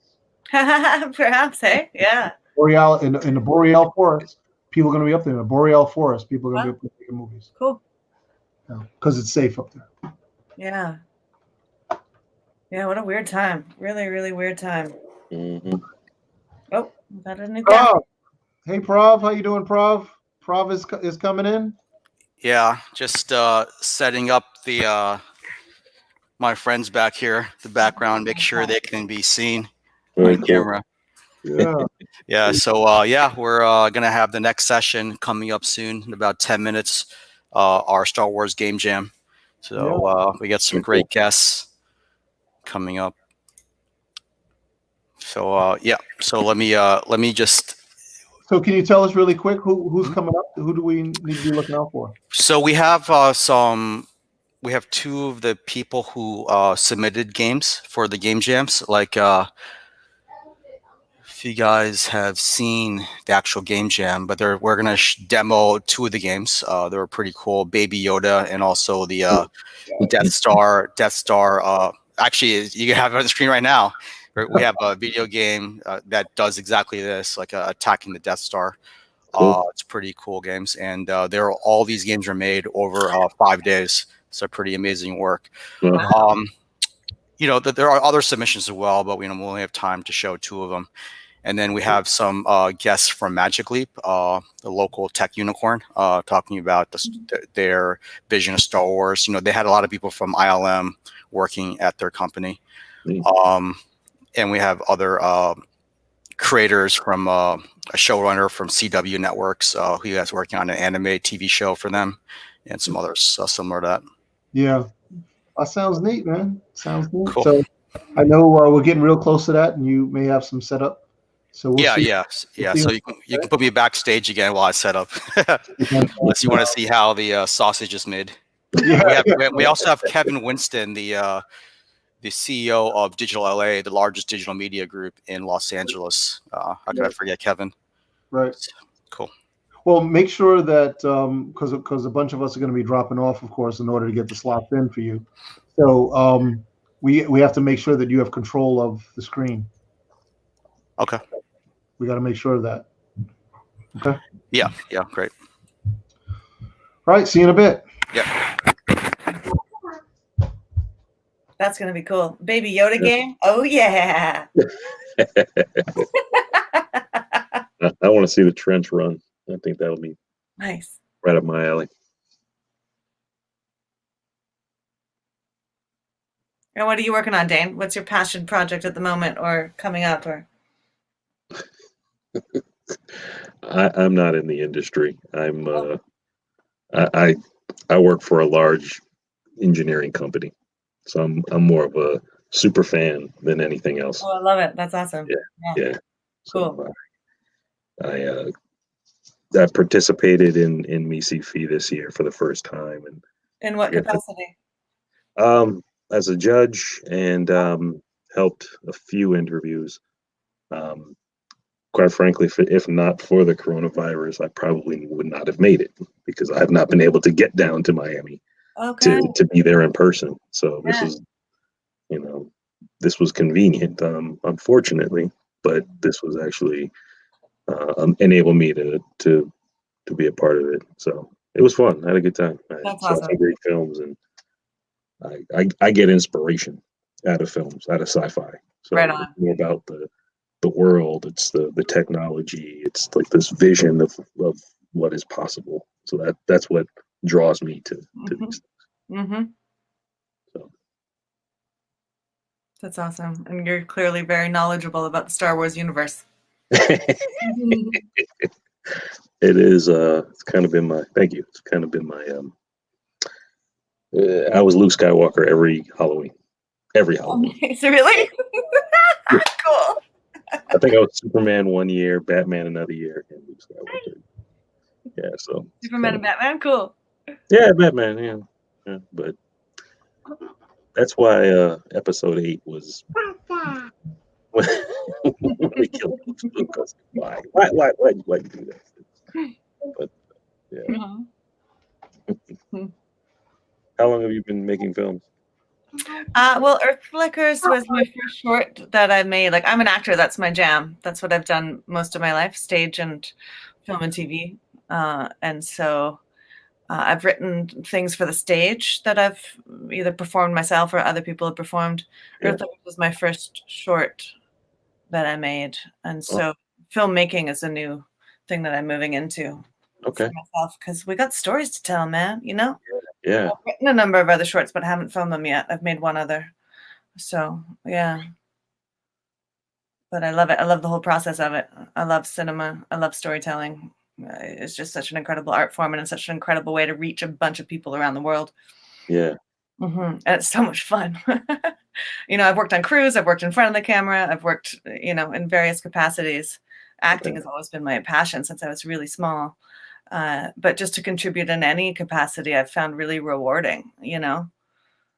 Perhaps, hey? Yeah. Boreal in the Boreal Forest, people are going to be up there. In the Boreal Forest, people are going to be making movies. Cool. Because it's safe up there. Yeah. Yeah, what a weird time. Really, really weird time. Oh, got a new guy. Hey, Prav, how you doing, Prav? Prav is coming in. Yeah, just setting up the my friends back here, the background, make sure they can be seen on camera. Yeah. So we're gonna have the next session coming up soon in about 10 minutes. Our Star Wars game jam. So we got some great guests coming up. So so let me just. So can you tell us really quick who's coming up? Who do we need to be looking out for? So we have we have 2 of the people who submitted games for the game jams. Like if you guys have seen the actual game jam, but we're gonna demo 2 of the games. They were pretty cool. Baby Yoda and also the Death Star. Actually, you can have it on the screen right now. We have a video game that does exactly this, like attacking the Death Star. It's pretty cool games, and all these games are made over 5 days. So pretty amazing work. there are other submissions as well, but we only have time to show 2 of them. And then we have some guests from Magic Leap, the local tech unicorn, talking about their vision of Star Wars. They had a lot of people from ILM working at their company. And we have other creators from a showrunner from CW Networks who is working on an anime TV show for them, and some others similar to that. Yeah, that sounds neat, man. Sounds neat. Cool. So I know we're getting real close to that, and you may have some setup. So we'll see. Yeah. So you can put me backstage again while I set up, unless you want to see how the sausage is made. Yeah. We also have Kevin Winston, the CEO of Digital LA, the largest digital media group in Los Angeles. How could I forget Kevin? Right. Cool. Well, make sure that because a bunch of us are going to be dropping off, of course, in order to get the slots in for you. So we have to make sure that you have control of the screen. Okay. We got to make sure of that. Okay. Yeah. Great. All right. See you in a bit. Yeah. That's going to be cool. Baby Yoda game? Oh, yeah. I want to see the trench run. I think that'll be Nice. right up my alley. And what are you working on, Dane? What's your passion project at the moment or coming up? Or I'm not in the industry. I work for a large engineering company, so I'm more of a super fan than anything else. Oh, I love it. That's awesome. Yeah. Cool. So I participated in MCFI this year for the first time, and In what capacity? as a judge, and helped a few interviews. Quite frankly, if not for the coronavirus, I probably would not have made it, because I have not been able to get down to Miami to be there in person. So this is, this was convenient, unfortunately, but this was actually enable me to be a part of it. So it was fun. I had a good time. I saw some great films, and I get inspiration out of films, out of sci-fi. So Right on. it's more about the world, it's the technology, it's like this vision of what is possible. So that's what draws me to these things. Mm-hmm. So. That's awesome. And you're clearly very knowledgeable about the Star Wars universe. It is it's kind of been my thank you. It's kind of been my I was Luke Skywalker every Halloween. Is it really? Cool. I think I was Superman one year, Batman another year, and Luke Skywalker. Yeah, so Superman and Batman, cool. Yeah, Batman, yeah. But that's why episode 8 was when they killed Luke. Why you do that? But yeah. How long have you been making films? Well, Earth Flickers was my first short that I made. Like, I'm an actor. That's my jam. That's what I've done most of my life, stage and film and TV. And so I've written things for the stage that I've either performed myself or other people have performed. Yeah. Earth Flickers was my first short that I made. And so filmmaking is a new thing that I'm moving into. Okay. For myself, because we got stories to tell, man. Yeah. I've written a number of other shorts, but I haven't filmed them yet. I've made one other. So, yeah. But I love it. I love the whole process of it. I love cinema. I love storytelling. It's just such an incredible art form, and it's such an incredible way to reach a bunch of people around the world. Yeah. Mm-hmm. And it's so much fun. I've worked on crews. I've worked in front of the camera. I've worked, in various capacities. Acting has always been my passion since I was really small. But just to contribute in any capacity, I've found really rewarding,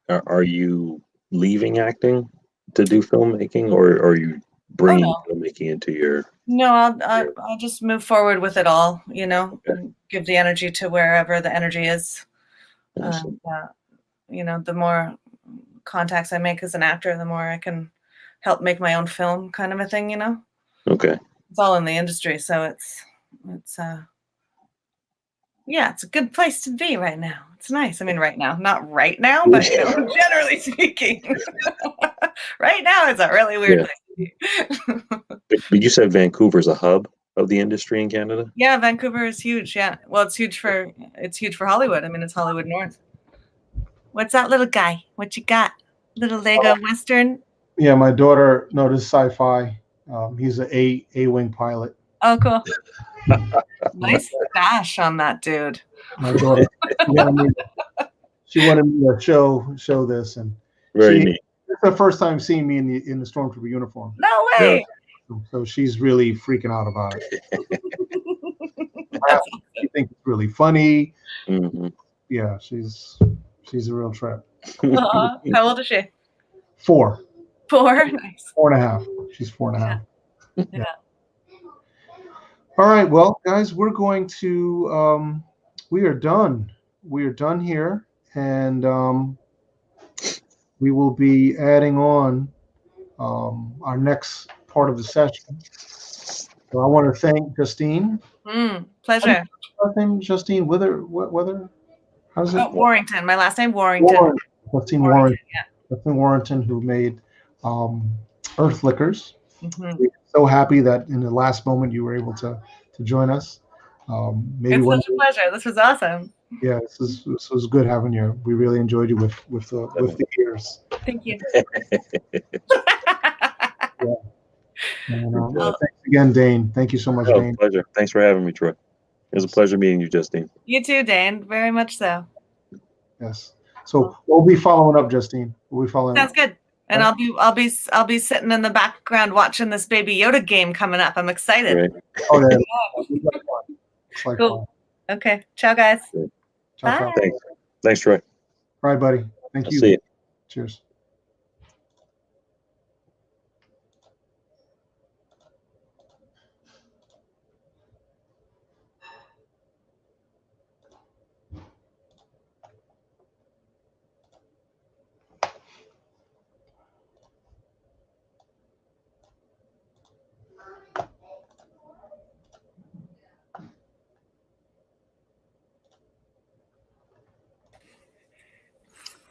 Are you leaving acting to do filmmaking, or are you bringing filmmaking into your... No, I'll just move forward with it all, and give the energy to wherever the energy is. The more contacts I make as an actor, the more I can help make my own film, kind of a thing, Okay. It's all in the industry, so it's it's a good place to be right now. It's nice. I mean, right now, not right now, but generally speaking. Right now, it's a really weird Yeah. place to be. But you said Vancouver's a hub of the industry in Canada? Yeah, Vancouver is huge. Yeah, well, it's huge for Hollywood. I mean, it's Hollywood North. What's that little guy? What you got? Little Lego Western? Yeah, my daughter noticed sci-fi. He's a wing pilot. Oh, cool. Nice bash on that dude. My daughter, she wanted me to show this, and Very neat. it's the first time seeing me in the stormtrooper uniform. No way. So she's really freaking out about it. She thinks it's really funny. Mm-hmm. Yeah, she's a real trip. How old is she? 4. 4. Nice. 4.5. She's 4.5. Yeah. All right, well, guys, we're going to. We are done. We are done here, and we will be adding on our next part of the session. So I want to thank Justine. Pleasure. Last name Justine Whether? How's it? Warrington. My last name Warrington. Justine Warrington. Yeah. Justine Warrington, who made Earth Lickers. Mm-hmm. We're so happy that in the last moment you were able to join us. Maybe it's such a pleasure. This was awesome. Yeah, this was good having you. We really enjoyed you with the ears. Thank you. Yeah. And, thanks again, Dane. Thank you so much, Dane. Pleasure. Thanks for having me, Troy. It was a pleasure meeting you, Justine. You too, Dane. Very much so. Yes. So we'll be following up, Justine. We'll be following. Sounds good. And I'll be sitting in the background watching this Baby Yoda game coming up. I'm excited. Right. Oh, yeah. It's like cool. fun. Okay. Ciao, guys. Ciao. Thanks, Troy. All right, buddy. Thank you. See you. Cheers.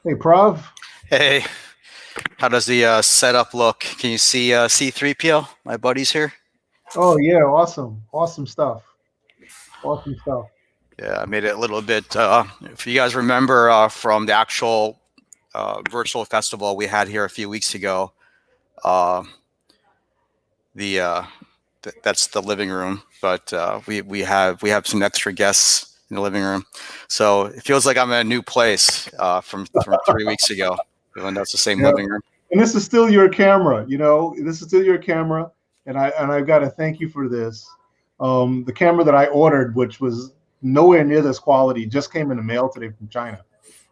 Hey, Prav. Hey, how does the setup look? Can you see C3PO? My buddy's here. Oh yeah, awesome stuff. Yeah, I made it a little bit. If you guys remember from the actual virtual festival we had here a few weeks ago, that's the living room. But we have some extra guests in the living room, so it feels like I'm in a new place from 3 weeks ago, even though it's the same living room. And this is still your camera, This is still your camera, and I've got to thank you for this. The camera that I ordered, which was nowhere near this quality, just came in the mail today from China.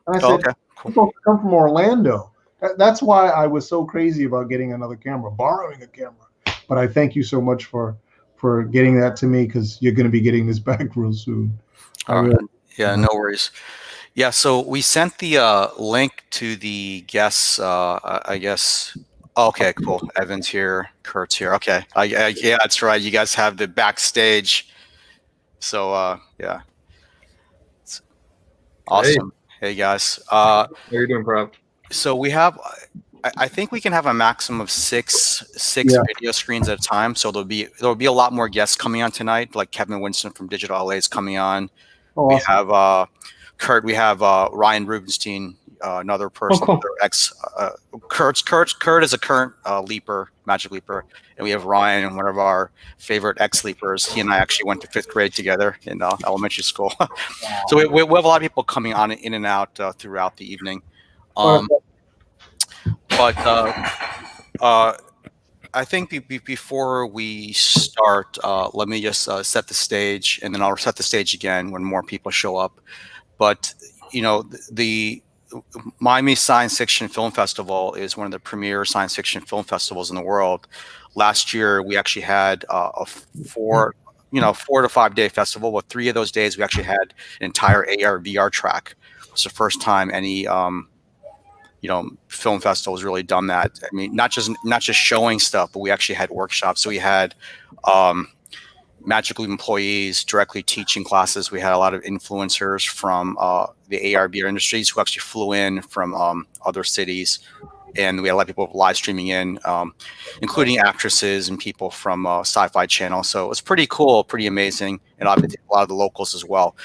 And I said, okay, cool. It's supposed to come from Orlando. That's why I was so crazy about getting another camera, borrowing a camera. But I thank you so much for getting that to me, because you're going to be getting this back real soon. All right. Yeah, no worries. Yeah, so we sent the link to the guests, I guess. Okay, cool. Evan's here. Kurt's here. Okay. Yeah, that's right. You guys have the backstage. So, yeah. It's awesome. Hey, guys. How are you doing, Prav? So we have, I think we can have a maximum of six video screens at a time. So there'll be a lot more guests coming on tonight, like Kevin Winston from Digital LA is coming on. Oh, we awesome. have Kurt. We have Ryan Rubenstein, another person. cool. Kurt is a current magic leaper, and we have Ryan, one of our favorite ex-leapers. He and I actually went to 5th grade together in elementary school. So we have a lot of people coming on in and out throughout the evening. But I think before we start, let me just set the stage, and then I'll set the stage again when more people show up. But, the Miami Science Fiction Film Festival is one of the premier science fiction film festivals in the world. Last year, we actually had a 4 to 5 day festival. But 3 of those days, we actually had an entire AR VR track. It's the first time any film festivals really done that. I mean, not just showing stuff, but we actually had workshops. So we had Magic Leap employees directly teaching classes. We had a lot of influencers from the AR/VR industries who actually flew in from other cities and we had a lot of people live streaming in, including actresses and people from Sci-Fi Channel. So it was pretty cool, pretty amazing, and obviously a lot of the locals as well.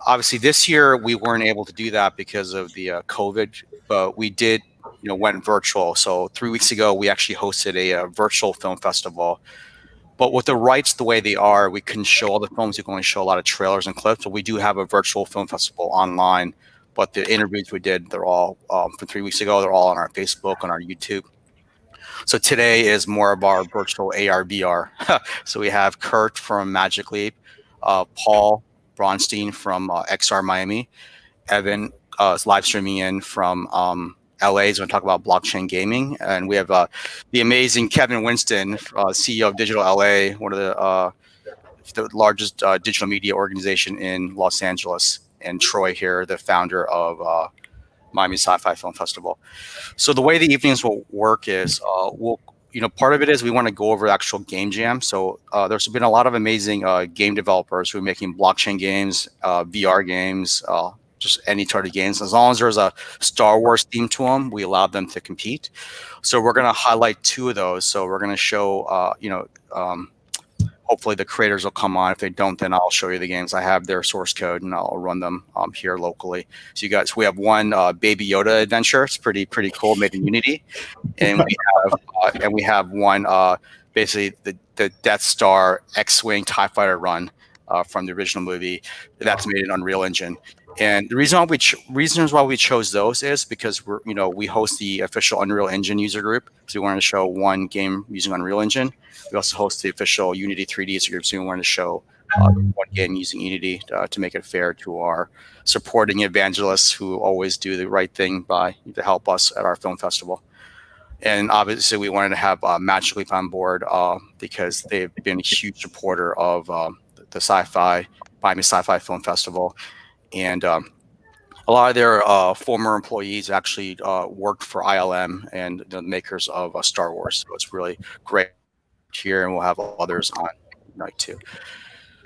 Obviously, this year we weren't able to do that because of the COVID, but we did, went virtual. So 3 weeks ago, we actually hosted a virtual film festival. But with the rights the way they are, we couldn't show all the films. We can only show a lot of trailers and clips. So we do have a virtual film festival online. But the interviews we did, they're all from 3 weeks ago. They're all on our Facebook, on our YouTube. So today is more of our virtual AR/VR. So we have Kurt from Magic Leap, Paul Bronstein from XR Miami, Evan is live streaming in from LA. He's going to talk about blockchain gaming, and we have the amazing Kevin Winston, CEO of Digital LA, one of the largest digital media organization in Los Angeles, and Troy here, the founder of Miami Sci-Fi Film Festival. So the way the evenings will work is part of it is we want to go over the actual game jam. So there's been a lot of amazing game developers who are making blockchain games, VR games, just any sort of games. As long as there's a Star Wars theme to them, we allow them to compete. So we're going to highlight 2 of those. So we're going to show, hopefully the creators will come on. If they don't, then I'll show you the games. I have their source code and I'll run them here locally. So we have one Baby Yoda adventure. It's pretty cool, made in Unity. And we have one basically the Death Star X-Wing TIE Fighter run from the original movie that's made in Unreal Engine. And the reasons why we chose those is because we host the official Unreal Engine user group. So we wanted to show one game using Unreal Engine. We also host the official Unity 3D user group. So we wanted to show one game using Unity to make it fair to our supporting evangelists who always do the right thing to help us at our film festival. And obviously, we wanted to have Magic Leap on board because they've been a huge supporter of the Miami Sci-Fi Film Festival. And a lot of their former employees actually worked for ILM and the makers of Star Wars. So it's really great here, and we'll have others on tonight too.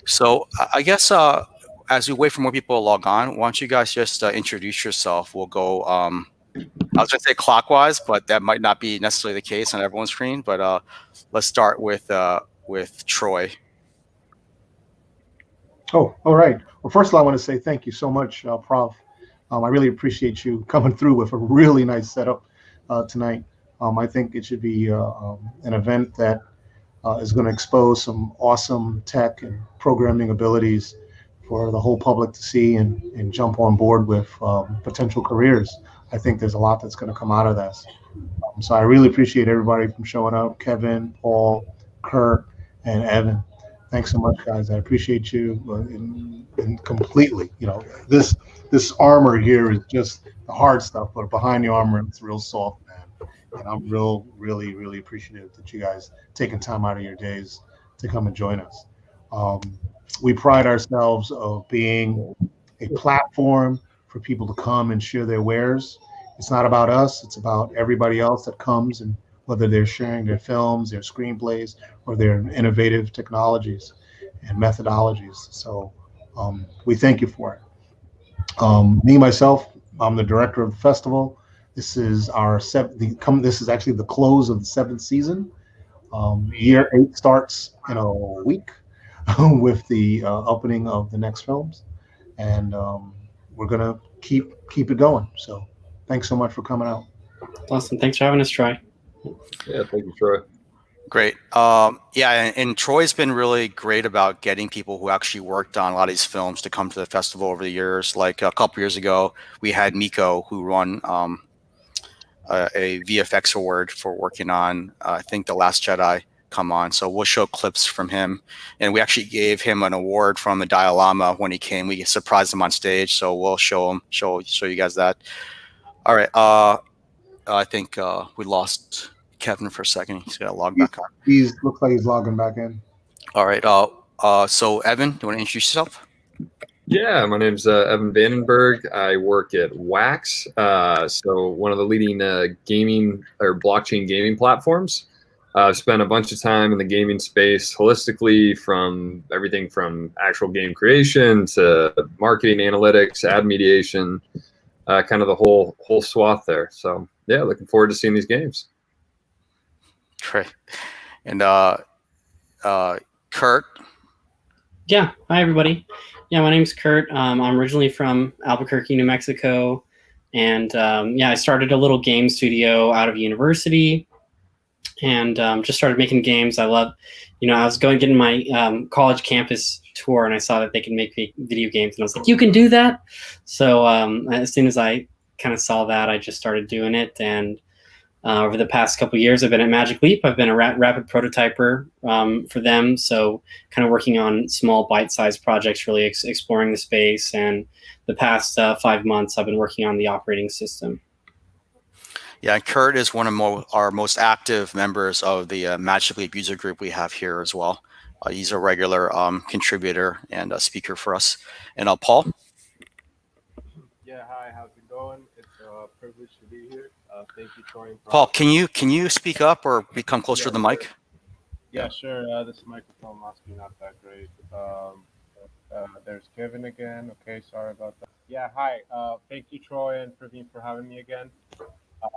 So I guess as we wait for more people to log on, why don't you guys just introduce yourself? We'll go, I was going to say clockwise, but that might not be necessarily the case on everyone's screen. But let's start with Troy. Oh, all right. Well, first of all, I want to say thank you so much, Prof. I really appreciate you coming through with a really nice setup tonight. I think it should be an event that is going to expose some awesome tech and programming abilities for the whole public to see and jump on board with potential careers. I think there's a lot that's going to come out of this. So I really appreciate everybody from showing up, Kevin, Paul, Kurt, and Evan. Thanks so much, guys. I appreciate you and completely. This armor here is just the hard stuff, but behind the armor, it's real soft, man. And I'm really, really appreciative that you guys taking time out of your days to come and join us. We pride ourselves of being a platform for people to come and share their wares. It's not about us. It's about everybody else that comes, and whether they're sharing their films, their screenplays, or their innovative technologies and methodologies. So we thank you for it. Me, myself, I'm the director of the festival. This is this is actually the close of the 7th season. Year 8 starts in a week with the opening of the next films. And we're gonna keep it going. So thanks so much for coming out. Awesome. Thanks for having us, Troy. Yeah, thank you, Troy. Great. And Troy's been really great about getting people who actually worked on a lot of these films to come to the festival over the years. Like a couple years ago, we had Miko, who won a VFX award for working on, I think, The Last Jedi, come on. So we'll show clips from him. And we actually gave him an award from the Dalai Lama when he came. We surprised him on stage. So we'll show you guys that. All right. I think we lost Kevin for a second. He's got to log back on. Looks like he's logging back in. All right. So Evan, do you want to introduce yourself? Yeah, my name's Evan Vandenberg. I work at Wax, so one of the leading gaming or blockchain gaming platforms. I've spent a bunch of time in the gaming space holistically, from everything from actual game creation to marketing analytics, ad mediation, kind of the whole swath there. So yeah, looking forward to seeing these games. Great. And Kurt. Yeah. Hi, everybody. Yeah, my name's Kurt. I'm originally from Albuquerque, New Mexico. And yeah, I started a little game studio out of university and just started making games. I love, I was getting my college campus tour and I saw that they can make video games. And I was like, you can do that? So as soon as I kind of saw that, I just started doing it. And over the past couple of years, I've been at Magic Leap. I've been a rapid prototyper for them. So kind of working on small bite-sized projects, really exploring the space. And the past 5 months, I've been working on the operating system. Yeah, Kurt is one of our most active members of the Magic Leap user group we have here as well. He's a regular contributor and a speaker for us. And Paul? Yeah, hi, how's it going? It's a privilege to be here. Thank you, Troy. Paul, can you speak up or become closer to the mic? Yeah, sure. This microphone must be not that great. There's Kevin again. Okay, sorry about that. Yeah, hi. Thank you, Troy and Praveen, for having me again.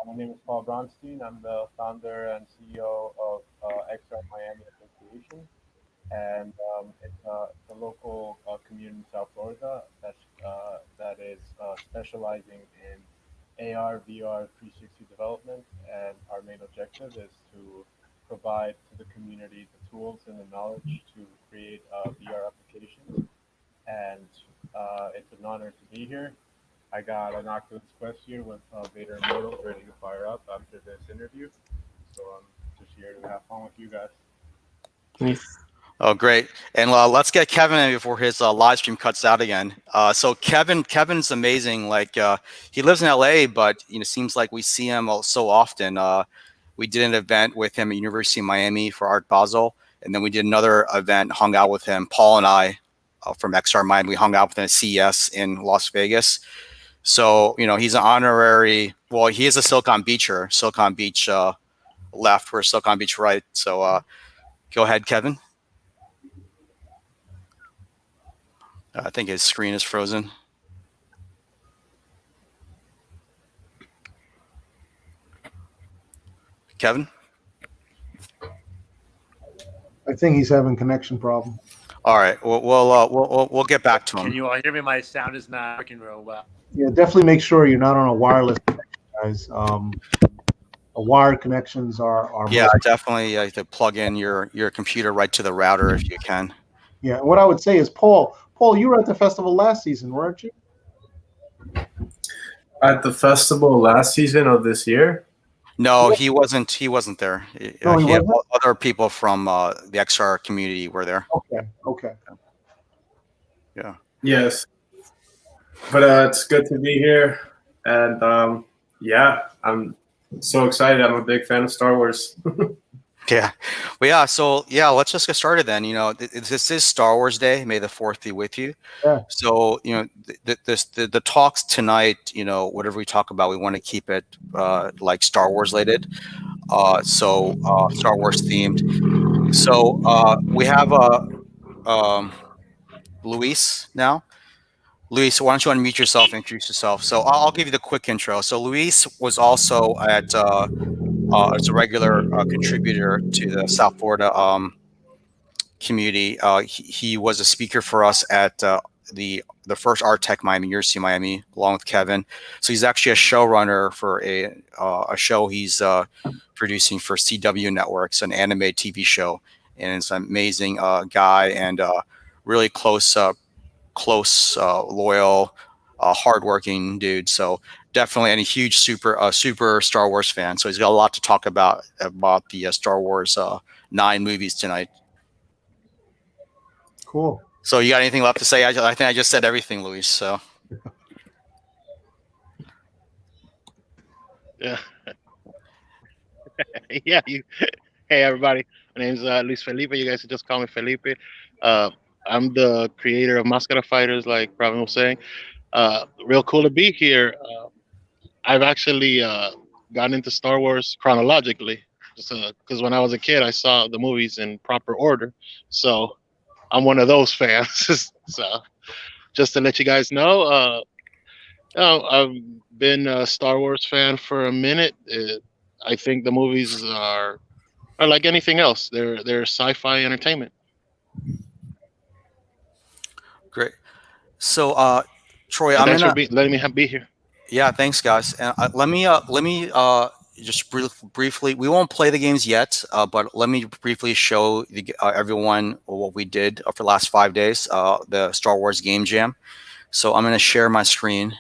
My name is Paul Bronstein. I'm the founder and CEO of XR Miami Association. And it's a local community in South Florida that is specializing in AR, VR, 360 development, and our main objective is to provide to the community the tools and the knowledge to create VR applications. And it's an honor to be here. I got an Oculus Quest here with Vader Immortal ready to fire up after this interview. So I'm just here to have fun with you guys. Nice. Oh, great. And let's get Kevin in before his live stream cuts out again. So Kevin's amazing. Like he lives in LA, but seems like we see him so often. We did an event with him at University of Miami for Art Basel, and then we did another event, hung out with him. Paul and I from XR Miami, we hung out with him at CES in Las Vegas. So he's an honorary. Well, he is a Silicon Beacher. Silicon Beach left, we're Silicon Beach right. So go ahead, Kevin. I think his screen is frozen. Kevin? I think he's having connection problem. All right, we'll get back to him. Can you all hear me? My sound is not working real well. Yeah, definitely make sure you're not on a wireless connection, guys. Wired connections are yeah, definitely you have to plug in your computer right to the router if you can. Yeah, what I would say is, Paul, you were at the festival last season, weren't you? At the festival last season of this year? No, he wasn't there. No, he wasn't? Other people from the XR community were there. Okay. Yeah. Yes. But it's good to be here. And yeah, I'm so excited. I'm a big fan of Star Wars. Yeah. Well, yeah. So yeah, let's just get started then. This is Star Wars Day. May the 4th be with you. Yeah. So, the talks tonight, whatever we talk about, we want to keep it like Star Wars related. So Star Wars themed. So we have Luis now. Luis, why don't you unmute yourself, introduce yourself? So I'll give you the quick intro. So Luis was also at as a regular contributor to the South Florida community. He was a speaker for us at the first Art Tech Miami, University of Miami, along with Kevin. So he's actually a showrunner for a show he's producing for CW Networks, an anime TV show, and it's an amazing guy and really close, loyal, hardworking dude. So definitely, and a huge super Star Wars fan. So he's got a lot to talk about the Star Wars 9 movies tonight. Cool. So you got anything left to say? I think I just said everything, Luis. So. Yeah. Yeah. Hey, everybody. My name's Luis Felipe. You guys can just call me Felipe. I'm the creator of Mascara Fighters, like Praveen was saying. Real cool to be here. I've actually gotten into Star Wars chronologically, because when I was a kid, I saw the movies in proper order. So I'm one of those fans. So just to let you guys know, Oh, I've been a Star Wars fan for a minute. I think the movies are like anything else. They're sci-fi entertainment. Great. So, Troy, And I'm thanks for gonna. letting me be here. Yeah, thanks, guys. And let me just briefly. We won't play the games yet, but let me briefly show everyone what we did for the last 5 days. The Star Wars Game Jam. So I'm gonna share my screen.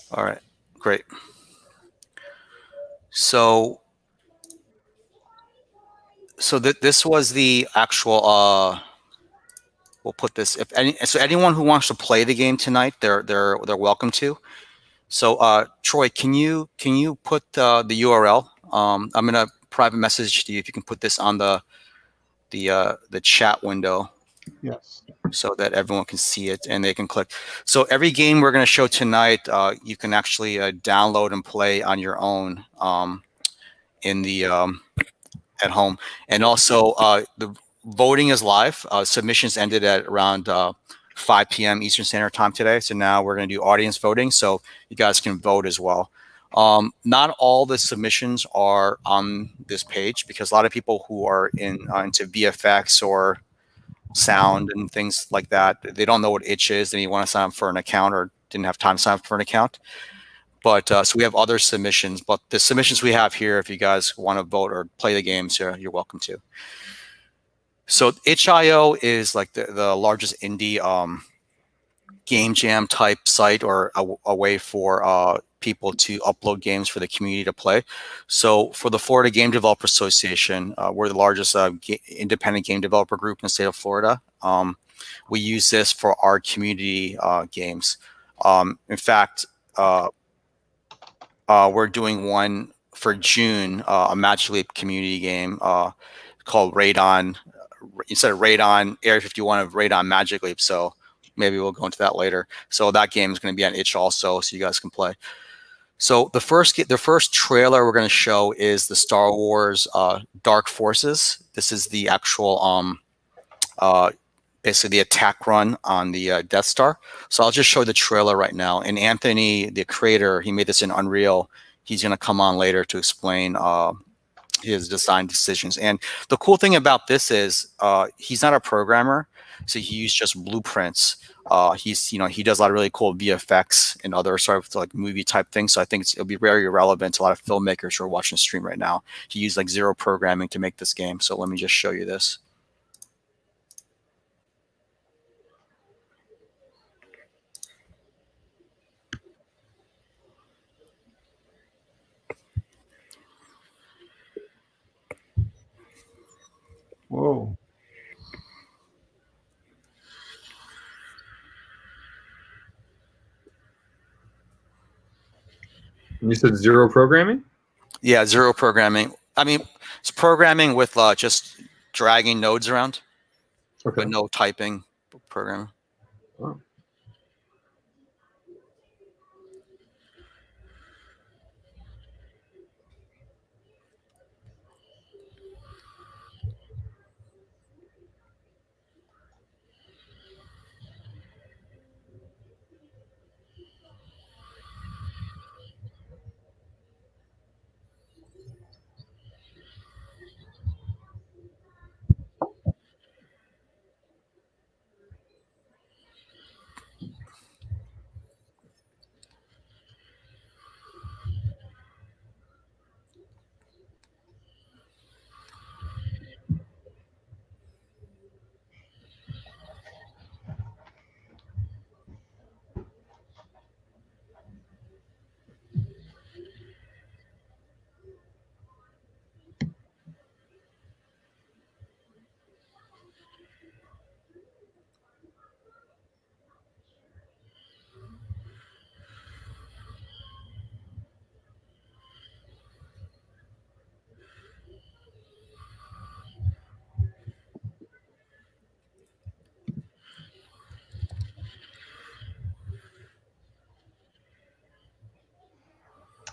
All right, great. So this was the actual. We'll put this. So anyone who wants to play the game tonight, they're welcome to. So Troy, can you put the URL? I'm gonna private message to you if you can put this on the chat window. Yes. So that everyone can see it and they can click. So every game we're going to show tonight, you can actually download and play on your own in the at home. And also, the voting is live. Submissions ended at around 5 p.m. Eastern Standard Time today. So now we're going to do audience voting, so you guys can vote as well. Not all the submissions are on this page because a lot of people who are into VFX or sound and things like that, they don't know what itch is and you want to sign up for an account or didn't have time to sign up for an account. But so we have other submissions, but the submissions we have here, if you guys want to vote or play the games, you're welcome to. So itch.io is like the largest indie game jam type site or a way for people to upload games for the community to play. So for the Florida Game Developer Association, we're the largest independent game developer group in the state of Florida. We use this for our community games. In fact, we're doing one for June, a Magic Leap community game called Radon. Instead of Radon Area 51 of Radon Magic Leap. So maybe we'll go into that later. So that game is going to be on itch also, so you guys can play. So the first trailer we're going to show is the Star Wars Dark Forces. This is the actual basically the attack run on the Death Star. So I'll just show the trailer right now. And Anthony, the creator, he made this in Unreal. He's going to come on later to explain his design decisions. And the cool thing about this is he's not a programmer, so he used just blueprints. He does a lot of really cool VFX and other sort of like movie type things. So I think it'll be very relevant to a lot of filmmakers who are watching the stream right now. He used like zero programming to make this game. So let me just show you this. Whoa. You said zero programming? Yeah, zero programming. I mean, it's programming with just dragging nodes around, but no typing programming. Oh.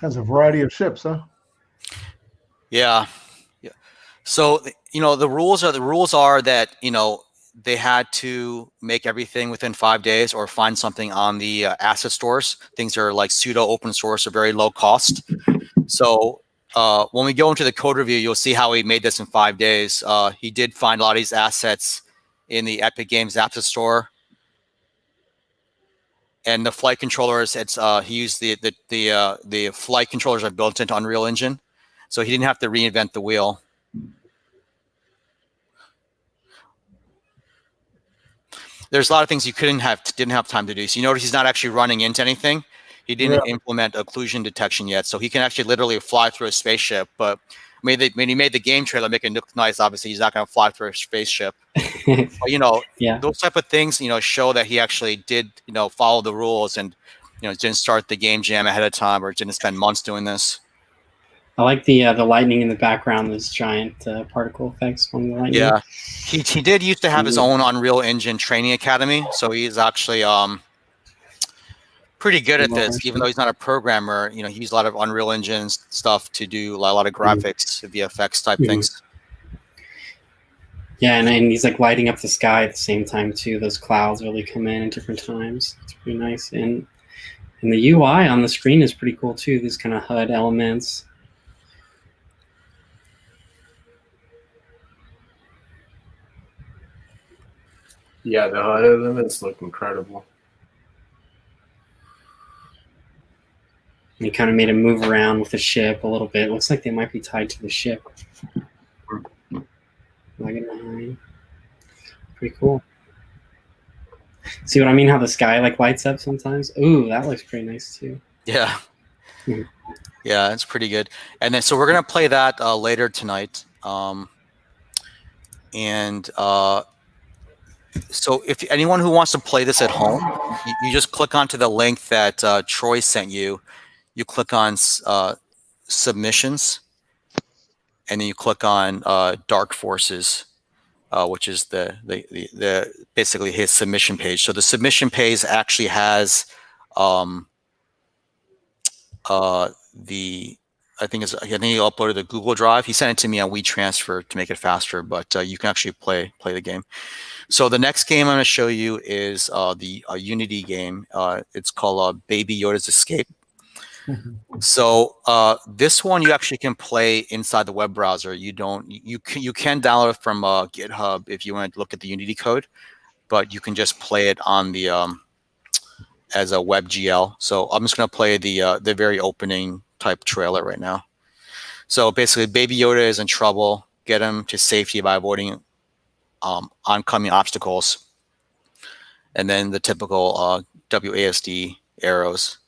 Has a variety of ships, huh? Yeah. Yeah. So the rules are that they had to make everything within 5 days or find something on the asset stores. Things are like pseudo open source or very low cost. So when we go into the code review, you'll see how he made this in 5 days. He did find a lot of these assets in the Epic Games App Store. And the flight controllers, he used the flight controllers are built into Unreal Engine, so he didn't have to reinvent the wheel. There's a lot of things you didn't have time to do. So you notice he's not actually running into anything. He didn't implement occlusion detection yet, so he can actually literally fly through a spaceship. But when he made the game trailer make it look nice, obviously he's not going to fly through a spaceship. But, Yeah. those type of things, show that he actually did, follow the rules and, didn't start the game jam ahead of time or didn't spend months doing this. I like the lightning in the background, those giant particle effects from the lightning. Yeah, he did used to have his own Unreal Engine training academy, so he's actually pretty good at this. Even though he's not a programmer, he used a lot of Unreal Engine stuff to do a lot of graphics, VFX type things. Yeah, and he's like lighting up the sky at the same time too. Those clouds really come in at different times. It's pretty nice, and the UI on the screen is pretty cool too. These kind of HUD elements. Yeah, the HUD elements look incredible. And he kind of made him move around with the ship a little bit. Looks like they might be tied to the ship. Lagging behind. Pretty cool. See what I mean? How the sky like lights up sometimes. Ooh, that looks pretty nice too. Yeah. Yeah, it's pretty good. And then so we're gonna play that later tonight. So if anyone who wants to play this at home, you just click onto the link that Troy sent you. You click on submissions, and then you click on Dark Forces, which is the basically his submission page. So the submission page actually has I think he uploaded the Google Drive. He sent it to me on WeTransfer to make it faster, but you can actually play the game. So the next game I'm going to show you is the Unity game. It's called Baby Yoda's Escape. So this one you actually can play inside the web browser. You can download it from GitHub if you want to look at the Unity code, but you can just play it on the as a WebGL. So I'm just going to play the very opening type trailer right now. So basically, Baby Yoda is in trouble. Get him to safety by avoiding oncoming obstacles, and then the typical WASD arrows.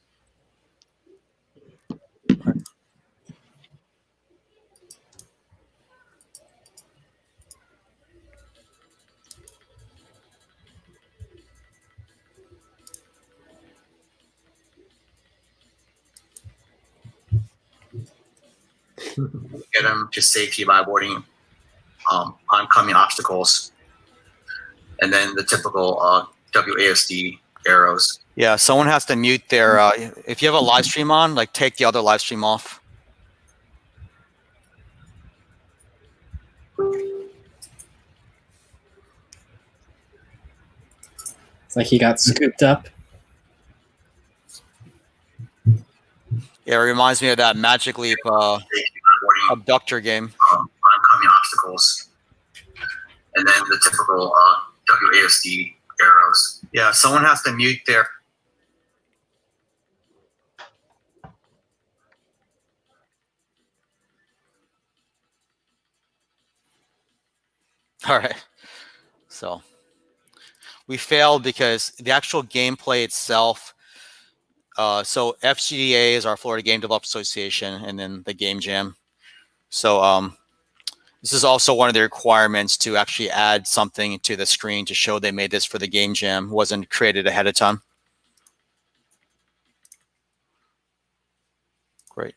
Get him to safety by avoiding oncoming obstacles, and then the typical WASD arrows. Yeah, someone has to mute their. If you have a live stream on, like take the other live stream off. It's like he got scooped up. Yeah, it reminds me of that Magic Leap abductor game. Oncoming obstacles, and then the typical WASD arrows. Yeah, someone has to mute their. All right, so we failed because the actual gameplay itself. So FGDA is our Florida Game Developers Association, and then the Game Jam. So this is also one of the requirements to actually add something to the screen to show they made this for the Game Jam. It wasn't created ahead of time. Great.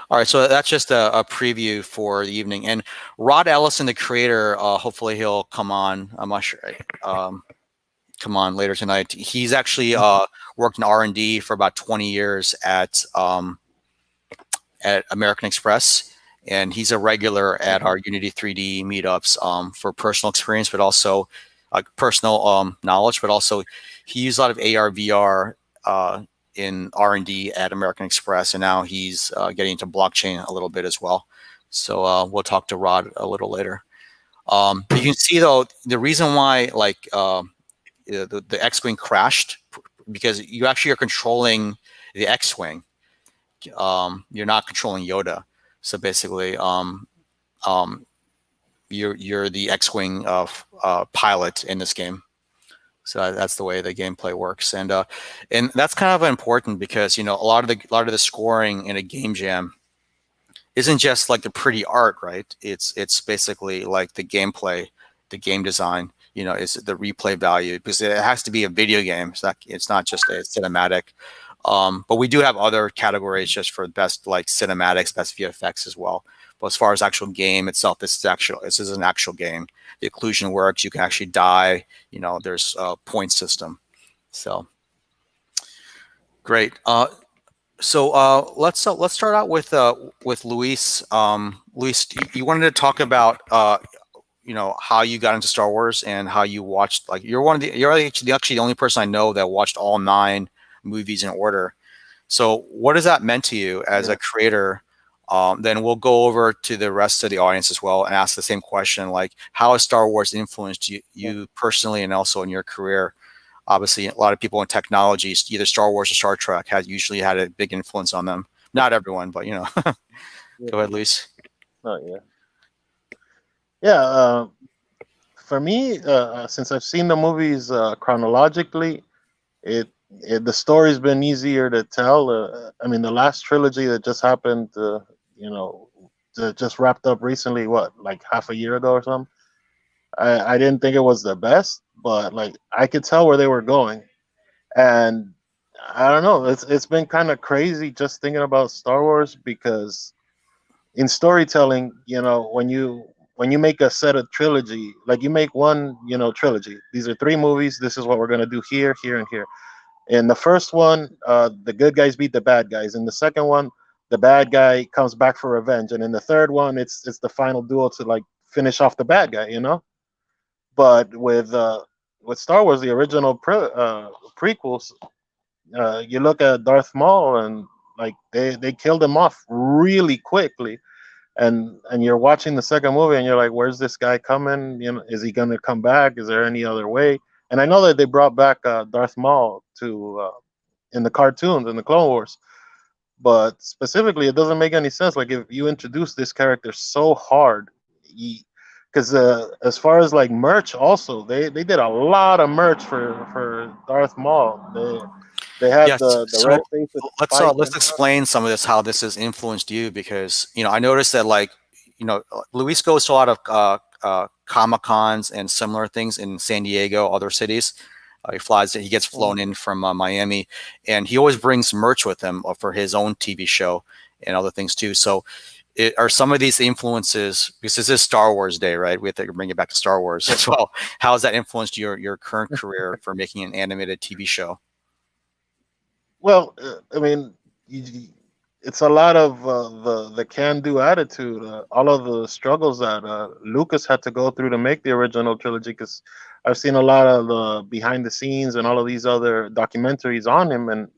All right, so that's just a preview for the evening. And Rod Ellison, the creator, hopefully he'll come on. I'm not sure. come on later tonight. He's actually worked in R&D for about 20 years at American Express, and he's a regular at our Unity 3D meetups for personal experience, but also personal knowledge. But also, he used a lot of AR, VR in R&D at American Express, and now he's getting into blockchain a little bit as well. So we'll talk to Rod a little later. You can see though the reason why the X-wing crashed, because you actually are controlling the X-wing. You're not controlling Yoda. So basically, you're the X-wing pilot in this game. So that's the way the gameplay works, and that's kind of important because a lot of the scoring in a game jam isn't just like the pretty art, right? It's basically like the gameplay, the game design. Is the replay value, because it has to be a video game. It's not just a cinematic. But we do have other categories just for best like cinematics, best VFX as well. But as far as actual game itself, this is an actual game. The occlusion works. You can actually die. There's a point system. So great. So let's start out with Luis. Luis, you wanted to talk about how you got into Star Wars and how you watched. Like you're actually the only person I know that watched all 9 movies in order. So what has that meant to you as a creator? Then we'll go over to the rest of the audience as well and ask the same question, like how has Star Wars influenced you personally and also in your career? Obviously, a lot of people in technology, either Star Wars or Star Trek, has usually had a big influence on them. Not everyone, but Go ahead, Luis. Oh yeah. Yeah. For me, since I've seen the movies chronologically, the story's been easier to tell. I mean, the last trilogy that just happened, just wrapped up recently, like half a year ago or something. I didn't think it was the best, but like I could tell where they were going, and I don't know. It's been kind of crazy just thinking about Star Wars, because in storytelling, when you make a set of trilogy, like you make one, trilogy. These are 3 movies. This is what we're gonna do here, here, and here. In the first one, the good guys beat the bad guys. In the second one, the bad guy comes back for revenge. And in the third one, it's the final duel to like finish off the bad guy, But with Star Wars, the original prequels, you look at Darth Maul and like they killed him off really quickly. And you're watching the second movie and you're like, where's this guy coming? Is he gonna come back? Is there any other way? And I know that they brought back Darth Maul in the cartoons, in the Clone Wars, but specifically, it doesn't make any sense. Like if you introduce this character so hard, because as far as like merch, also they did a lot of merch for Darth Maul. They had the red face. Let's explain some of this, how this has influenced you, because I noticed that Luis goes to a lot of Comic-Cons and similar things in San Diego, other cities. He gets flown in from Miami, and he always brings merch with him for his own TV show and other things too. So are some of these influences, because this is Star Wars Day, right? We have to bring it back to Star Wars as well. How has that influenced your current career for making an animated TV show? Well, I mean, it's a lot of the can-do attitude, all of the struggles that Lucas had to go through to make the original trilogy, because I've seen a lot of the behind the scenes and all of these other documentaries on him, and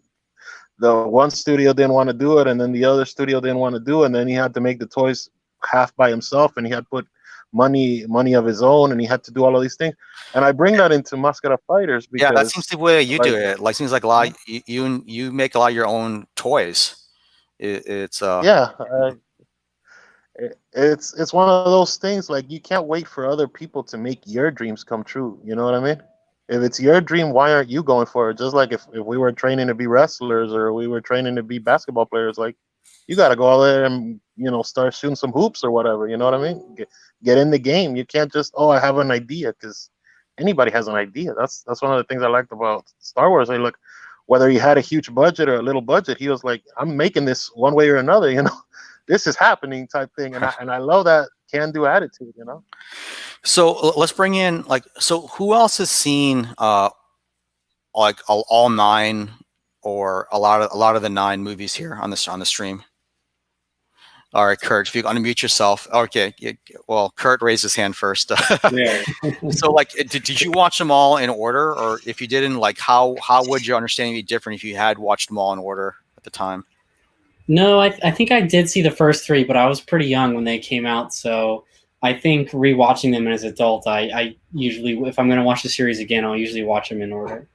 the one studio didn't want to do it, and then the other studio didn't want to do it, and then he had to make the toys half by himself, and he had to put money of his own, and he had to do all of these things. And I bring that into Mascara Fighters because that seems the way you do it. Like seems like a lot. You make a lot of your own toys. It's one of those things, like you can't wait for other people to make your dreams come true. You know what I mean? If it's your dream, why aren't you going for it? Just like if we were training to be wrestlers or we were training to be basketball players, like you got to go out there and start shooting some hoops or whatever. You know what I mean? Get in the game. You can't just I have an idea, because anybody has an idea. That's one of the things I liked about Star Wars. I look, whether he had a huge budget or a little budget, he was like, I'm making this one way or another. This is happening type thing, and I love that can-do attitude. So let's bring in so who else has seen like all 9 or a lot of the 9 movies here on the stream. All right, Kurt, if you unmute yourself. Okay, well, Kurt raised his hand first. Yeah. So, like, did you watch them all in order, or if you didn't, like, how would your understanding be different if you had watched them all in order at the time? No, I think I did see the first 3, but I was pretty young when they came out, so I think rewatching them as an adult, I usually, if I'm going to watch the series again, I'll usually watch them in order.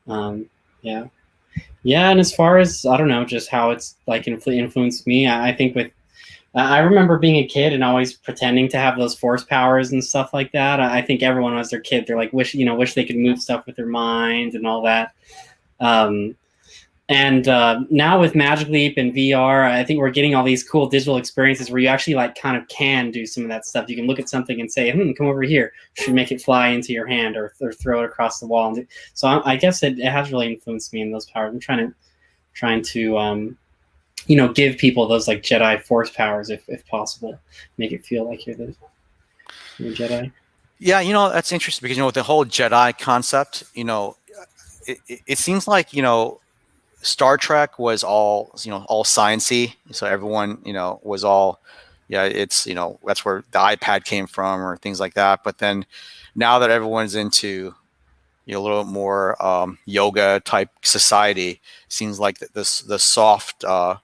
Yeah. Yeah, and as far as, I don't know, just how it's like influenced me, I think I remember being a kid and always pretending to have those force powers and stuff like that. I think everyone was their kid. They're like, wish they could move stuff with their mind and all that. And now with Magic Leap and VR, I think we're getting all these cool digital experiences where you actually like kind of can do some of that stuff. You can look at something and say, come over here. You should make it fly into your hand or throw it across the wall. So I guess it has really influenced me in those powers. I'm trying to give people those like Jedi force powers if possible. Make it feel like you're the Jedi. Yeah, that's interesting because with the whole Jedi concept, it seems like Star Trek was all all sciencey, so everyone was all it's that's where the iPad came from or things like that. But then now that everyone's into a little more yoga type society, seems like the soft a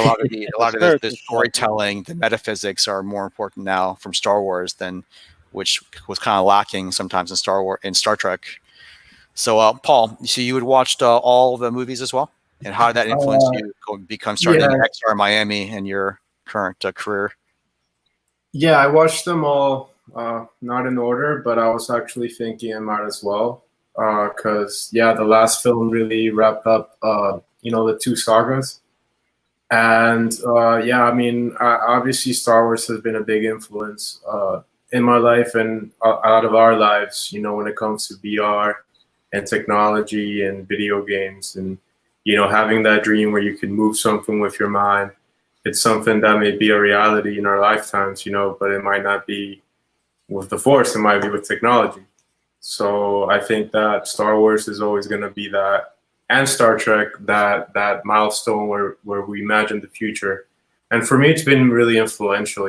lot of the storytelling, the metaphysics are more important now from Star Wars than which was kind of lacking sometimes in Star Trek. So Paul, so you had watched all the movies as well, and how did that influence you become starting XR Miami and your current career? Yeah, I watched them all, not in order, but I was actually thinking I might as well, because the last film really wrapped up the 2 sagas. And obviously Star Wars has been a big influence in my life and a lot of our lives, when it comes to VR and technology and video games and, having that dream where you can move something with your mind. It's something that may be a reality in our lifetimes, but it might not be with the Force, it might be with technology. So I think that Star Wars is always going to be that, and Star Trek, that milestone where we imagine the future. And for me, it's been really influential.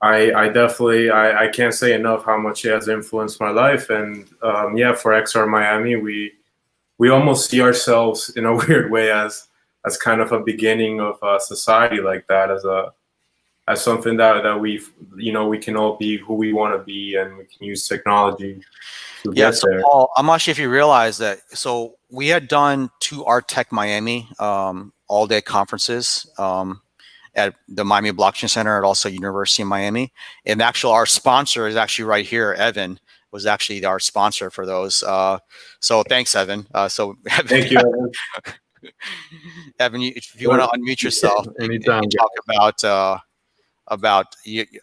I definitely can't say enough how much it has influenced my life. And for XR Miami, we almost see ourselves in a weird way as kind of a beginning of a society like that, as something that we can all be who we want to be, and we can use technology to get there. Paul, I'm not sure if you realize that. So we had done 2 Art Tech Miami all-day conferences at the Miami Blockchain Center and also University of Miami. And our sponsor is actually right here. Evan was actually our sponsor for those. So thanks, Evan. Thank you, Evan. Evan, if you want to unmute yourself, anytime. You talk about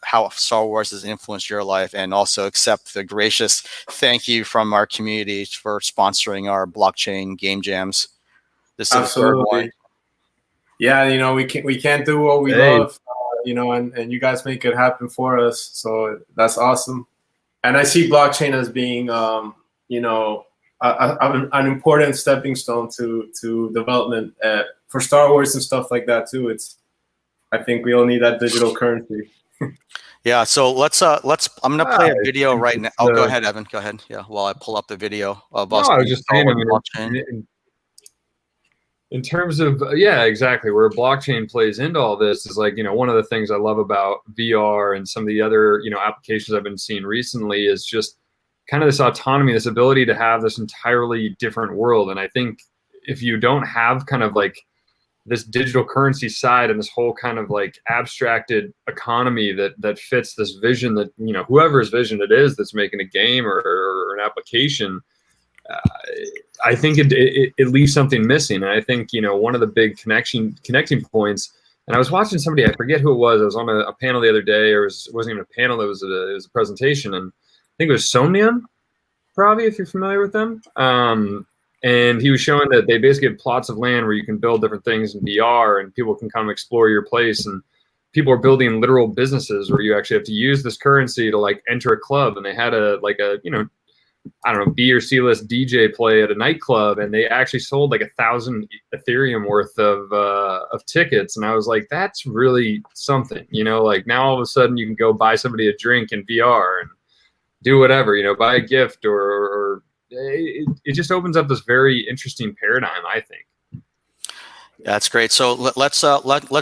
how Star Wars has influenced your life, and also accept the gracious thank you from our community for sponsoring our blockchain game jams. This is absolutely the third one. Yeah, we can't do what we love, and you guys make it happen for us. So that's awesome. And I see blockchain as being, an important stepping stone to development for Star Wars and stuff like that too. I think we all need that digital currency. Yeah, so let's I'm gonna play a video right now. Oh, go ahead, Evan. Go ahead. Yeah, while I pull up the video of us. I was just saying, in terms of exactly where blockchain plays into all this is like, one of the things I love about VR and some of the other applications I've been seeing recently is just kind of this autonomy, this ability to have this entirely different world. And I think if you don't have kind of like this digital currency side and this whole kind of like abstracted economy that fits this vision that whoever's vision it is that's making a game or an application, I think it leaves something missing. And I think one of the big connecting points. And I was watching somebody, I forget who it was. I was on a panel the other day, or it wasn't even a panel. It was a presentation, and I think it was Somnium, probably, if you're familiar with them. And he was showing that they basically have plots of land where you can build different things in VR, and people can come explore your place. And people are building literal businesses where you actually have to use this currency to like enter a club. And they had a I don't know, B or C list DJ play at a nightclub, and they actually sold like 1,000 Ethereum worth of tickets, and I was like, that's really something, you know. Like now all of a sudden you can go buy somebody a drink in VR and do whatever, you know, buy a gift, or it just opens up this very interesting paradigm, I think. That's great. So let's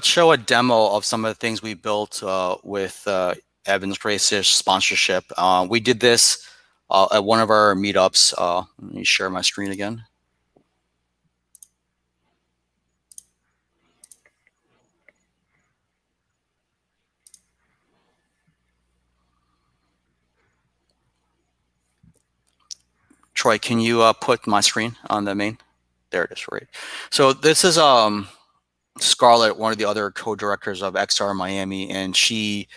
show a demo of some of the things we built with Evan's Gracious sponsorship. We did this at one of our meetups. Let me share my screen again. Troy, can you put my screen on the main? There it is, right. So this is Scarlett, one of the other co-directors of XR Miami, and she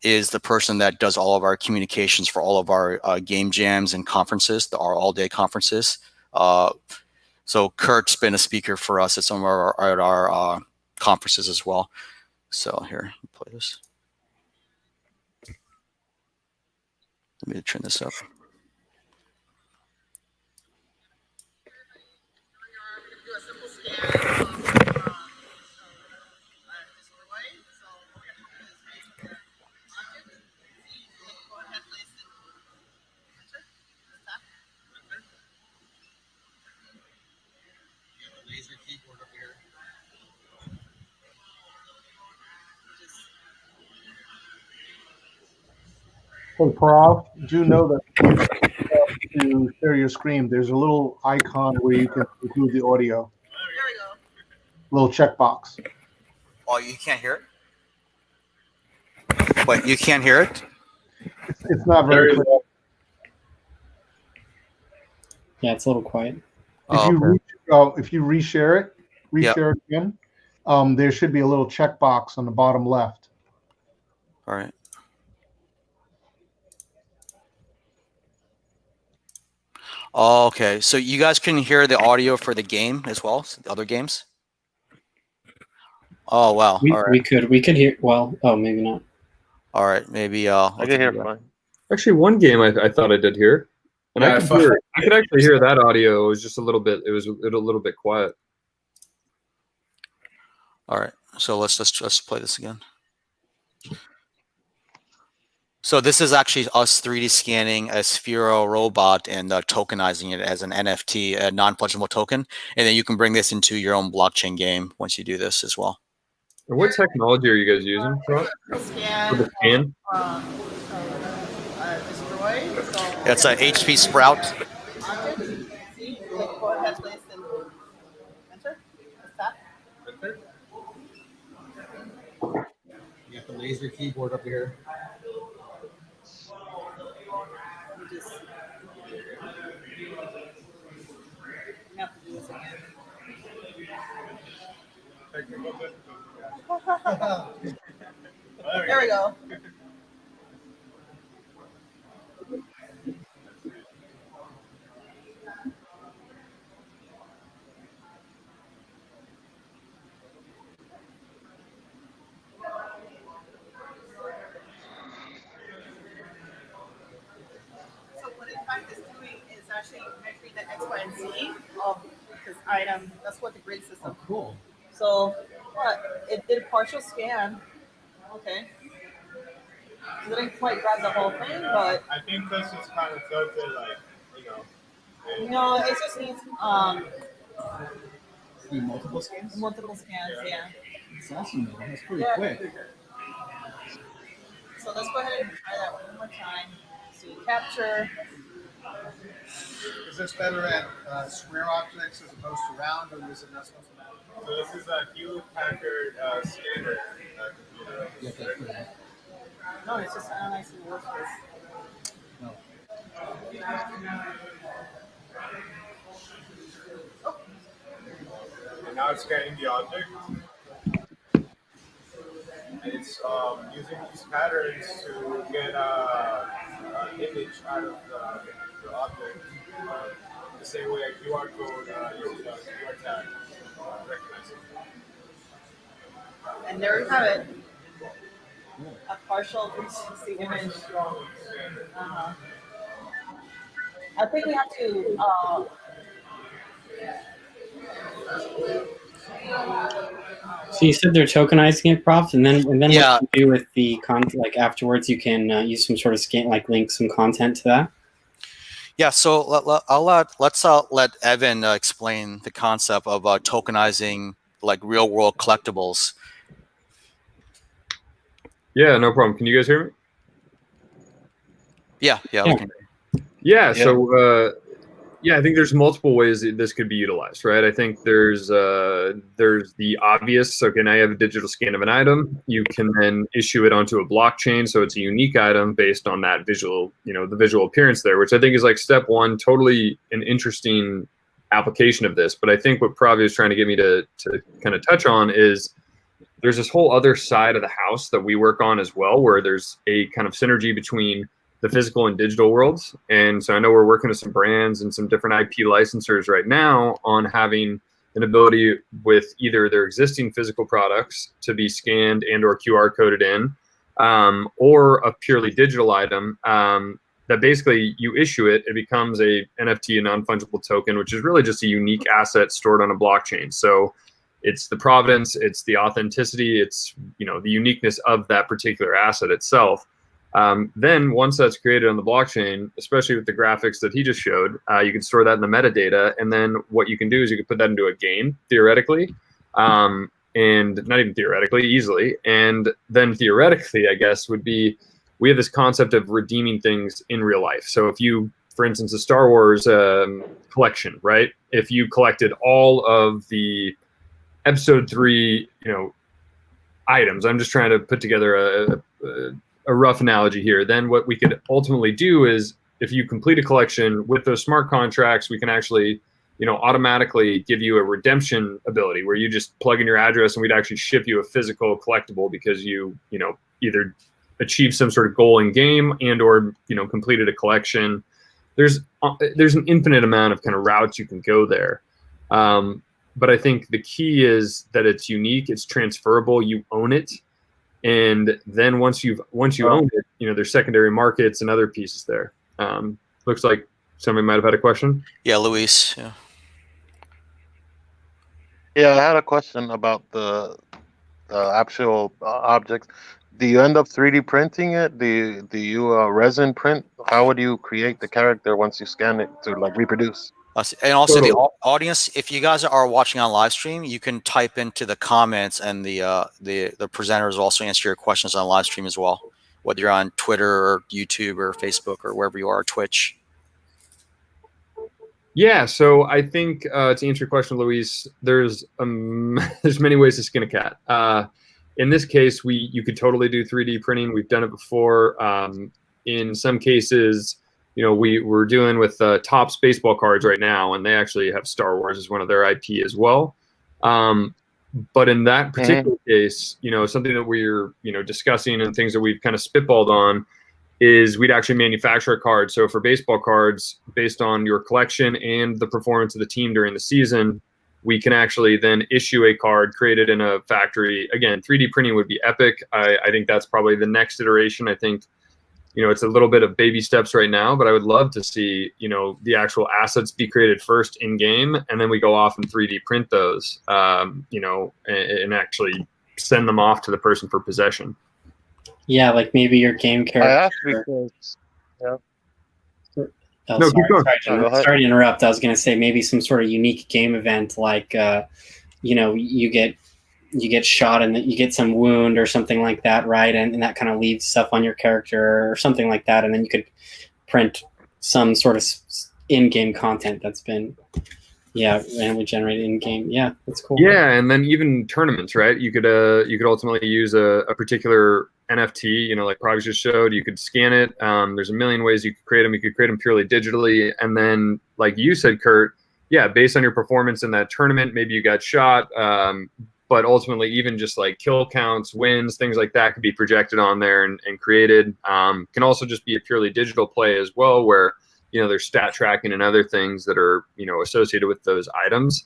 is the person that does all of our communications for all of our game jams and conferences, our all-day conferences. So Kurt's been a speaker for us at some of our conferences as well. So here, play this. Let me turn this up. Hey, Prav, do know that to share your screen, there's a little icon where you can include the audio. There we go. Little checkbox. Oh, you can't hear it? Wait, you can't hear it? It's not very clear. Yeah, it's a little quiet. If you reshare it again, there should be a little checkbox on the bottom left. All right. Oh, okay. So you guys can hear the audio for the game as well, the other games? Oh, wow. All right. We could hear, well, oh, maybe not. All right, maybe I can hear fine. Actually, one game I thought I did hear, and Yeah, I could actually hear that audio. It was just a little bit quiet. All right, so let's play this again. So this is actually us 3D scanning a Sphero robot and tokenizing it as an NFT, a non-fungible token, and then you can bring this into your own blockchain game once you do this as well. And what technology are you guys using for the scan? It's an HP Sprout. You got the laser keyboard up here. There we go. So what in fact is doing is actually measuring the X, Y, and Z of this item. That's what the grade system. Oh, cool. So it did a partial scan. Okay. It didn't quite grab the whole thing, but I think this is kind of tilted, like, no, it just needs See multiple scans? multiple scans. Yeah. It's awesome though. That's pretty quick. So let's go ahead and try that one more time. So you capture. Is this better at square objects as opposed to round, or is it not supposed to matter? So this is a Hewlett-Packard scanner computer. Yeah, that's pretty. No, it's just analyzing the workspace. No. And now it's scanning the object. And it's using these patterns to get an image out of the object. The same way a QR code uses a QR tag recognizing. And there you have it. A partial 360 image. I think we have to. So you said they're tokenizing it, Prof, and then Yeah. what do you do with the content? Like afterwards, you can use some sort of scan, like link some content to that. Yeah, so let's let Evan explain the concept of tokenizing like real world collectibles. Yeah, no problem. Can you guys hear me? Yeah. We can. Yeah. So I think there's multiple ways that this could be utilized, right? I think there's the obvious. Okay, now you have a digital scan of an item. You can then issue it onto a blockchain, so it's a unique item based on that visual, the visual appearance there, which I think is like step one. Totally an interesting application of this. But I think what Pravi is trying to get me to kind of touch on is there's this whole other side of the house that we work on as well, where there's a kind of synergy between the physical and digital worlds. And so I know we're working with some brands and some different IP licensors right now on having an ability with either their existing physical products to be scanned and or QR coded in, or a purely digital item that basically you issue it, it becomes a NFT, a non-fungible token, which is really just a unique asset stored on a blockchain. So it's the provenance, it's the authenticity, it's the uniqueness of that particular asset itself. Then once that's created on the blockchain, especially with the graphics that he just showed, you can store that in the metadata. And then what you can do is you can put that into a game, theoretically, and not even theoretically, easily. And then theoretically, I guess, would be we have this concept of redeeming things in real life. So if you, for instance, a Star Wars collection, right? If you collected all of the Episode 3, items, I'm just trying to put together a rough analogy here. Then what we could ultimately do is if you complete a collection with those smart contracts, we can actually, automatically give you a redemption ability where you just plug in your address and we'd actually ship you a physical collectible because you either achieved some sort of goal in game and or, completed a collection. There's an infinite amount of kind of routes you can go there. But I think the key is that it's unique, it's transferable, you own it. And then once you own it, there's secondary markets and other pieces there. Looks like somebody might have had a question. Yeah, Luis. Yeah. Yeah, I had a question about the actual objects. Do you end up 3D printing it? Do you resin print? How would you create the character once you scan it to like reproduce? And also the audience, if you guys are watching on live stream, you can type into the comments, and the presenters will also answer your questions on live stream as well, whether you're on Twitter or YouTube or Facebook or wherever you are, or Twitch. Yeah, so I think to answer your question, Luis, there's many ways to skin a cat. In this case, you could totally do 3D printing. We've done it before. In some cases, we're doing with Topps baseball cards right now, and they actually have Star Wars as one of their IP as well. But in that particular case, something that we're discussing and things that we've kind of spitballed on is we'd actually manufacture a card. So for baseball cards, based on your collection and the performance of the team during the season, we can actually then issue a card created in a factory. Again, 3D printing would be epic. I think that's probably the next iteration. I think, it's a little bit of baby steps right now, but I would love to see, the actual assets be created first in game, and then we go off and 3D print those, and actually send them off to the person for possession. Yeah, like maybe your game character. I asked because, yeah. Oh, No, sorry, keep going. sorry to interrupt. I was going to say maybe some sort of unique game event, like you get shot and you get some wound or something like that, right? And that kind of leaves stuff on your character or something like that, and then you could print some sort of in-game content that's been randomly generated in-game. Yeah, that's cool. Yeah, and then even tournaments, right? You could ultimately use a particular NFT, like Prague just showed. You could scan it. There's a million ways you could create them. You could create them purely digitally, and then, like you said, Kurt, yeah, based on your performance in that tournament, maybe you got shot, but ultimately even just like kill counts, wins, things like that could be projected on there and created. Can also just be a purely digital play as well, where there's stat tracking and other things that are associated with those items.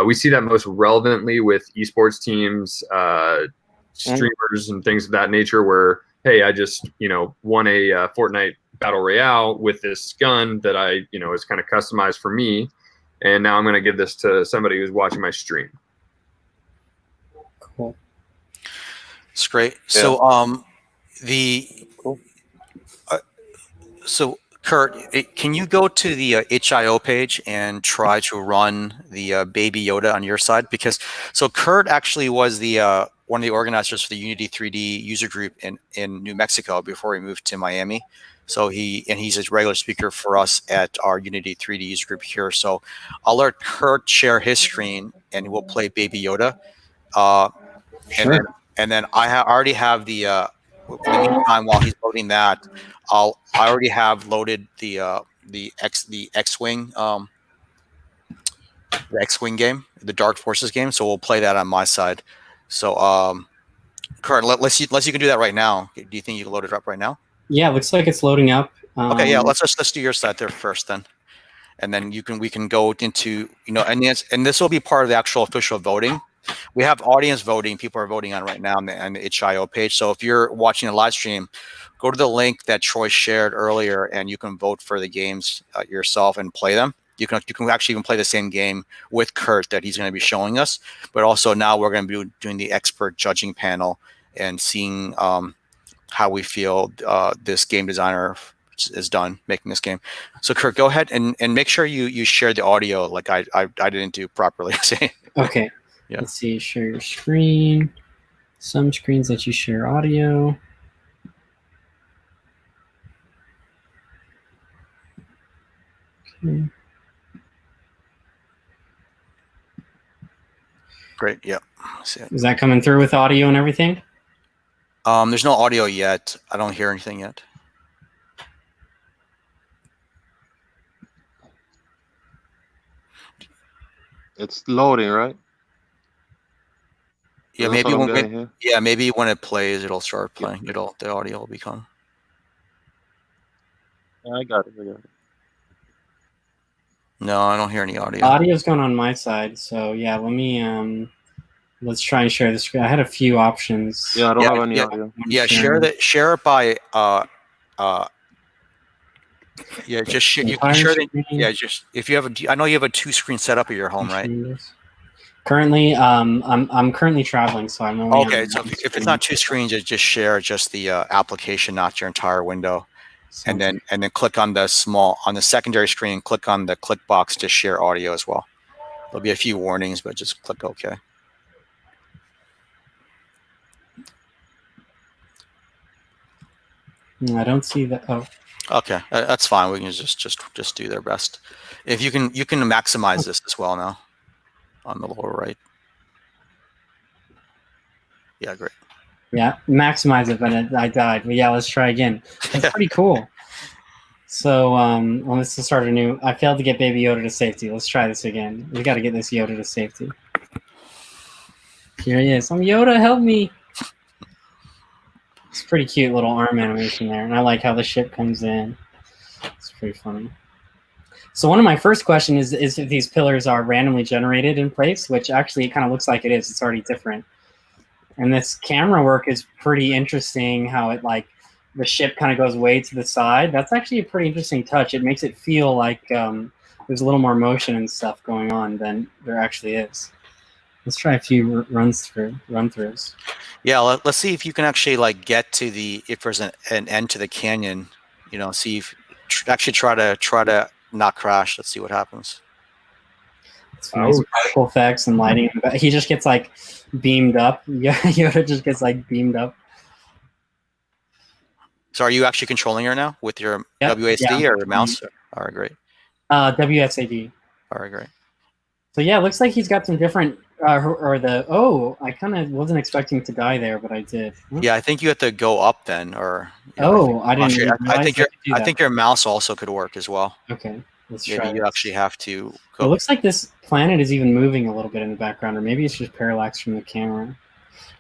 We see that most relevantly with esports teams, streamers and things of that nature, where, hey, I just won a Fortnite battle royale with this gun that I, is kind of customized for me. And now I'm going to give this to somebody who's watching my stream. Cool. It's great. Yeah. So Kurt, can you go to the HIO page and try to run the Baby Yoda on your side? Because Kurt actually was the one of the organizers for the Unity 3D user group in New Mexico before he moved to Miami. So he's a regular speaker for us at our Unity 3D user group here. So I'll let Kurt share his screen and we'll play Baby Yoda. Sure. And then I already have the. In the meantime, while he's loading that, I already have loaded the X-wing game, the Dark Forces game. So we'll play that on my side. So Kurt, unless you can do that right now, do you think you can load it up right now? Yeah, looks like it's loading up. Okay, yeah. Let's do your side there first, then, and then we can go into and this will be part of the actual official voting. We have audience voting. People are voting on right now on the HIO page. So if you're watching a live stream, go to the link that Troy shared earlier, and you can vote for the games yourself and play them. You can actually even play the same game with Kurt that he's going to be showing us. But also now we're going to be doing the expert judging panel and seeing how we feel this game designer is done making this game. So Kurt, go ahead and make sure you share the audio like I didn't do properly. Okay. Yeah. Let's see, share your screen. Some screens let you share audio. Okay. Great. Yeah. Is that coming through with audio and everything? There's no audio yet. I don't hear anything yet. It's loading, right? Yeah, That's maybe what I'm getting here. maybe when it plays, it'll start playing. The audio will become. I got it. No, I don't hear any audio. Audio's going on my side, so yeah. Let me let's try and share the screen. I had a few options. Yeah, I don't have any audio. Yeah, share it by yeah, just share. You can share the, yeah, just if you have I know you have a 2-screen setup at your home, right? Currently, I'm currently traveling, so I'm only okay. So if it's not 2 screens, just share just the application, not your entire window, and then click on the secondary screen. Click on the click box to share audio as well. There'll be a few warnings, but just click OK. I don't see that. Oh. Okay, that's fine. We can just do their best. If you can maximize this as well now on the lower right. Yeah, great. Yeah, maximize it, but I died. But yeah, let's try again. That's pretty cool. So let's start anew. I failed to get Baby Yoda to safety. Let's try this again. We got to get this Yoda to safety. Here he is. I'm Yoda. Help me. It's pretty cute little arm animation there, and I like how the ship comes in. It's pretty funny. So one of my first questions is if these pillars are randomly generated in place, which actually it kind of looks like it is. It's already different. And this camera work is pretty interesting, how it the ship kind of goes way to the side. That's actually a pretty interesting touch. It makes it feel like there's a little more motion and stuff going on than there actually is. Let's try a few run-throughs. Yeah, let's see if you can actually get to if there's an end to the canyon. See if actually try to not crash. Let's see what happens. It's nice particle effects and lighting. He just gets beamed up. Yoda just gets beamed up. So are you actually controlling her now with your WASD or mouse? All right, great. WSAD. All right, great. So yeah, it looks like he's got some different I kind of wasn't expecting to die there, but I did. Yeah, I think you have to go up then, or I didn't. I think your mouse also could work as well. Okay, let's maybe try. You actually have to go. It looks like this planet is even moving a little bit in the background, or maybe it's just parallax from the camera.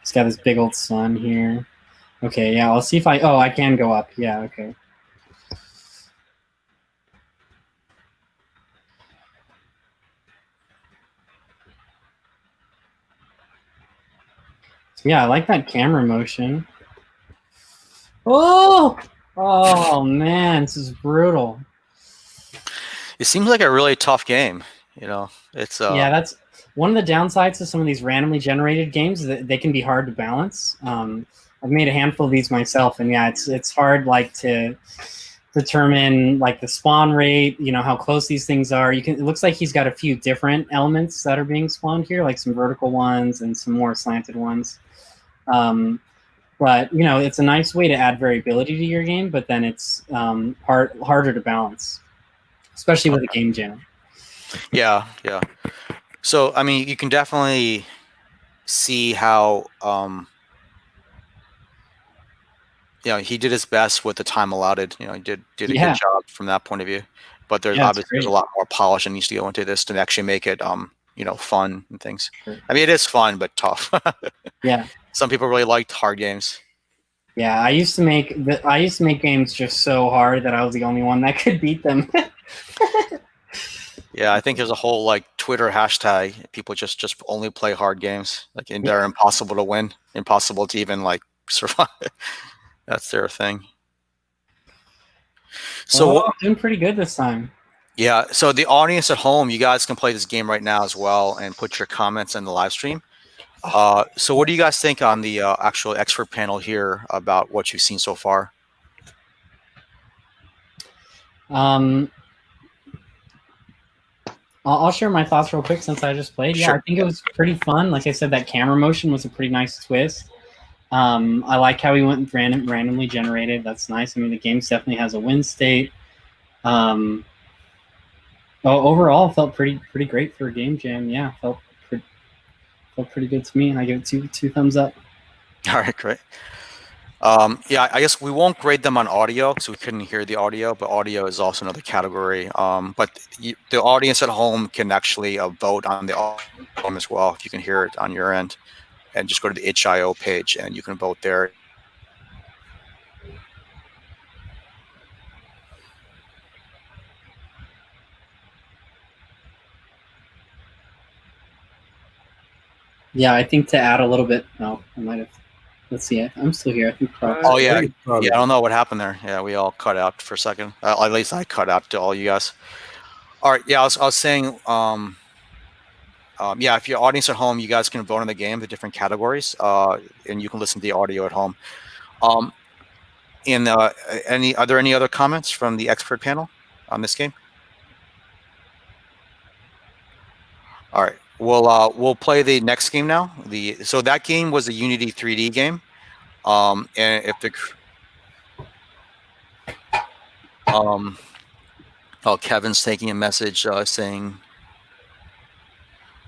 It's got this big old sun here. Okay, yeah, I'll see if I can go up. Yeah, okay. Yeah, I like that camera motion. Oh! Oh man, this is brutal. It seems like a really tough game. You know, it's Yeah, that's one of the downsides to some of these randomly generated games. That they can be hard to balance. I've made a handful of these myself, and yeah, it's hard like to determine like the spawn rate. You know how close these things are. You can. It looks like he's got a few different elements that are being spawned here, like some vertical ones and some more slanted ones. But you know, it's a nice way to add variability to your game. But then it's harder to balance, especially with a game jam. yeah. So I mean, you can definitely see how you know, he did his best with the time allotted. You know, he did a Yeah. good job from that point of view. But there's Yeah, it's obviously there's a great. lot more polish that needs to go into this to actually make it you know, fun and things. Sure. I mean, it is fun but tough. Yeah. Some people really liked hard games. Yeah, I used to make games just so hard that I was the only one that could beat them. Yeah, I think there's a whole like Twitter hashtag. People just only play hard games. Like, and they're impossible to win, impossible to even like survive. That's their thing. So well, I'm doing pretty good this time. yeah, so the audience at home, you guys can play this game right now as well and put your comments in the live stream. So what do you guys think on the actual expert panel here about what you've seen so far? I'll share my thoughts real quick since I just played. Yeah, Sure. I think it was pretty fun. Like I said, that camera motion was a pretty nice twist. I like how he went randomly generated. That's nice. I mean, the game definitely has a win state. Overall, felt pretty great for a game jam. Yeah, felt pretty good to me. I give it two thumbs up. All right, great. Yeah, I guess we won't grade them on audio because we couldn't hear the audio, but audio is also another category. But the audience at home can actually vote on the audio as well if you can hear it on your end. And just go to the itch.io page and you can vote there. Yeah, I think to add a little bit. No, I might have. Let's see. I'm still here. I think. Oh yeah, I don't know what happened there. Yeah, we all cut out for a second. At least I cut out to all you guys. All right. Yeah, I was saying. Yeah, if your audience at home, you guys can vote on the game, the different categories, and you can listen to the audio at home. Are there any other comments from the expert panel on this game? All right. We'll play the next game now. So that game was a Unity 3D game. And if the Kevin's taking a message saying,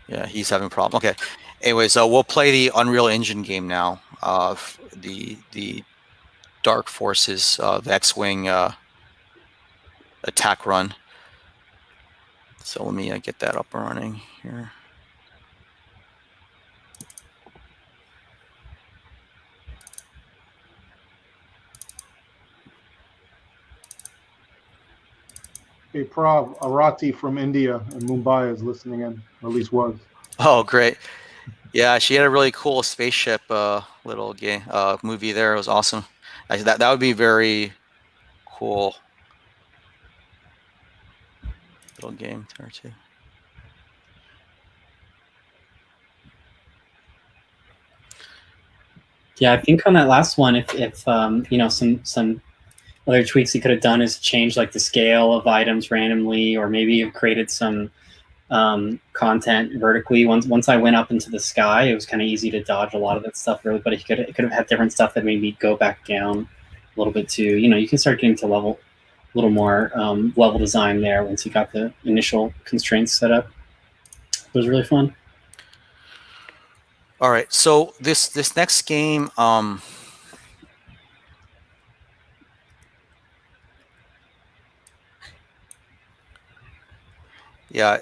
yeah, he's having a problem. Okay. Anyways, we'll play the Unreal Engine game now. The Dark Forces, the X-Wing attack run. So let me get that up and running here. Hey, Prav, Arati from India and Mumbai is listening in, or at least was. Oh, great. Yeah, she had a really cool spaceship little game movie there. It was awesome. That would be very cool little game there too. Yeah, I think on that last one, if you know, some other tweaks he could have done is change like the scale of items randomly, or maybe have created some content vertically. Once I went up into the sky, it was kind of easy to dodge a lot of that stuff really, but it could have had different stuff that made me go back down a little bit too. You know, you can start getting to a little more level design there once you got the initial constraints set up. It was really fun. All right, so this next game, yeah,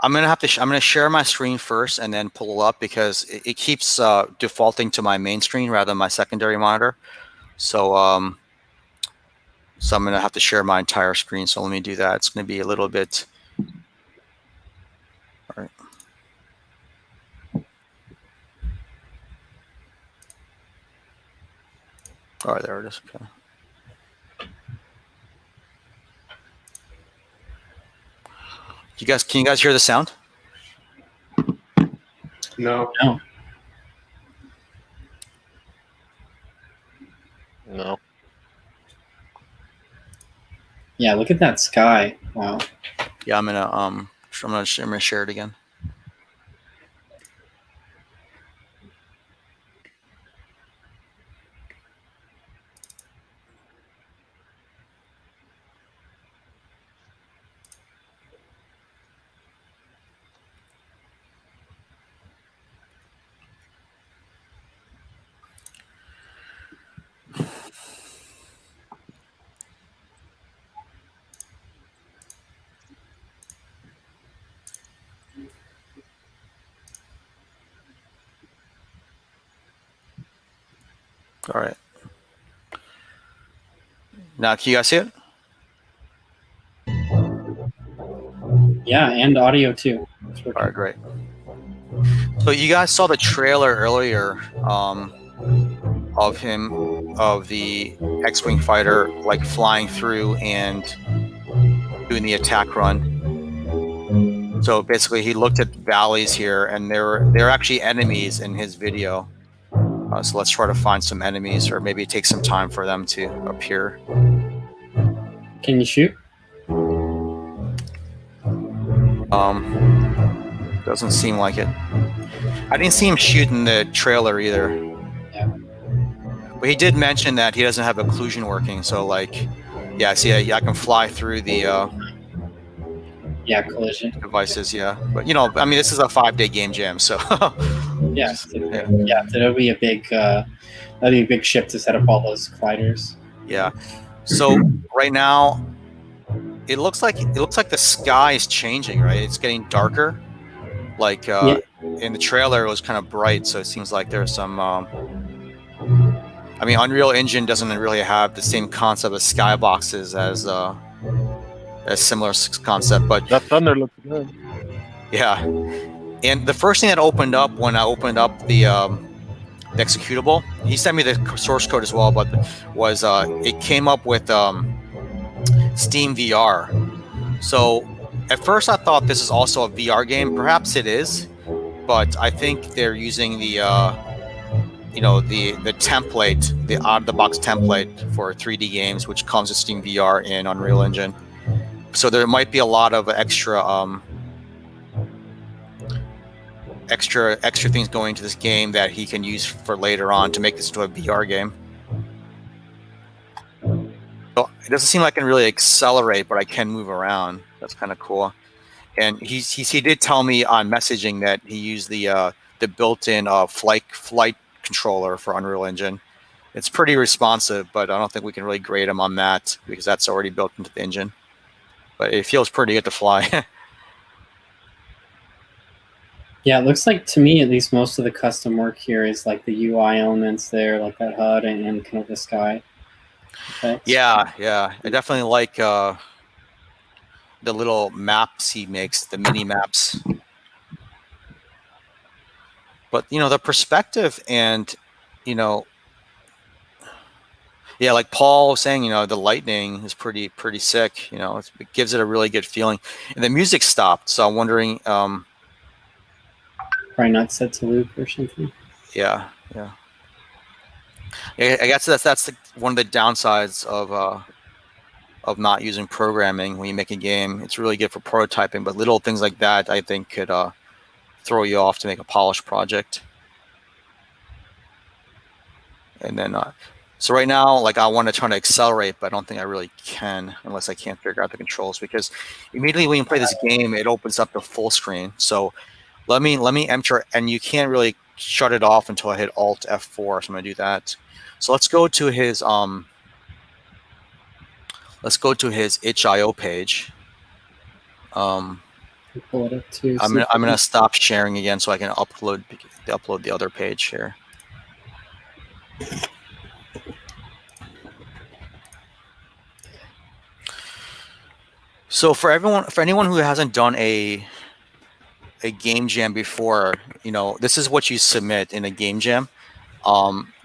I'm gonna share my screen first and then pull up because it keeps defaulting to my main screen rather than my secondary monitor. So I'm gonna have to share my entire screen. So let me do that. It's gonna be a little bit. All right. All right, there it is. Okay. Can you guys hear the sound? No. No. No. Yeah, look at that sky. Wow. Yeah, I'm gonna share it again. All right. Now, can you guys see it? Yeah, and audio too. All right, great. So you guys saw the trailer earlier of the X-wing fighter like flying through and doing the attack run. So basically, he looked at valleys here, and they're actually enemies in his video. So let's try to find some enemies, or maybe take some time for them to appear. Can you shoot? Doesn't seem like it. I didn't see him shoot in the trailer either. Yeah. But he did mention that he doesn't have occlusion working, so like, yeah, see, I can fly through the collision devices, yeah. But you know, I mean, this is a 5-day game jam, so yeah, so it'll be a big ship to set up all those gliders. Yeah. So right now, it looks like the sky is changing, right? It's getting darker. Like in the trailer, it was kind of bright, so it seems like there's some. I mean, Unreal Engine doesn't really have the same concept of skyboxes as a similar concept, but that thunder looks good. Yeah, and the first thing that opened up when I opened up the executable, he sent me the source code as well, but was it came up with Steam VR. So at first I thought this is also a VR game. Perhaps it is, but I think they're using the the template, the out-of-the-box template for 3D games, which comes with Steam VR in Unreal Engine. So there might be a lot of extra things going into this game that he can use for later on to make this into a VR game. So it doesn't seem like I can really accelerate, but I can move around. That's kind of cool. And he did tell me on messaging that he used the built-in flight controller for Unreal Engine. It's pretty responsive, but I don't think we can really grade him on that because that's already built into the engine. But it feels pretty good to fly. Yeah, it looks like to me at least most of the custom work here is like the UI elements there, like that HUD and kind of the sky effects. Yeah. I definitely like the little maps he makes, the mini maps. But the perspective and yeah, like Paul was saying, the lightning is pretty sick. It gives it a really good feeling. And the music stopped, so I'm wondering. Probably not set to loop or something. Yeah. I guess that's one of the downsides of not using programming when you make a game. It's really good for prototyping, but little things like that I think could throw you off to make a polished project. And then so right now, like I want to try to accelerate, but I don't think I really can unless I can't figure out the controls, because immediately when you play this game, it opens up the full screen. So let me enter, and you can't really shut it off until I hit Alt F4. So I'm gonna do that. So let's go to his itch.io page. Pull it up too. I'm gonna stop sharing again so I can upload the other page here. So for anyone who hasn't done a game jam before, this is what you submit in a game jam.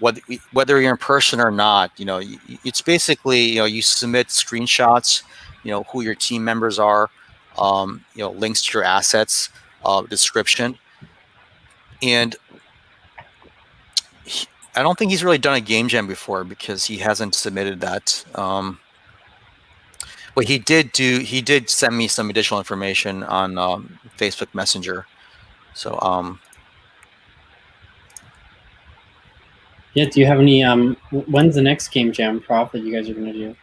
Whether you're in person or not, it's basically you submit screenshots, who your team members are, links to your assets, description, and I don't think he's really done a game jam before because he hasn't submitted that. But he did send me some additional information on Facebook Messenger. So yeah, do you have any when's the next game jam, Prof, that you guys are going to do?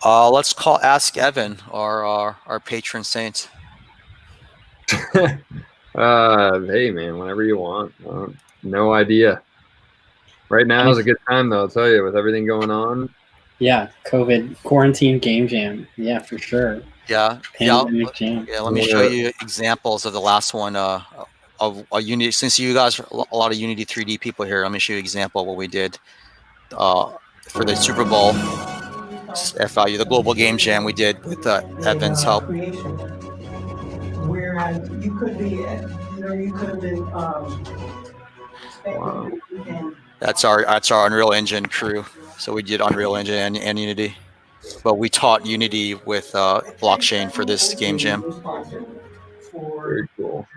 let's ask Evan, our patron saint. Hey man, whenever you want. No idea. Right now is a good time though, I'll tell you, with everything going on. Yeah, COVID quarantine game jam. Yeah, for sure. Yeah, Pandemic jam. Yeah. Let me show you examples of the last one of a Unity. Since you guys are a lot of Unity 3D people here, let me show you an example of what we did for the Super Bowl FIU, the global game jam we did with Evan's help. Whereas you could be, you could have been. Wow. That's our Unreal Engine crew. So we did Unreal Engine and Unity, but we taught Unity with blockchain for this game jam. Very cool.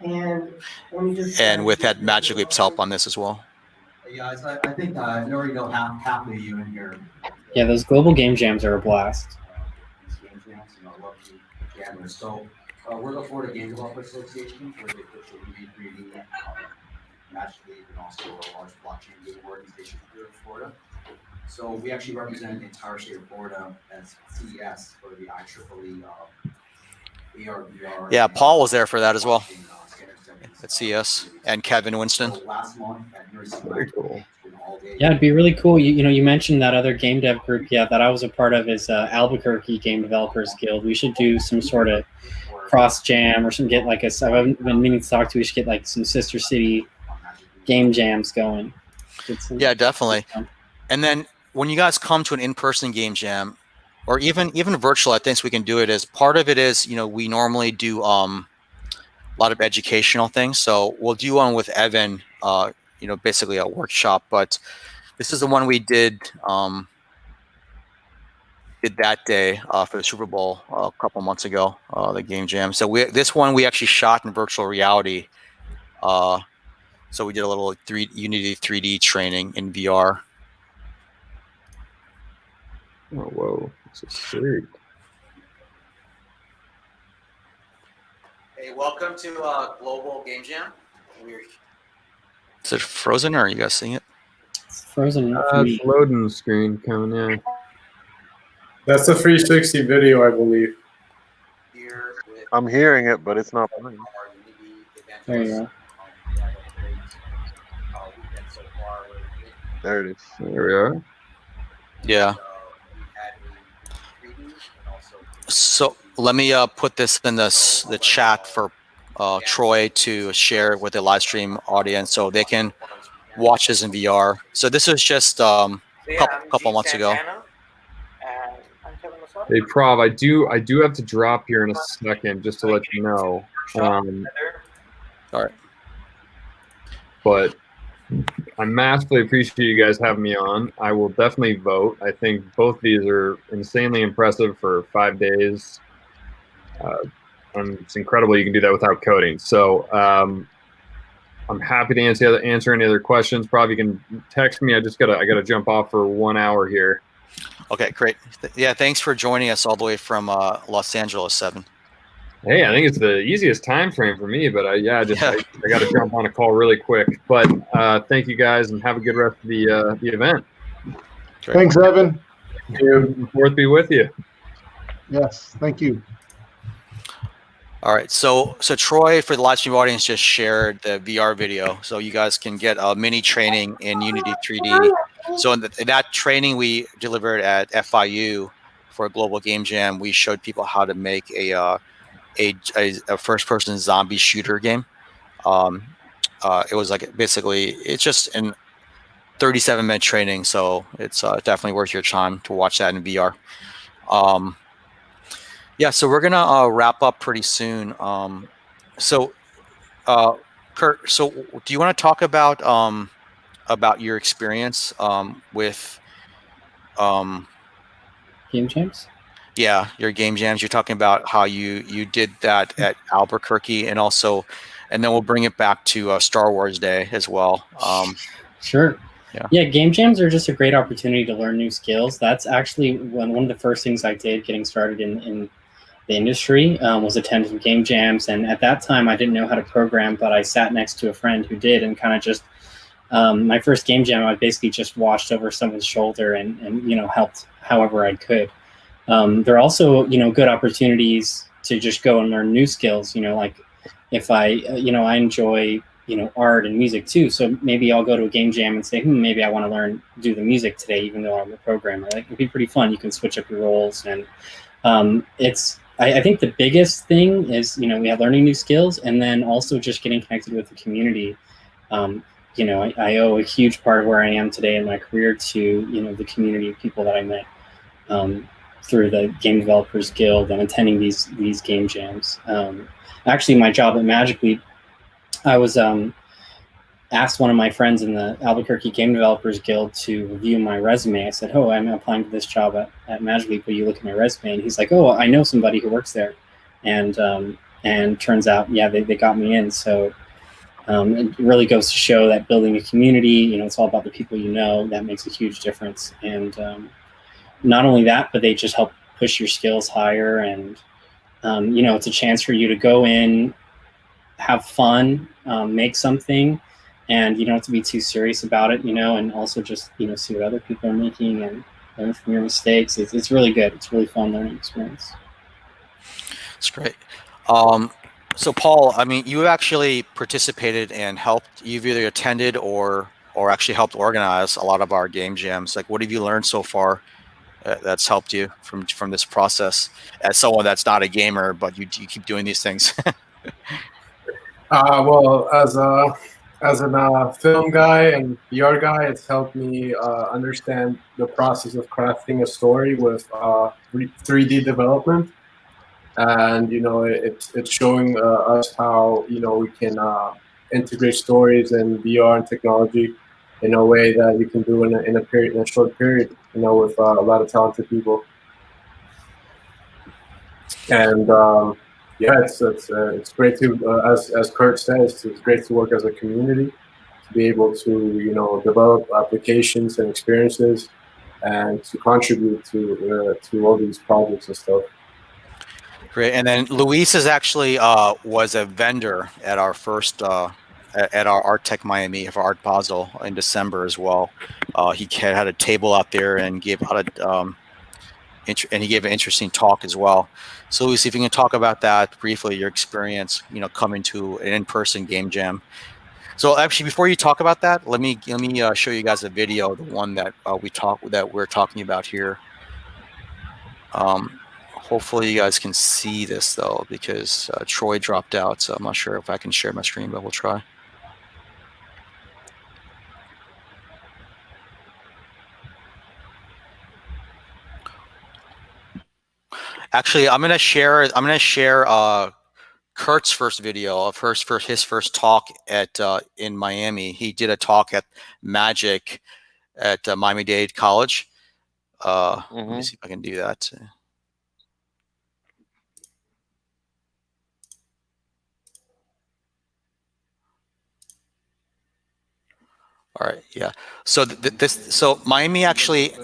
And with had Magic Leap's help on this as well. Yeah, I think I already know half of you in here. Yeah, those global game jams are a blast. Game jams, love the gathering. So we're the Florida Game Developers Association, where they put the Unity 3D, Magic Leap, and also a large blockchain game organization here in Florida. So we actually represent the entire state of Florida as CES for the IEEE AR, VR. Yeah, Paul was there for that as well at CES, and Kevin Winston. Very cool. Yeah, it'd be really cool. You mentioned that other game dev group, that I was a part of is Albuquerque Game Developers Guild. We should do some sort of cross jam or get like I've been meaning to talk to. We should get like some sister city game jams going. Yeah, definitely. And then when you guys come to an in-person game jam, or even virtual, I think we can do it as part of it is, we normally do a lot of educational things. So we'll do one with Evan, basically a workshop, but this is the one we did that day for the Super Bowl a couple months ago, the game jam. So this one we actually shot in virtual reality. So we did a little Unity 3D training in VR. Oh, whoa. This is sweet. Hey, welcome to Global Game Jam. Is it frozen, or are you guys seeing it? It's frozen. It's loading the screen coming in. That's a 360 video, I believe. I'm hearing it, but it's not playing. There you go. There it is. There we are. Yeah. So let me put this in the chat for Troy to share with the live stream audience so they can watch this in VR. So this was just a couple months ago. Hey, Prav, I do have to drop here in a second just to let you know. All right. But I massively appreciate you guys having me on. I will definitely vote. I think both of these are insanely impressive for 5 days. And it's incredible you can do that without coding. So I'm happy to answer any other questions. Probably you can text me. I gotta jump off for 1 hour here. Okay, great. Yeah, thanks for joining us all the way from Los Angeles, 7. Hey, I think it's the easiest time frame for me, but I got to jump on a call really quick. But thank you guys, and have a good rest of the event. Great. Thanks, Evan. Fourth be with you. Yes, thank you. All right, so Troy, for the live stream audience, just shared the VR video, so you guys can get a mini training in Unity 3D. So in that training we delivered at FIU for a global game jam, we showed people how to make a first-person zombie shooter game. It was like it's just an 37-minute training, so it's definitely worth your time to watch that in VR. Yeah, so we're gonna wrap up pretty soon. Kurt, so do you want to talk about your experience with game jams? Yeah, your game jams. You're talking about how you did that at Albuquerque, and then we'll bring it back to Star Wars Day as well. Sure. Yeah. Yeah, game jams are just a great opportunity to learn new skills. That's actually one of the first things I did getting started in the industry, was attending game jams. And at that time, I didn't know how to program, but I sat next to a friend who did, and kind of just my first game jam, I basically just watched over someone's shoulder and helped however I could. There are also good opportunities to just go and learn new skills. Like if I I enjoy art and music too, so maybe I'll go to a game jam and say, maybe I want to do the music today, even though I'm a programmer. Like, it'd be pretty fun. You can switch up your roles, and I think the biggest thing is we have learning new skills, and then also just getting connected with the community. I owe a huge part of where I am today in my career to the community of people that I met through the Game Developers Guild and attending these game jams. Actually, my job at Magic Leap, I was asked one of my friends in the Albuquerque Game Developers Guild to review my resume. I said, "Oh, I'm applying for this job at Magic Leap. Will you look at my resume?" And he's like, "Oh, I know somebody who works there," and turns out, yeah, they got me in. So it really goes to show that building a community, it's all about the people that makes a huge difference. And not only that, but they just help push your skills higher. And it's a chance for you to go in, have fun, make something, and you don't have to be too serious about it, and also just see what other people are making and learn from your mistakes. It's really good. It's a really fun learning experience. It's great. So Paul, I mean, you actually participated and helped. You've either attended or actually helped organize a lot of our game jams. Like, what have you learned so far that's helped you from this process as someone that's not a gamer, but you keep doing these things? Well, as a film guy and VR guy, it's helped me understand the process of crafting a story with 3D development, and it's showing us how we can integrate stories and VR and technology in a way that you can do in a short period, with a lot of talented people. And yeah, it's great to, as Kurt says, it's great to work as a community, to be able to develop applications and experiences, and to contribute to all these projects and stuff. Great. And then Luis is actually was a vendor at our first at our Art Tech Miami for Art Basel in December as well. He had a table out there and gave out and he gave an interesting talk as well. So Luis, if you can talk about that briefly, your experience, coming to an in-person game jam. So actually, before you talk about that, let me show you guys a video, the one that we're talking about here. Hopefully you guys can see this though, because Troy dropped out, so I'm not sure if I can share my screen, but we'll try. Actually, I'm gonna share Kurt's first video of his first talk at in Miami. He did a talk at Magic at Miami-Dade College. Let me see if I can do that. All right, yeah. So so Miami actually.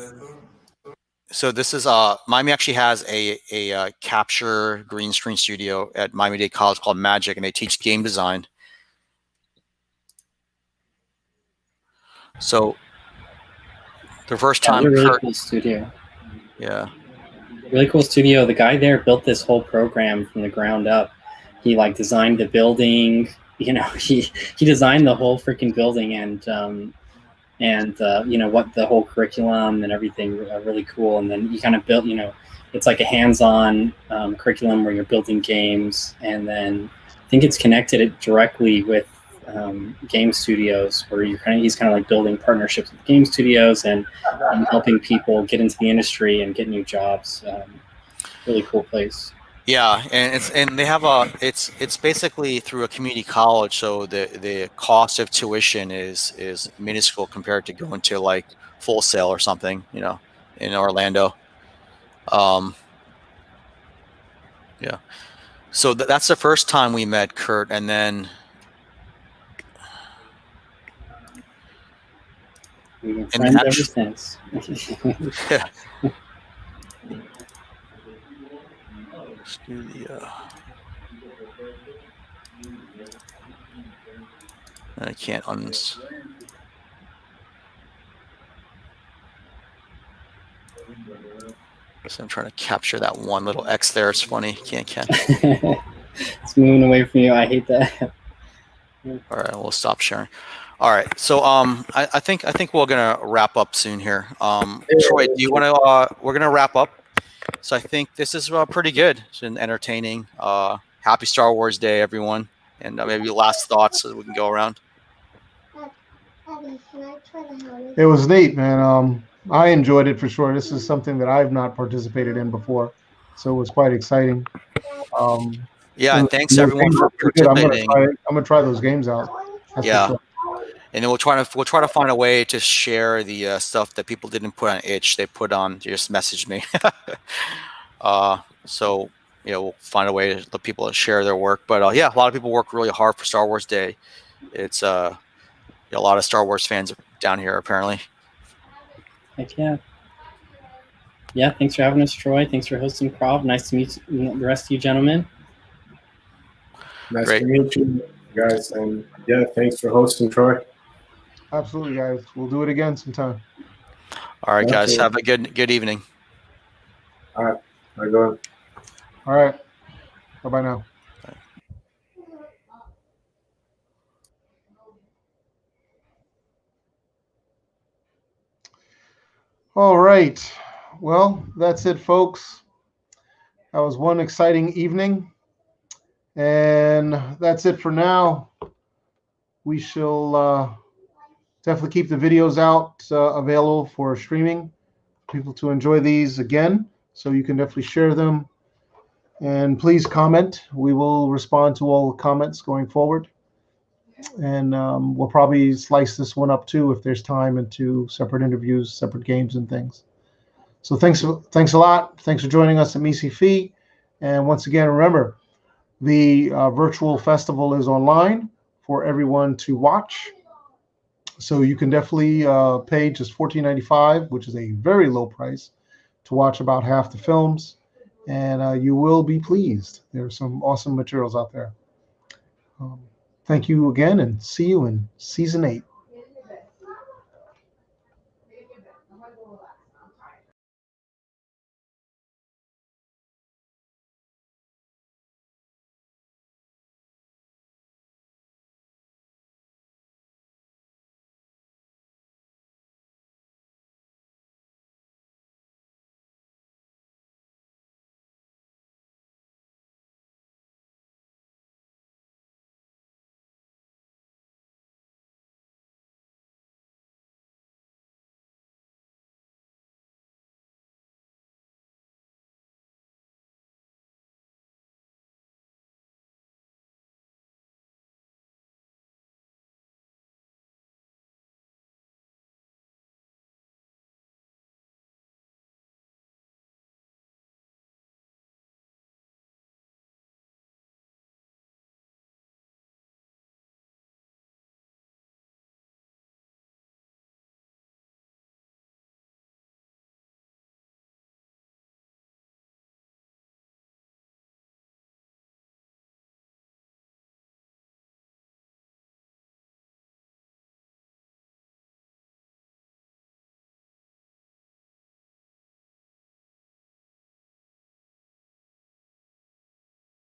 So this is Miami actually has a capture green screen studio at Miami-Dade College called Magic, and they teach game design. So the first time, really cool studio. Yeah, really cool studio. The guy there built this whole program from the ground up. He designed the building. He designed the whole freaking building, and what the whole curriculum and everything, really cool. And then you kind of built, it's like a hands-on curriculum where you're building games, and then I think it's connected directly with game studios, where he's kind of like building partnerships with game studios and helping people get into the industry and get new jobs. Really cool place. Yeah, and they have it's basically through a community college, so the cost of tuition is minuscule compared to going to like Full Sail or something, in Orlando. Yeah. So that's the first time we met, Kurt, and then We've been and friends ever actually, since. yeah. Let's do the. I can't So I'm trying to capture that one little X there. It's funny. Can't catch. It's moving away from you. I hate that. All right, we'll stop sharing. All right, so I think we're gonna wrap up soon here. Troy, do you want to? We're gonna wrap up. So I think this is pretty good. It's been entertaining. Happy Star Wars Day, everyone, and maybe last thoughts so we can go around. It was neat, man. I enjoyed it for sure. This is something that I've not participated in before, so it was quite exciting. Yeah, and thanks everyone for participating. I'm gonna try those games out. That's Yeah, for sure. and then we'll try to find a way to share the stuff that people didn't put on itch. They put on just message me. So we'll find a way to let people share their work. But yeah, a lot of people work really hard for Star Wars Day. It's a lot of Star Wars fans down here apparently. Heck yeah. Yeah, thanks for having us, Troy. Thanks for hosting Prov. Nice to meet the rest of you gentlemen. Nice Great. to meet you guys, and yeah, thanks for hosting, Troy. Absolutely, guys. We'll do it again sometime. All right, guys. Absolutely. Have a good evening. All right, I go. All right. Bye-bye now. All right. Well, that's it, folks. That was one exciting evening. And that's it for now. We shall definitely keep the videos out available for streaming. People to enjoy these again. So you can definitely share them. And please comment. We will respond to all comments going forward. And we'll probably slice this one up too if there's time into separate interviews, separate games and things. So thanks a lot. Thanks for joining us at MCFE. And once again, remember, the virtual festival is online for everyone to watch. So you can definitely pay just $14.95, which is a very low price, to watch about half the films. And you will be pleased. There are some awesome materials out there. Thank you again, and see you in Season 8.